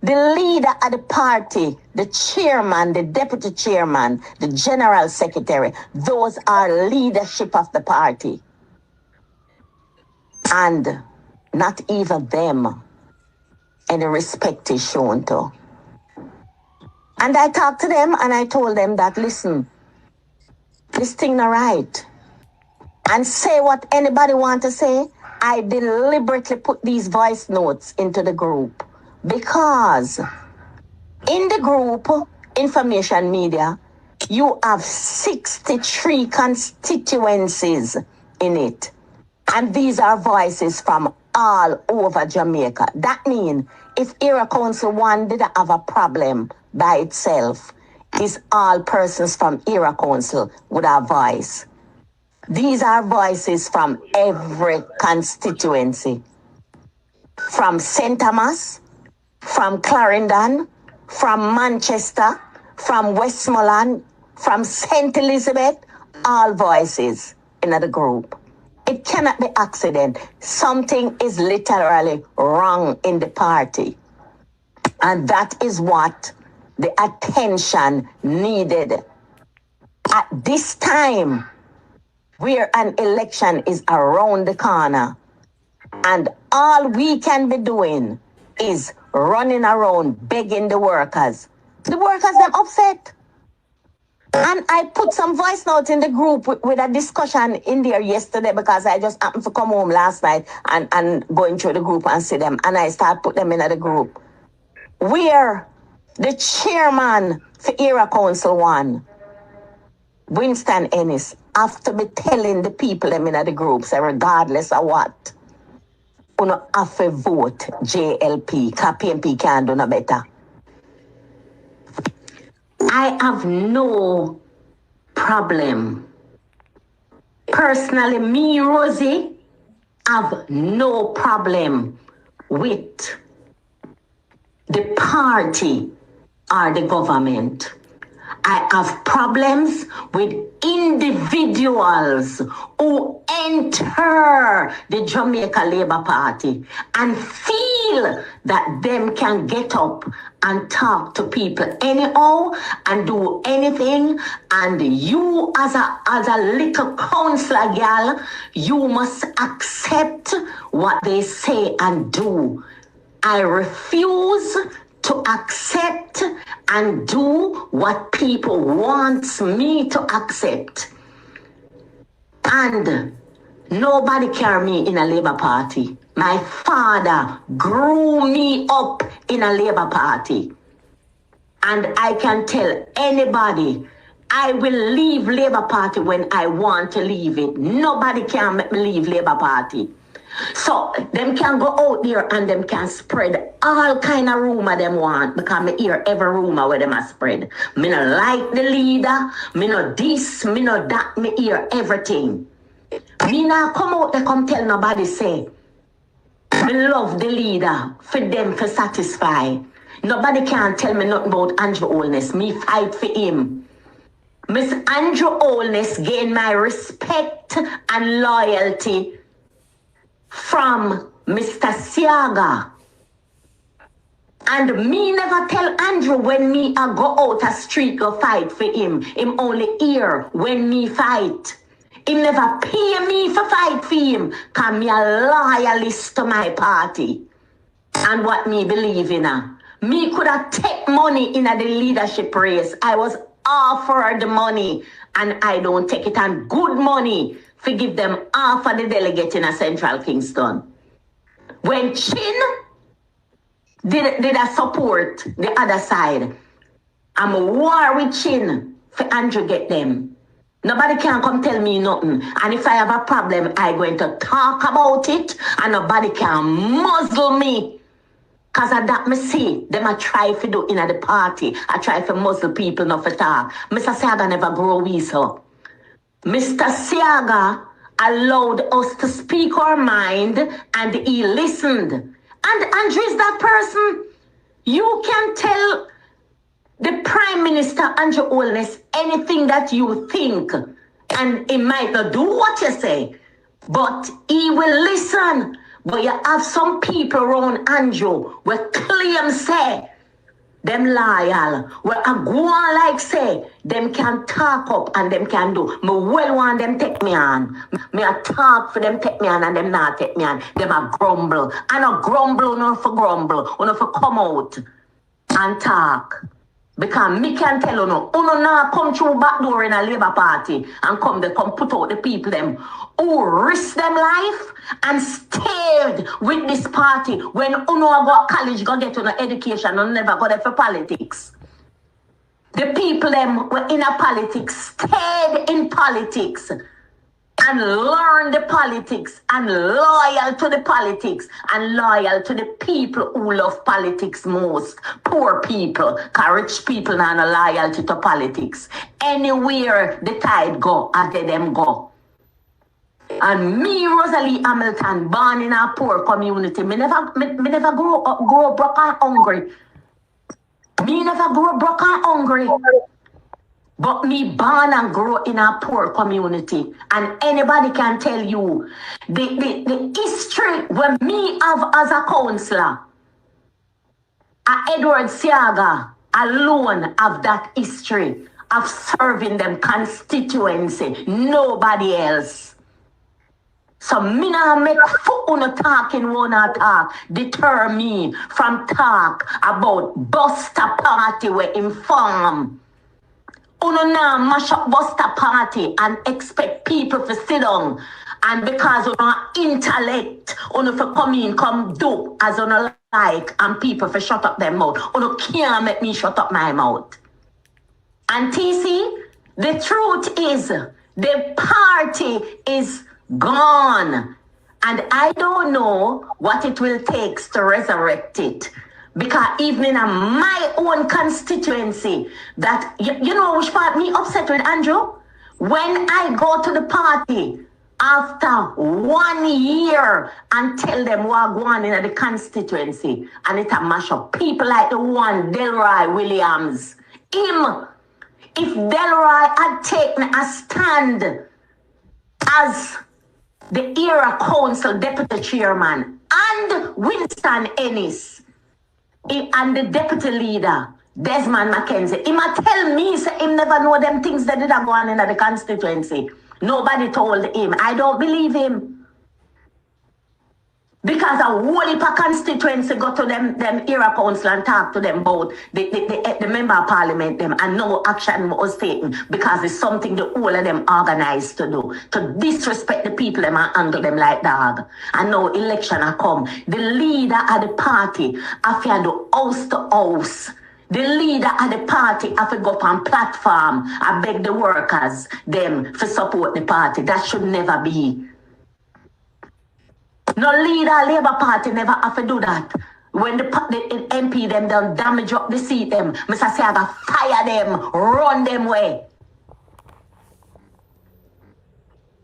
The leader of the party, the chairman, the deputy chairman, the general secretary, those are leadership of the party. And not even them any respect is shown to. And I talked to them and I told them that, listen, this thing not right. And say what anybody want to say. I deliberately put these voice notes into the group because in the group, information media, you have 63 constituencies in it. And these are voices from all over Jamaica. That means if Era Council 1 didn't have a problem by itself, it's all persons from Era Council would have voice. These are voices from every constituency. From St. Thomas, from Clarendon, from Manchester, from Westmoreland, from St. Elizabeth, all voices in the group. It cannot be accident. Something is literally wrong in the party. And that is what the attention needed. At this time, where an election is around the corner, and all we can be doing is running around begging the workers. The workers are upset. And I put some voice notes in the group with a discussion in there yesterday because I just happened to come home last night and going through the group and see them. And I start put them in the group. Where the chairman for Era Council 1, Winston Ennis, have to be telling the people them in the groups, regardless of what, you know, have to vote JLP, because PMP can't do no better. I have no problem. Personally, me, Rosie, have no problem with the party or the government. I have problems with individuals who enter the Jamaica Labour Party and feel that them can get up and talk to people anyhow and do anything. And you as a little councillor girl, you must accept what they say and do. I refuse to accept and do what people want me to accept. And nobody carry me in a Labour Party. My father grew me up in a Labour Party. And I can tell anybody, I will leave Labour Party when I want to leave it. Nobody can make me leave Labour Party. So them can go out there and them can spread all kind of rumor them want, because me hear every rumor where them a spread. Me no like the leader, me no this, me no that, me hear everything. Me not come out there come tell nobody say, me love the leader for them to satisfy. Nobody can tell me nothing about Andrew Holness. Me fight for him. Miss Andrew Holness gained my respect and loyalty from Mr. Siaga. And me never tell Andrew when me I go out a street go fight for him. Him only hear when me fight. Him never pay me for fight for him, cause me a loyalist to my party and what me believe in. Me could have take money in the leadership race. I was offered the money and I don't take it, and good money to give them half of the delegate in a Central Kingston. When Chin did a support the other side, I'm a war with Chin for Andrew get them. Nobody can come tell me nothing. And if I have a problem, I'm going to talk about it and nobody can muzzle me. Because of that, me see, them I try to do in the party. I try to muzzle people not to talk. Mr. Siaga never grow we so. Mr. Siaga allowed us to speak our mind and he listened. And Andrew is that person. You can tell the Prime Minister, Andrew Holness, anything that you think. And he might not do what you say, but he will listen. But you have some people around Andrew where claim say, them loyal, where I go on like say, them can talk up and them can do. Me well want them take me on. Me a talk for them take me on and them not take me on. Them a grumble. I no grumble, no for grumble. No for come out and talk. Because me can tell you no, now come through back door in a Labour Party and come put out the people them who risk them life and stayed with this party when uno go college go get on education and never go there for politics. The people them were in a politics, stayed in politics and learned the politics and loyal to the politics and loyal to the people who love politics most. Poor people, cause rich people not no loyalty to politics. Anywhere the tide go, I get them go. And me, Rosalie Hamilton, born in a poor community, me never grow up broke and hungry. Me never grow broke and hungry. But me born and grow in a poor community. And anybody can tell you the history when me have as a counselor, Edward Siaga alone have that history of serving them constituency. Nobody else. So me nah make foot on a talking one talk deter me from talk about Buster Party where inform. Uno now mash up Buster Party and expect people to sit down. And because of our intellect, uno for come in, come do as uno like, and people for shut up their mouth. Uno can't make me shut up my mouth. And TC, the truth is, the party is gone. And I don't know what it will take to resurrect it. Because even in my own constituency, that, you know which part me upset with, Andrew? When I go to the party after 1 year and tell them what go on in the constituency, and it a mash up people like the one Delroy Williams. Him, if Delroy had taken a stand as the era council deputy chairman and Winston Ennis, and the deputy leader, Desmond McKenzie, he might tell me, say him never know them things that did go on in the constituency. Nobody told him. I don't believe him. Because a whole heap of constituency go to them era council and talk to them about the member of parliament them, and no action was taken because it's something the whole of them organized to do. To disrespect the people them and handle them like dog. And now election a come. The leader of the party have to do house to house. The leader of the party have to go up on platform and beg the workers them to support the party. That should never be. No leader, Labour Party never have to do that. When the MP them done damage up the seat them, Mr. Siaga fire them, run them way.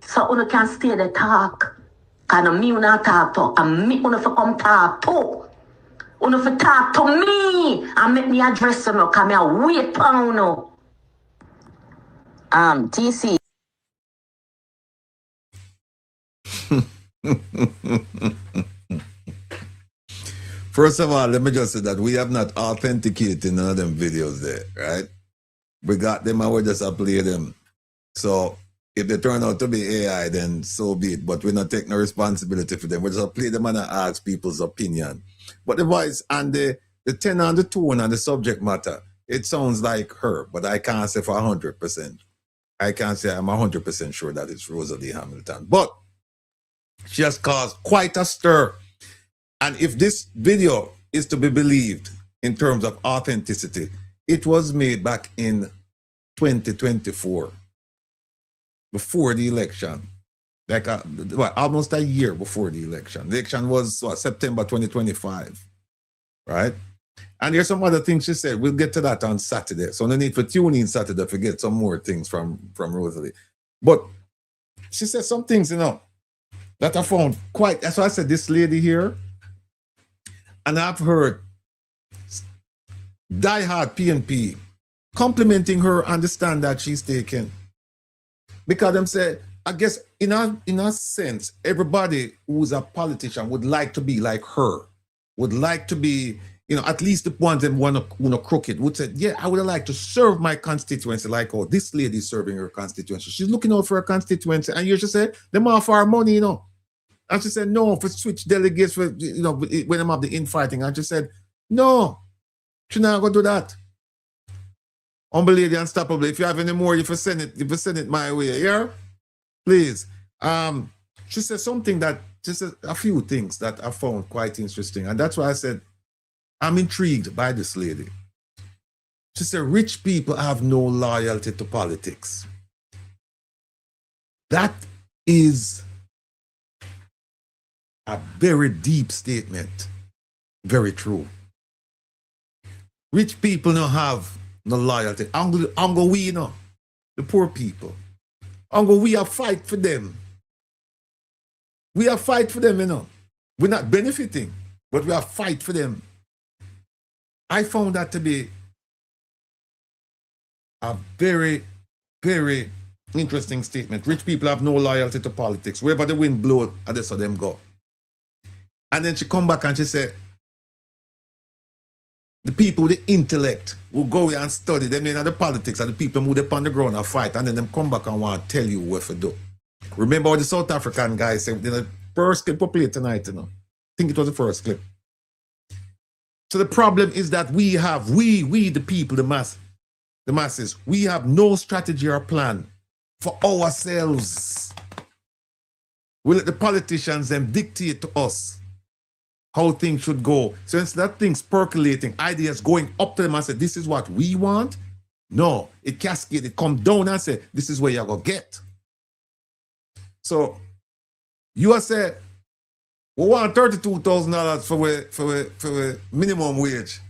So you can stay the talk. Can me not talk to, and me you for come talk to. You for talk to me and make me address them. Come here, wait for you. TC. First of all, let me just say that we have not authenticated none of them videos there, right? We got them and we just upload them. So if they turn out to be AI, then so be it. But we're not taking no responsibility for them. We just play them and ask people's opinion. But the voice and the tenor and the tone and the subject matter, it sounds like her, but I can't say for 100%. I can't say I'm 100% sure that it's Rosalie Hamilton. But she has caused quite a stir. And if this video is to be believed in terms of authenticity, it was made back in 2024, before the election, like almost a year before the election. The election was September 2025, right? And there's some other things she said. We'll get to that on Saturday. So no need for tuning in Saturday to get some more things from Rosalie. But she said some things, you know, that I found quite, that's why I said this lady here, and I've heard diehard PNP complimenting her on the stand that she's taken. Because them say, I guess in a sense, everybody who's a politician would like to be like her, would like to be, you know, at least the ones that want to crooked would say, yeah, I would like to serve my constituency like, oh, this lady is serving her constituency. She's looking out for her constituency. And you should say, them offer her money, you know. And she said, no, for switch delegates, for, you know, when them have the infighting. And she said, no, she's not going to do that. Humble lady, unstoppable. If you have any more, if you send it my way, yeah? Please. She said something that, she said a few things that I found quite interesting. And that's why I said, I'm intrigued by this lady. She said, rich people have no loyalty to politics. That is a very deep statement. Very true. Rich people don't have no loyalty. Ango we, you know, the poor people. Ango we have fight for them. We have fight for them, you know. We're not benefiting, but we have fight for them. I found that to be a very, very interesting statement. Rich people have no loyalty to politics. Wherever the wind blows, I just saw them go. And then she come back and she said, the people with the intellect will go away and study them in the politics, and the people move up on the ground and fight, and then them come back and want to tell you what to do. Remember what the South African guy said in the first clip we played tonight, I think it was the first clip. So the problem is that we have, we the people, the masses, we have no strategy or plan for ourselves. We let the politicians them dictate to us how things should go. So instead of things percolating, ideas going up to them and say, this is what we want. No, it cascades, it come down and say, this is where you're going to get. So you are say, we want $32,000 for minimum wage.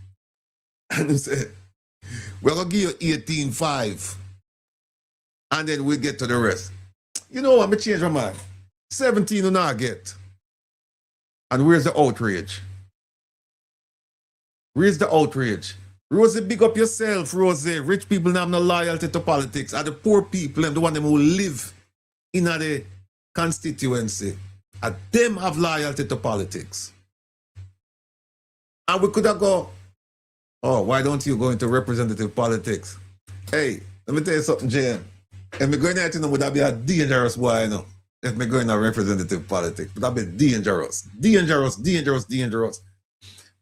And you say, we're going to give you 18.5. And then we get to the rest. You know what, I'm change my mind. 17 will not get. And where's the outrage? Where's the outrage? Rosie, big up yourself, Rosie. Rich people have no loyalty to politics. And the poor people, and the one them who live in the constituency, and them have loyalty to politics. And we could have go, oh, why don't you go into representative politics? Hey, let me tell you something, Jane. If me going out, would that be a dangerous boy, if me going into representative politics, would that be dangerous. Dangerous.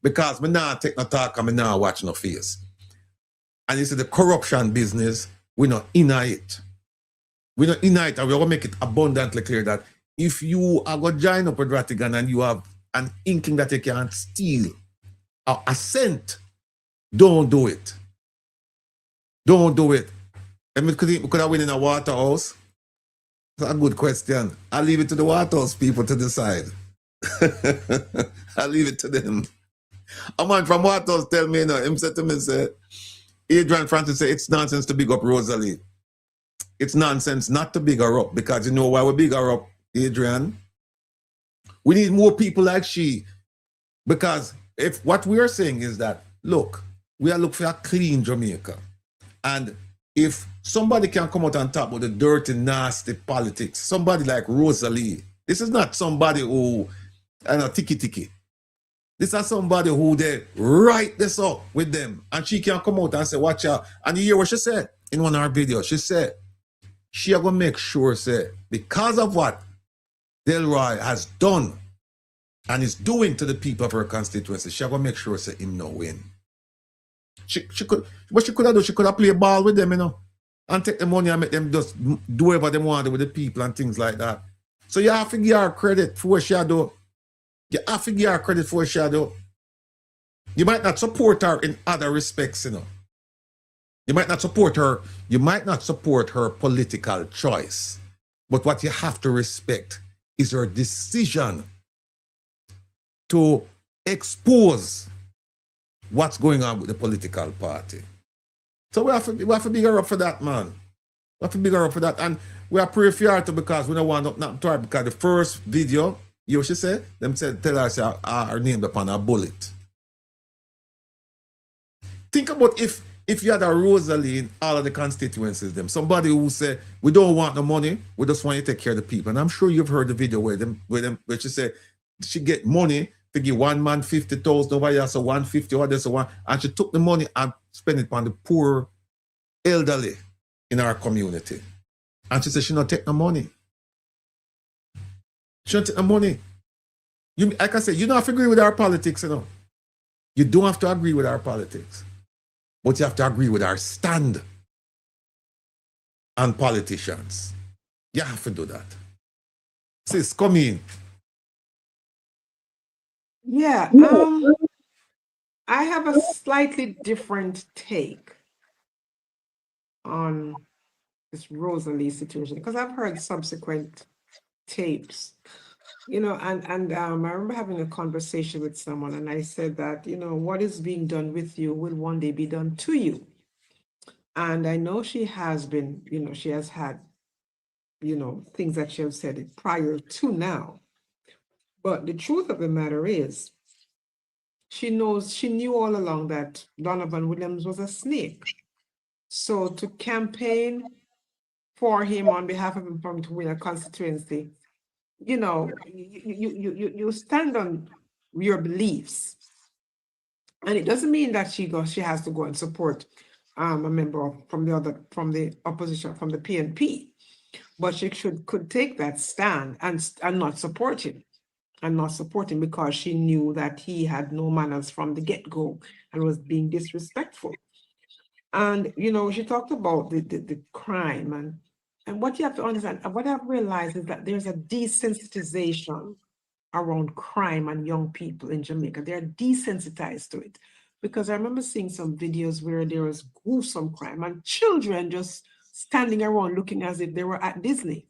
Because me not take no talk and me not watch no face. And you see the corruption business, we not in it. We not in it, and we will make it abundantly clear that if you are going to join up with Rattigan and you have an inkling that you can't steal a cent, don't do it. Don't do it. And we could have win in a Waterhouse. That's a good question. I'll leave it to the Waterhouse people to decide. I'll leave it to them. A man from Waterhouse tell me, him said to me, say, Adrian Francis say, it's nonsense to big up Rosalie. It's nonsense not to big her up, because you know why we big her up, Adrian? We need more people like she. Because if what we are saying is that, look, we are looking for a clean Jamaica. And if somebody can come out and talk about the dirty, nasty politics, somebody like Rosalie, this is not somebody who, tiki. This is somebody who they write this up with them. And she can come out and say, watch out. And you hear what she said in one of her videos. She said, she are going to make sure, say, because of what Delroy has done and is doing to the people of her constituency, she are going to make sure, say, him no win. She could have played ball with them, and take the money and make them just do whatever they want with the people and things like that. So you have to give her credit for what she do. You have to give her credit for what she do. You might not support her in other respects, You might not support her. You might not support her political choice. But what you have to respect is her decision to expose what's going on with the political party. So we have to big her up for that, man. We have to big her up for that. And we are pretty fear to, because we don't want not to her, because the first video, you know what she said? Them said, tell her, say, her named upon a bullet. Think about if you had a Rosalie in all of the constituencies, somebody who said, we don't want the money, we just want you to take care of the people. And I'm sure you've heard the video where she said she get money to give one man 50,000 over here, so 150 over there, so one, and she took the money and spent it on the poor elderly in our community. And she said she not take the money. She don't take the money. Like I said, you don't have to agree with our politics, You don't have to agree with our politics. But you have to agree with our stand on politicians. You have to do that. Sis, come in. Yeah, I have a slightly different take on this Rosalie situation, because I've heard subsequent tapes, and I remember having a conversation with someone, and I said that, what is being done with you will one day be done to you. And I know she has been, she has had, things that she has said prior to now. But the truth of the matter is, she knew all along that Donovan Williams was a snake. So to campaign for him on behalf of him from to win a constituency, you know, you stand on your beliefs. And it doesn't mean that she has to go and support a member from the opposition, from the PNP, but she could take that stand and not support him, because she knew that he had no manners from the get-go and was being disrespectful. And you know, she talked about the crime, and what you have to understand, and what I've realized is that there's a desensitization around crime and young people in Jamaica. They're desensitized to it. Because I remember seeing some videos where there was gruesome crime and children just standing around looking as if they were at Disney.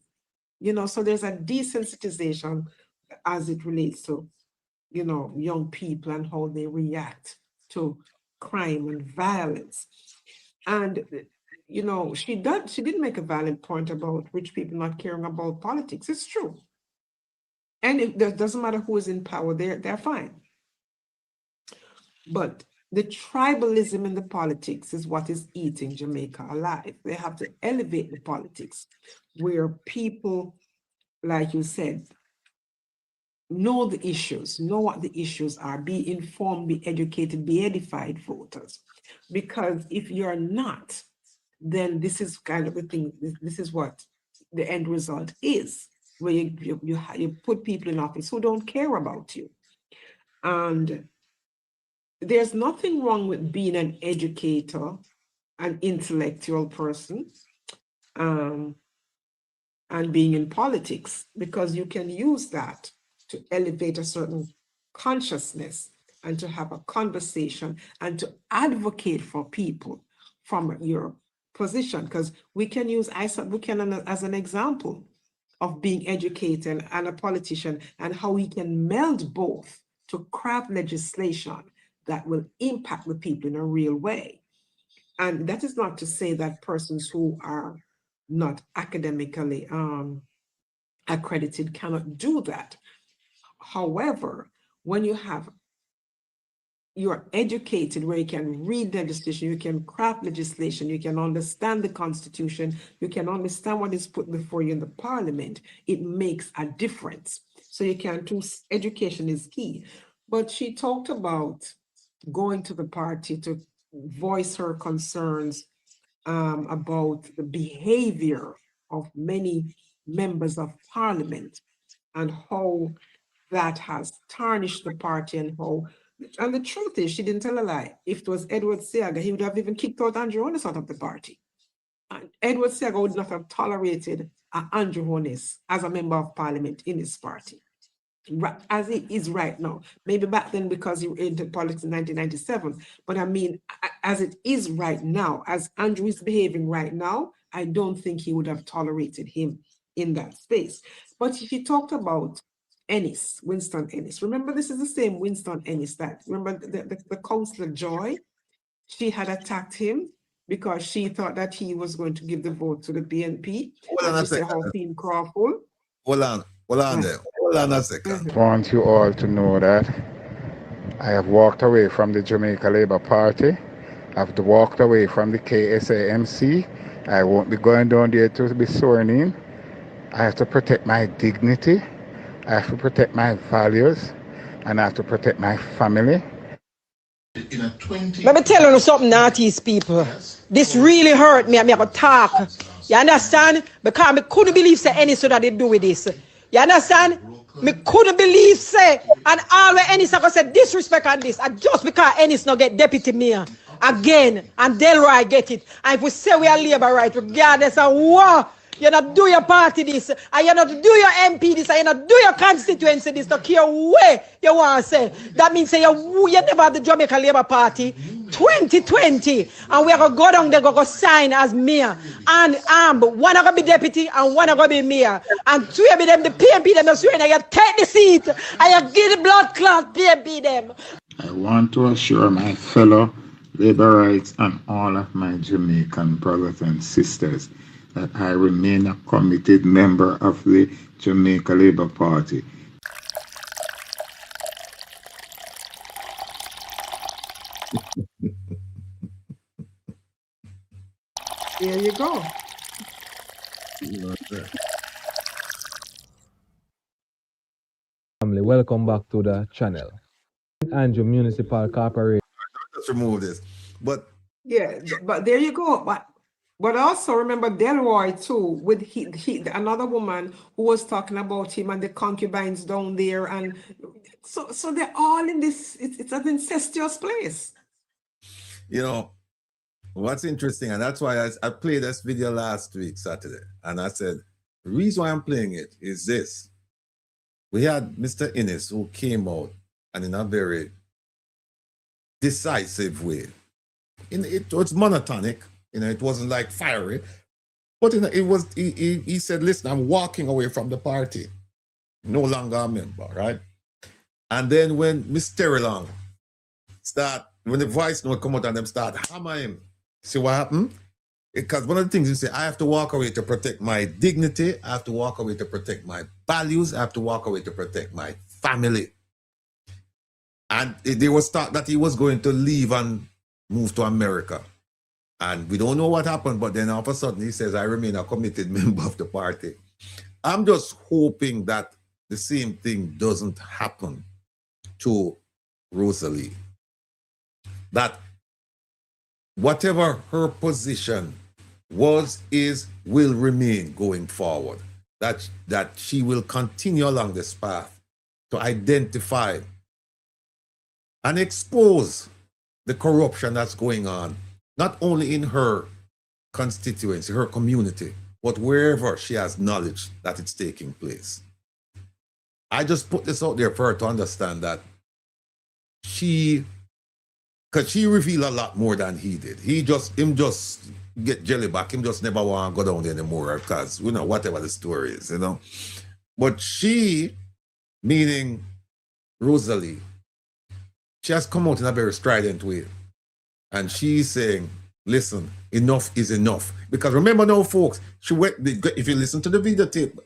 You know, so there's a desensitization as it relates to, you know, young people and how they react to crime and violence. And, you know, she did make a valid point about rich people not caring about politics. It's true. And it doesn't matter who is in power, they're fine. But the tribalism in the politics is what is eating Jamaica alive. They have to elevate the politics where people, like you said, know the issues, know what the issues are, be informed, be educated, be edified voters. Because if you're not, then this is kind of the thing, this is what the end result is, where you put people in office who don't care about you. And there's nothing wrong with being an educator, an intellectual person, and being in politics, because you can use that to elevate a certain consciousness and to have a conversation and to advocate for people from your position. Because we can use Isaac Buchanan as an example of being educated and a politician, and how we can meld both to craft legislation that will impact the people in a real way. And that is not to say that persons who are not academically accredited cannot do that. However, when you're educated, where you can read legislation, you can craft legislation, you can understand the Constitution, you can understand what is put before you in the Parliament, it makes a difference. So you can do, education is key. But she talked about going to the party to voice her concerns about the behavior of many members of Parliament and how that has tarnished the party, and the truth is, she didn't tell a lie. If it was Edward Seaga, he would have even kicked out Andrew Holness out of the party. And Edward Seaga would not have tolerated Andrew Holness as a member of Parliament in his party, as it is right now. Maybe back then because he entered politics in 1997. But I mean, as it is right now, as Andrew is behaving right now, I don't think he would have tolerated him in that space. But he talked about Ennis, Winston Ennis. Remember, this is the same Winston Ennis that, remember the Councillor Joy? She had attacked him because she thought that he was going to give the vote to the BNP. Hold on a second. Hold on there. Hold on a second. I want you all to know that I have walked away from the Jamaica Labour Party. I've walked away from the KSAMC. I won't be going down there to be sworn in. I have to protect my dignity. I have to protect my values, and I have to protect my family. Let me tell you something, Northeast people. This really hurt me. I'm going to talk. You understand? Because I couldn't believe any so that they do with this. You understand? Me couldn't believe and all where Ennis are going to say disrespect on this. And just because Ennis not get deputy mayor again, and Delroy get it. And if we say we are labor right, regardless of what, you not do your party this, and you not do your MP this, and you not do your constituency this, to care where you want to say. That means say you never had the Jamaica Labour Party 2020, and we are going to go down there, go sign as mayor, and one are going to be deputy, and one are going to be mayor, and two of them, the PMP them, and you take the seat, and you give the blood clot PMP them. I want to assure my fellow laborites and all of my Jamaican brothers and sisters that I remain a committed member of the Jamaica Labour Party. There you go. Family, welcome back to the channel. Andrew Municipal Corporation. Let's remove this. But Yeah, but there you go. But also remember Delroy too, with another woman who was talking about him and the concubines down there, and so they're all in this. It's an incestuous place. you know what's interesting, and that's why I played this video last week, Saturday, and I said the reason why I'm playing it is this. We had Mr. Innes who came out and in a very decisive way. It was monotonic, it wasn't like fiery, but it was. He said, "Listen, I'm walking away from the party, no longer a member, right?" And then when Ministerial when the voice note come out and them start hammer him, see what happened? Because one of the things you say, I have to walk away to protect my dignity, I have to walk away to protect my values, I have to walk away to protect my family. And there was talk that he was going to leave and move to America. And we don't know what happened, but then all of a sudden he says, I remain a committed member of the party. I'm just hoping that the same thing doesn't happen to Rosalie. That whatever her position was, is, will remain going forward. That she will continue along this path to identify and expose the corruption that's going on, not only in her constituency, her community, but wherever she has knowledge that it's taking place. I just put this out there for her to understand that because she revealed a lot more than he did. Him just get jelly back. Him just never want to go down there anymore because, whatever the story is, But she, meaning Rosalie, she has come out in a very strident way. And she's saying, listen, enough is enough. Because remember now, folks, if you listen to the videotape,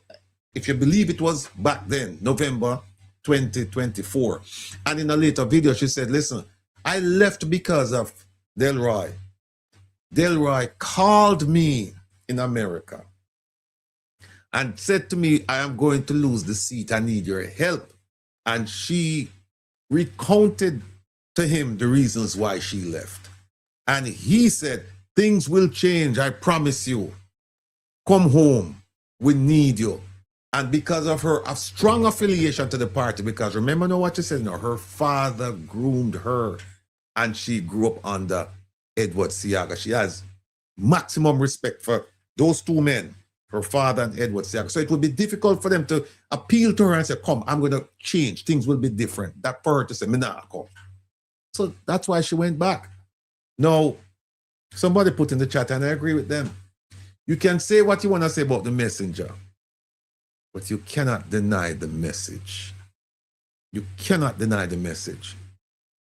if you believe it was back then, November 2024, and in a later video, she said, listen, I left because of Delroy. Delroy called me in America and said to me, I am going to lose the seat. I need your help. And she recounted to him the reasons why she left. And he said, things will change. I promise you. Come home. We need you. And because of her strong affiliation to the party, because remember now what she said, her father groomed her and she grew up under Edward Seaga. She has maximum respect for those two men, her father and Edward Seaga. So it would be difficult for them to appeal to her and say, come, I'm going to change. Things will be different. That for her to say, me nah come. So that's why she went back. Now, somebody put in the chat, and I agree with them. You can say what you want to say about the messenger, but you cannot deny the message. You cannot deny the message.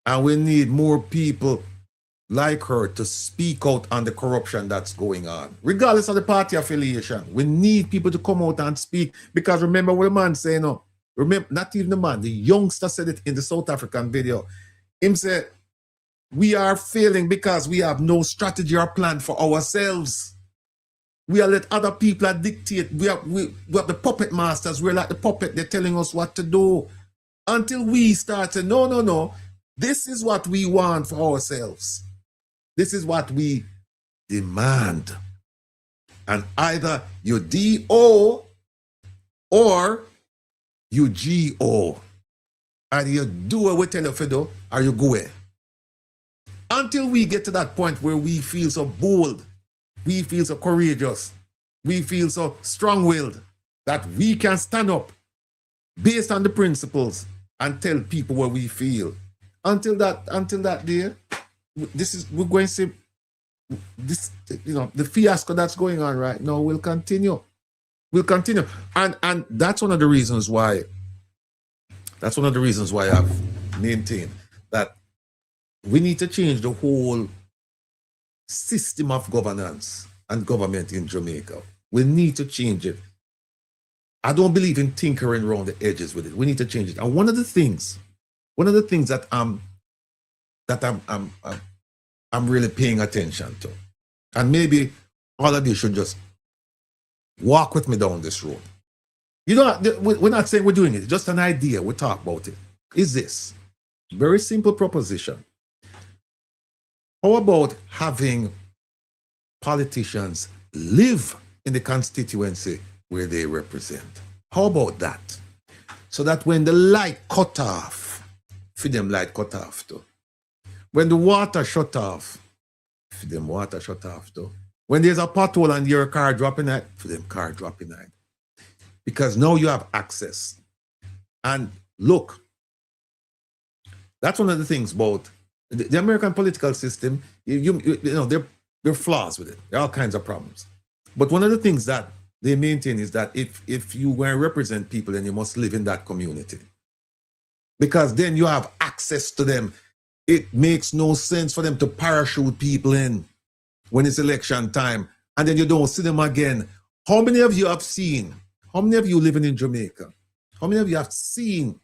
And we need more people like her to speak out on the corruption that's going on, regardless of the party affiliation. We need people to come out and speak, because remember what the man saying, remember, not even the man, the youngster said it in the South African video. Him said, we are failing because we have no strategy or plan for ourselves. We are let other people dictate. We have the puppet masters. We're like the puppet. They're telling us what to do. Until we start to, no. This is what we want for ourselves. This is what we demand. And either you DO or you GO. Either you do what we tell you to do or you go away. Until we get to that point where we feel so bold, we feel so courageous, we feel so strong-willed that we can stand up based on the principles and tell people what we feel. Until that day, we're going to see this, the fiasco that's going on right now will continue. Will continue. And that's one of the reasons why I've maintained that we need to change the whole system of governance and government in Jamaica. We need to change it. I don't believe in tinkering around the edges with it. We need to change it. And one of the things that I'm really paying attention to, and maybe All of you should just walk with me down this road. You know, we're not saying we're doing it, just an idea. We talk about it. Is this very simple proposition? How about having politicians live in the constituency where they represent? How about that? So that when the light cut off, for them light cut off too. When the water shut off, for them water shut off too. When there's a pothole and your car dropping out, for them car dropping out. Because now you have access. And look, that's one of the things about the American political system. You know, there are flaws with it. There are all kinds of problems. But one of the things that they maintain is that if you want to represent people, then you must live in that community. Because then you have access to them. It makes no sense for them to parachute people in when it's election time, and then you don't see them again. How many of you have seen, how many of you living in Jamaica, how many of you have seen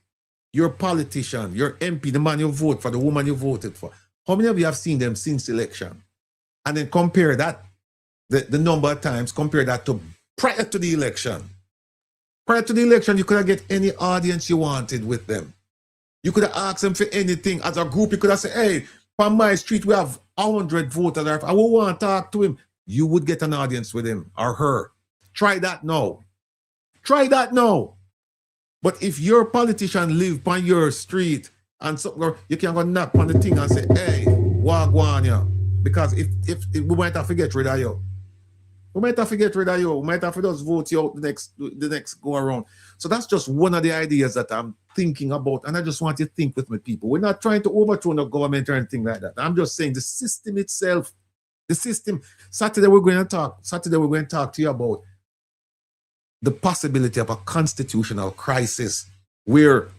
your politician, your MP, the man you vote for, the woman you voted for, how many of you have seen them since election? And then compare that, the number of times, compare that to prior to the election. Prior to the election, you could have get any audience you wanted with them. You could have asked them for anything. As a group, you could have said, hey, on my street, we have 100 voters. I will want to talk to him. You would get an audience with him or her. Try that now. Try that now. But if your politician live on your street and so, you can go knock on the thing and say, hey, wagwan ya. Because if we might have to get rid of you. We might have to get rid of you. We might have to just vote you out the next go around. So that's just one of the ideas that I'm thinking about. And I just want you to think with me, people. We're not trying to overthrow the government or anything like that. I'm just saying the system itself, the system. Saturday we're going to talk to you about the possibility of a constitutional crisis where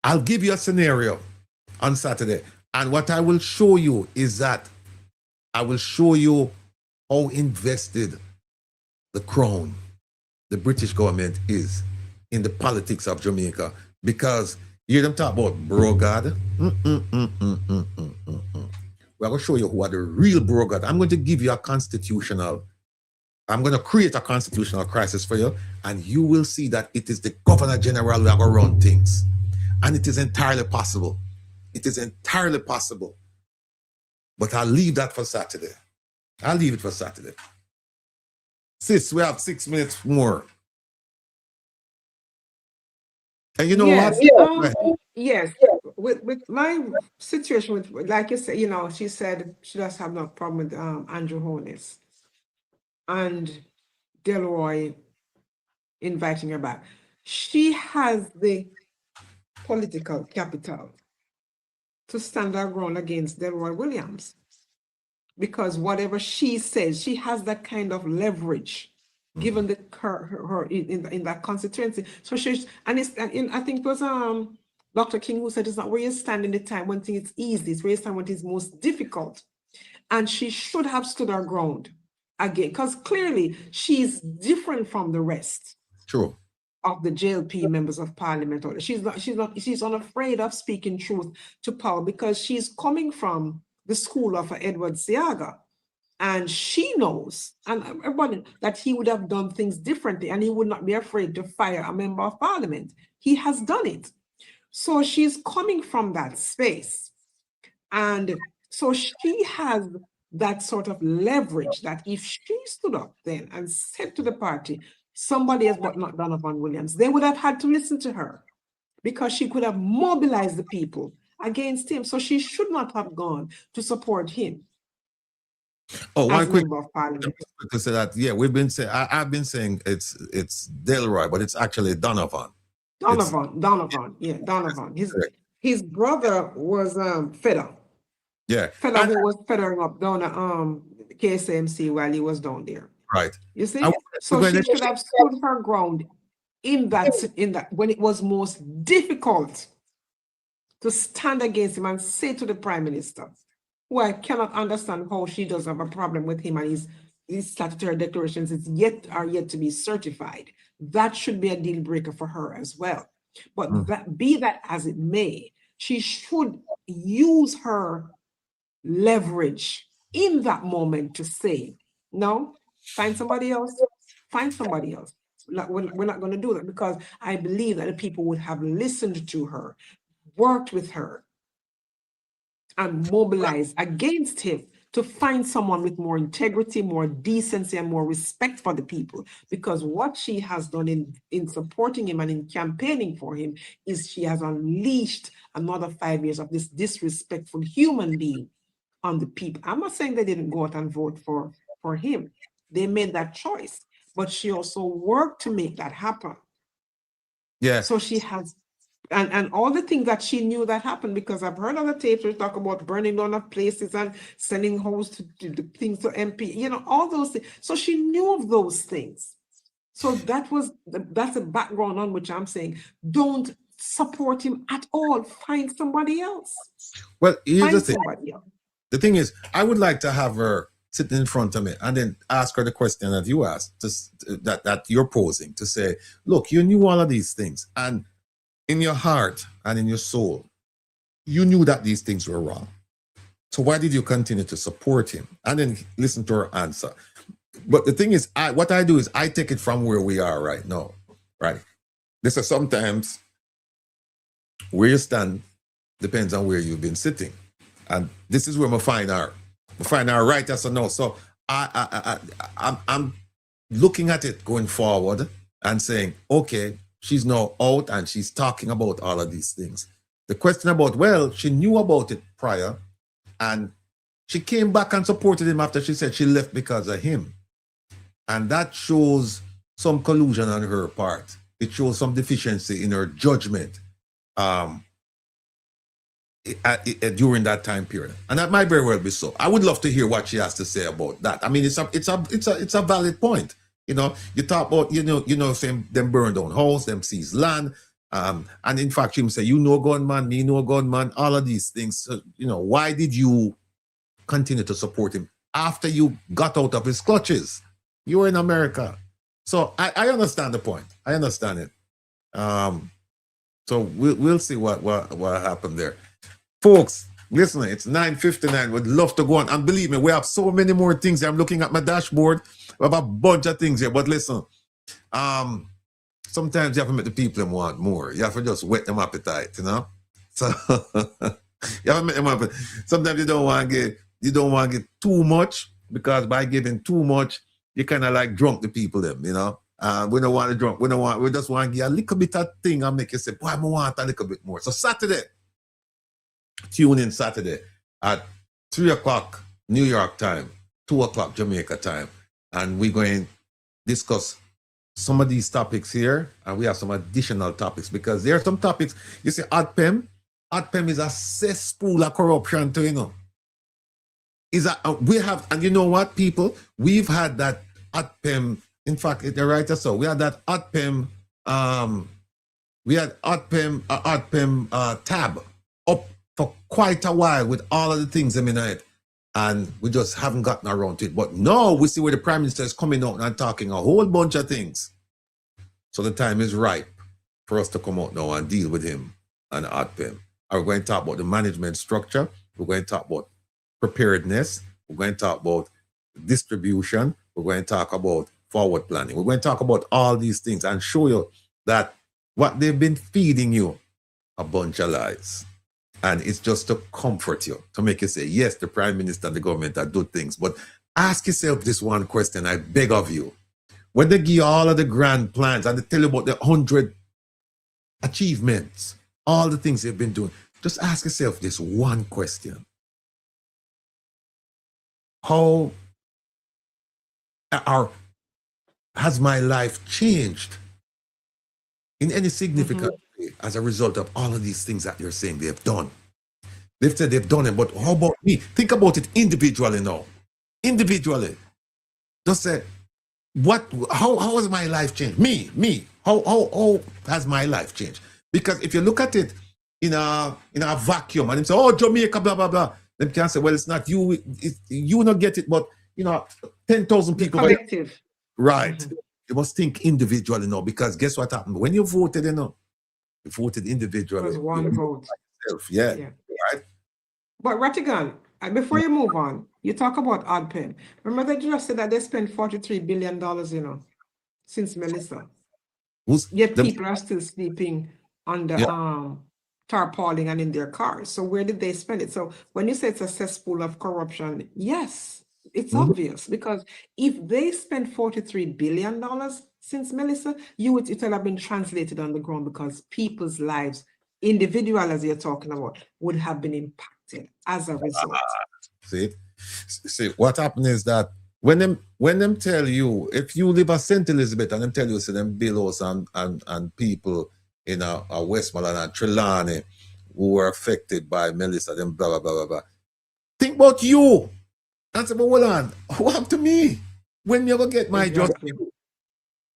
I'll give you a scenario on Saturday. And what I will show you is that I will show you how invested the crown, the British government, is in the politics of Jamaica. Because you hear them talk about brogad. We're going to show you who are the real brogad. I'm going to give you a constitutional, I'm going to create a constitutional crisis for you, and you will see that it is the Governor General who are going to run things. And it is entirely possible. It is entirely possible. But I'll leave that for Saturday. I'll leave it for Saturday. Sis, we have 6 minutes more. And you know what? Yes. With my situation, with like you said, you know, she said she does have no problem with Andrew Holness and Delroy inviting her back. She has the political capital to stand her ground against Delroy Williams, because whatever she says, she has that kind of leverage, given the her in that constituency. So she's and I think it was Dr. King who said it's not where you stand in the time when things is easy, it's where you stand when it's most difficult. And she should have stood her ground again, because clearly she's different from the rest. True. Of the JLP members of Parliament. She's unafraid of speaking truth to power, because she's coming from the school of Edward Seaga, and she knows, and everybody, that he would have done things differently, and he would not be afraid to fire a member of Parliament. He has done it. So she's coming from that space, and so she has that sort of leverage that if she stood up then and said to the party, somebody else but not Donovan Williams, they would have had to listen to her, because she could have mobilized the people against him. So she should not have gone to support him. Oh, one quick member of Parliament. to say that, yeah, we've been saying, I've been saying it's Delroy, but it's actually Donovan. Donovan. His brother was Feder. Yeah. Feder who was feathering up down at KSMC while he was down there. Right. You see? So she should have stood her ground in that when it was most difficult to stand against him and say to the Prime Minister, who I cannot understand how she does have a problem with him and his statutory declarations are yet to be certified. That should be a deal breaker for her as well. But be that as it may, she should use her leverage in that moment to say, no, find somebody else, find somebody else. We're not going to do that, because I believe that the people would have listened to her, worked with her, and mobilized against him to find someone with more integrity, more decency, and more respect for the people. Because what she has done in supporting him and in campaigning for him is she has unleashed another 5 years of this disrespectful human being on the people. I'm not saying they didn't go out and vote for him. They made that choice, but she also worked to make that happen. Yeah. So she has, and all the things that she knew that happened, because I've heard other tapes where talk about burning down of places and selling homes to the things to MP, you know, all those things. So she knew of those things. So that's a background on which I'm saying, don't support him at all. Find somebody else. Well, here's Find the thing. somebody else. The thing is, I would like to have her sitting in front of me and then ask her the question that you asked, that you're posing, to say, look, you knew all of these things, and in your heart and in your soul, you knew that these things were wrong. So why did you continue to support him? And then listen to her answer. But the thing is, what I do is I take it from where we are right now, right? This is sometimes where you stand depends on where you've been sitting. And this is where I find her. I find her right as a no. So I'm looking at it going forward and saying, okay, she's now out and she's talking about all of these things. The question about, well, she knew about it prior and she came back and supported him after she said she left because of him. And that shows some collusion on her part. It shows some deficiency in her judgment during that time period, and that might very well be so. I would love to hear what she has to say about that. I mean, it's a valid point. You know, you talk about them burn down house, them seize land, and in fact, she say, you know, gunman, me know gunman, all of these things. So, you know, why did you continue to support him after you got out of his clutches? You were in America, so I understand the point. I understand it. So we'll see what happened there. Folks, listen, it's 9:59. We'd love to go on. And believe me, we have so many more things. I'm looking at my dashboard. We have a bunch of things here. But listen, sometimes you have to make the people want more. You have to just whet them appetite, you know? So you have to make them appetite. Sometimes you don't want to get too much, because by giving too much, you kind of like drunk the people them, you know? We don't want to drunk. We just want to give a little bit of thing and make you say, boy, I want a little bit more. So Saturday, tune in Saturday at 3 o'clock New York time, 2 o'clock Jamaica time. And we're going to discuss some of these topics here. And we have some additional topics, because there are some topics. You see, ADPEM is a cesspool of corruption too, you know. And you know what, people? We've had that ADPEM. In fact, the writer so we had that ADPEM, tab up for quite a while with all of the things in it, and we just haven't gotten around to it. But now we see where the Prime Minister is coming out and talking a whole bunch of things. So the time is ripe for us to come out now and deal with him and ADPEM. We're going to talk about the management structure. We're going to talk about preparedness. We're going to talk about distribution. We're going to talk about forward planning. We're going to talk about all these things and show you that what they've been feeding you, a bunch of lies. And it's just to comfort you, to make you say, yes, the Prime Minister and the government are good things. But ask yourself this one question, I beg of you. When they give you all of the grand plans and they tell you about the 100 achievements, all the things they've been doing, just ask yourself this one question. How has my life changed in any significant way as a result of all of these things that you're saying they've done? They've said they've done it, but how about me? Think about it individually now. Individually. Just say, how has my life changed? Me. How has my life changed? Because if you look at it in a vacuum and you say, oh, Jamaica, blah, blah, blah, then you can say, well, it's not you, you not get it, but 10,000 people. Collective. Right. You must think individually now, because guess what happened? When you voted, you voted individually. It was one vote. Yeah. Right. But Rattigan, And before you move on, you talk about Oddpen. Remember that you just said that they spent $43 billion, since Melissa. Yet people are still sleeping on the tarpaulin and in their cars. So where did they spend it? So when you say it's a cesspool of corruption, yes, it's obvious, because if they spent $43 billion since Melissa, it would have been translated on the ground, because people's lives, individual as you're talking about, would have been impacted as a result. See, what happened is that when them tell you, if you live at St. Elizabeth and them tell you, say them billows and people in a Westmoreland and Trelawney who were affected by Melissa, them blah, blah, blah, blah, blah. Think about you. And say, but hold on, what happened to me? When you ever get my judgment?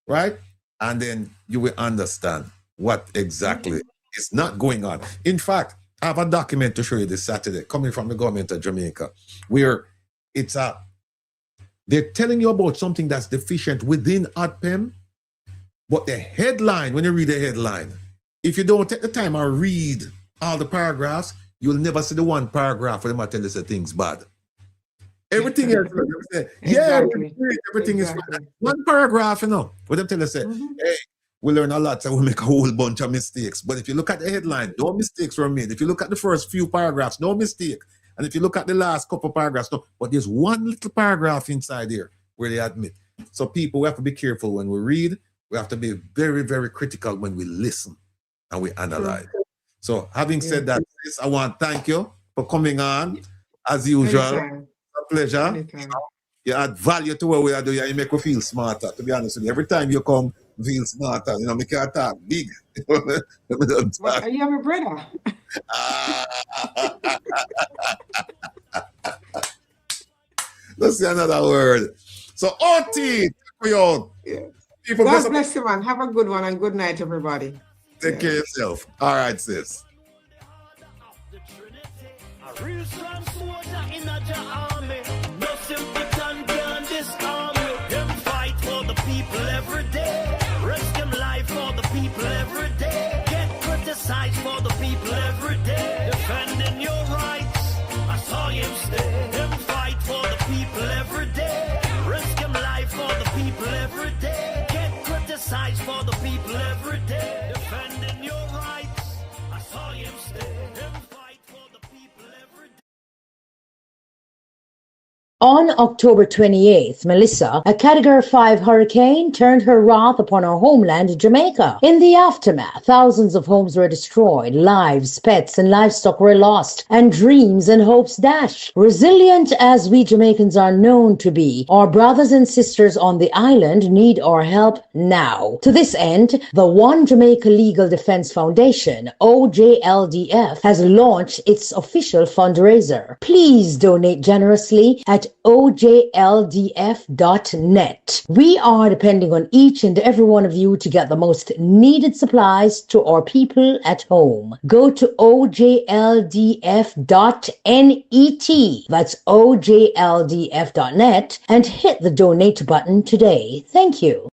Right? And then you will understand what exactly is not going on. In fact, I have a document to show you this Saturday coming from the government of Jamaica, where they're telling you about something that's deficient within ADPEM, but the headline, when you read the headline, if you don't take the time and read all the paragraphs, you'll never see the one paragraph where they might tell you say things bad. Everything else, say, everything is fine. One paragraph, where they tell you say, hey, we learn a lot, so we make a whole bunch of mistakes. But if you look at the headline, no mistakes were made. If you look at the first few paragraphs, no mistake. And if you look at the last couple paragraphs, no. But there's one little paragraph inside here where they admit. So people, we have to be careful when we read. We have to be very, very critical when we listen and we analyze. So having said that, I want to thank you for coming on. As usual, a pleasure. You add value to what we are doing. You make me feel smarter, to be honest with you. Every time you come, feel smarter. Me can't talk big. Are you my brother? Let's see another word. So, Audit, people, God bless you, man. Have a good one and good night, everybody. Take care of yourself. All right, sis. A real strong soldier in a army. No simpleton can disarm me. Him fight for the people every day. Risk him life for the people every day. Get criticized for the people every day. Defending your rights, I saw him stay. Him fight for the people every day. Risk him life for the people every day. Get criticized for the people every day. Defending your rights, I saw him stay. Him fight for the people every day. On October 28th, Melissa, a Category 5 hurricane, turned her wrath upon our homeland, Jamaica. In the aftermath, thousands of homes were destroyed, lives, pets, and livestock were lost, and dreams and hopes dashed. Resilient as we Jamaicans are known to be, our brothers and sisters on the island need our help now. To this end, the One Jamaica Legal Defense Foundation, OJLDF, has launched its official fundraiser. Please donate generously at OJLDF.net. We are depending on each and every one of you to get the most needed supplies to our people at home. Go to OJLDF.net. That's OJLDF.net and hit the donate button today. Thank you.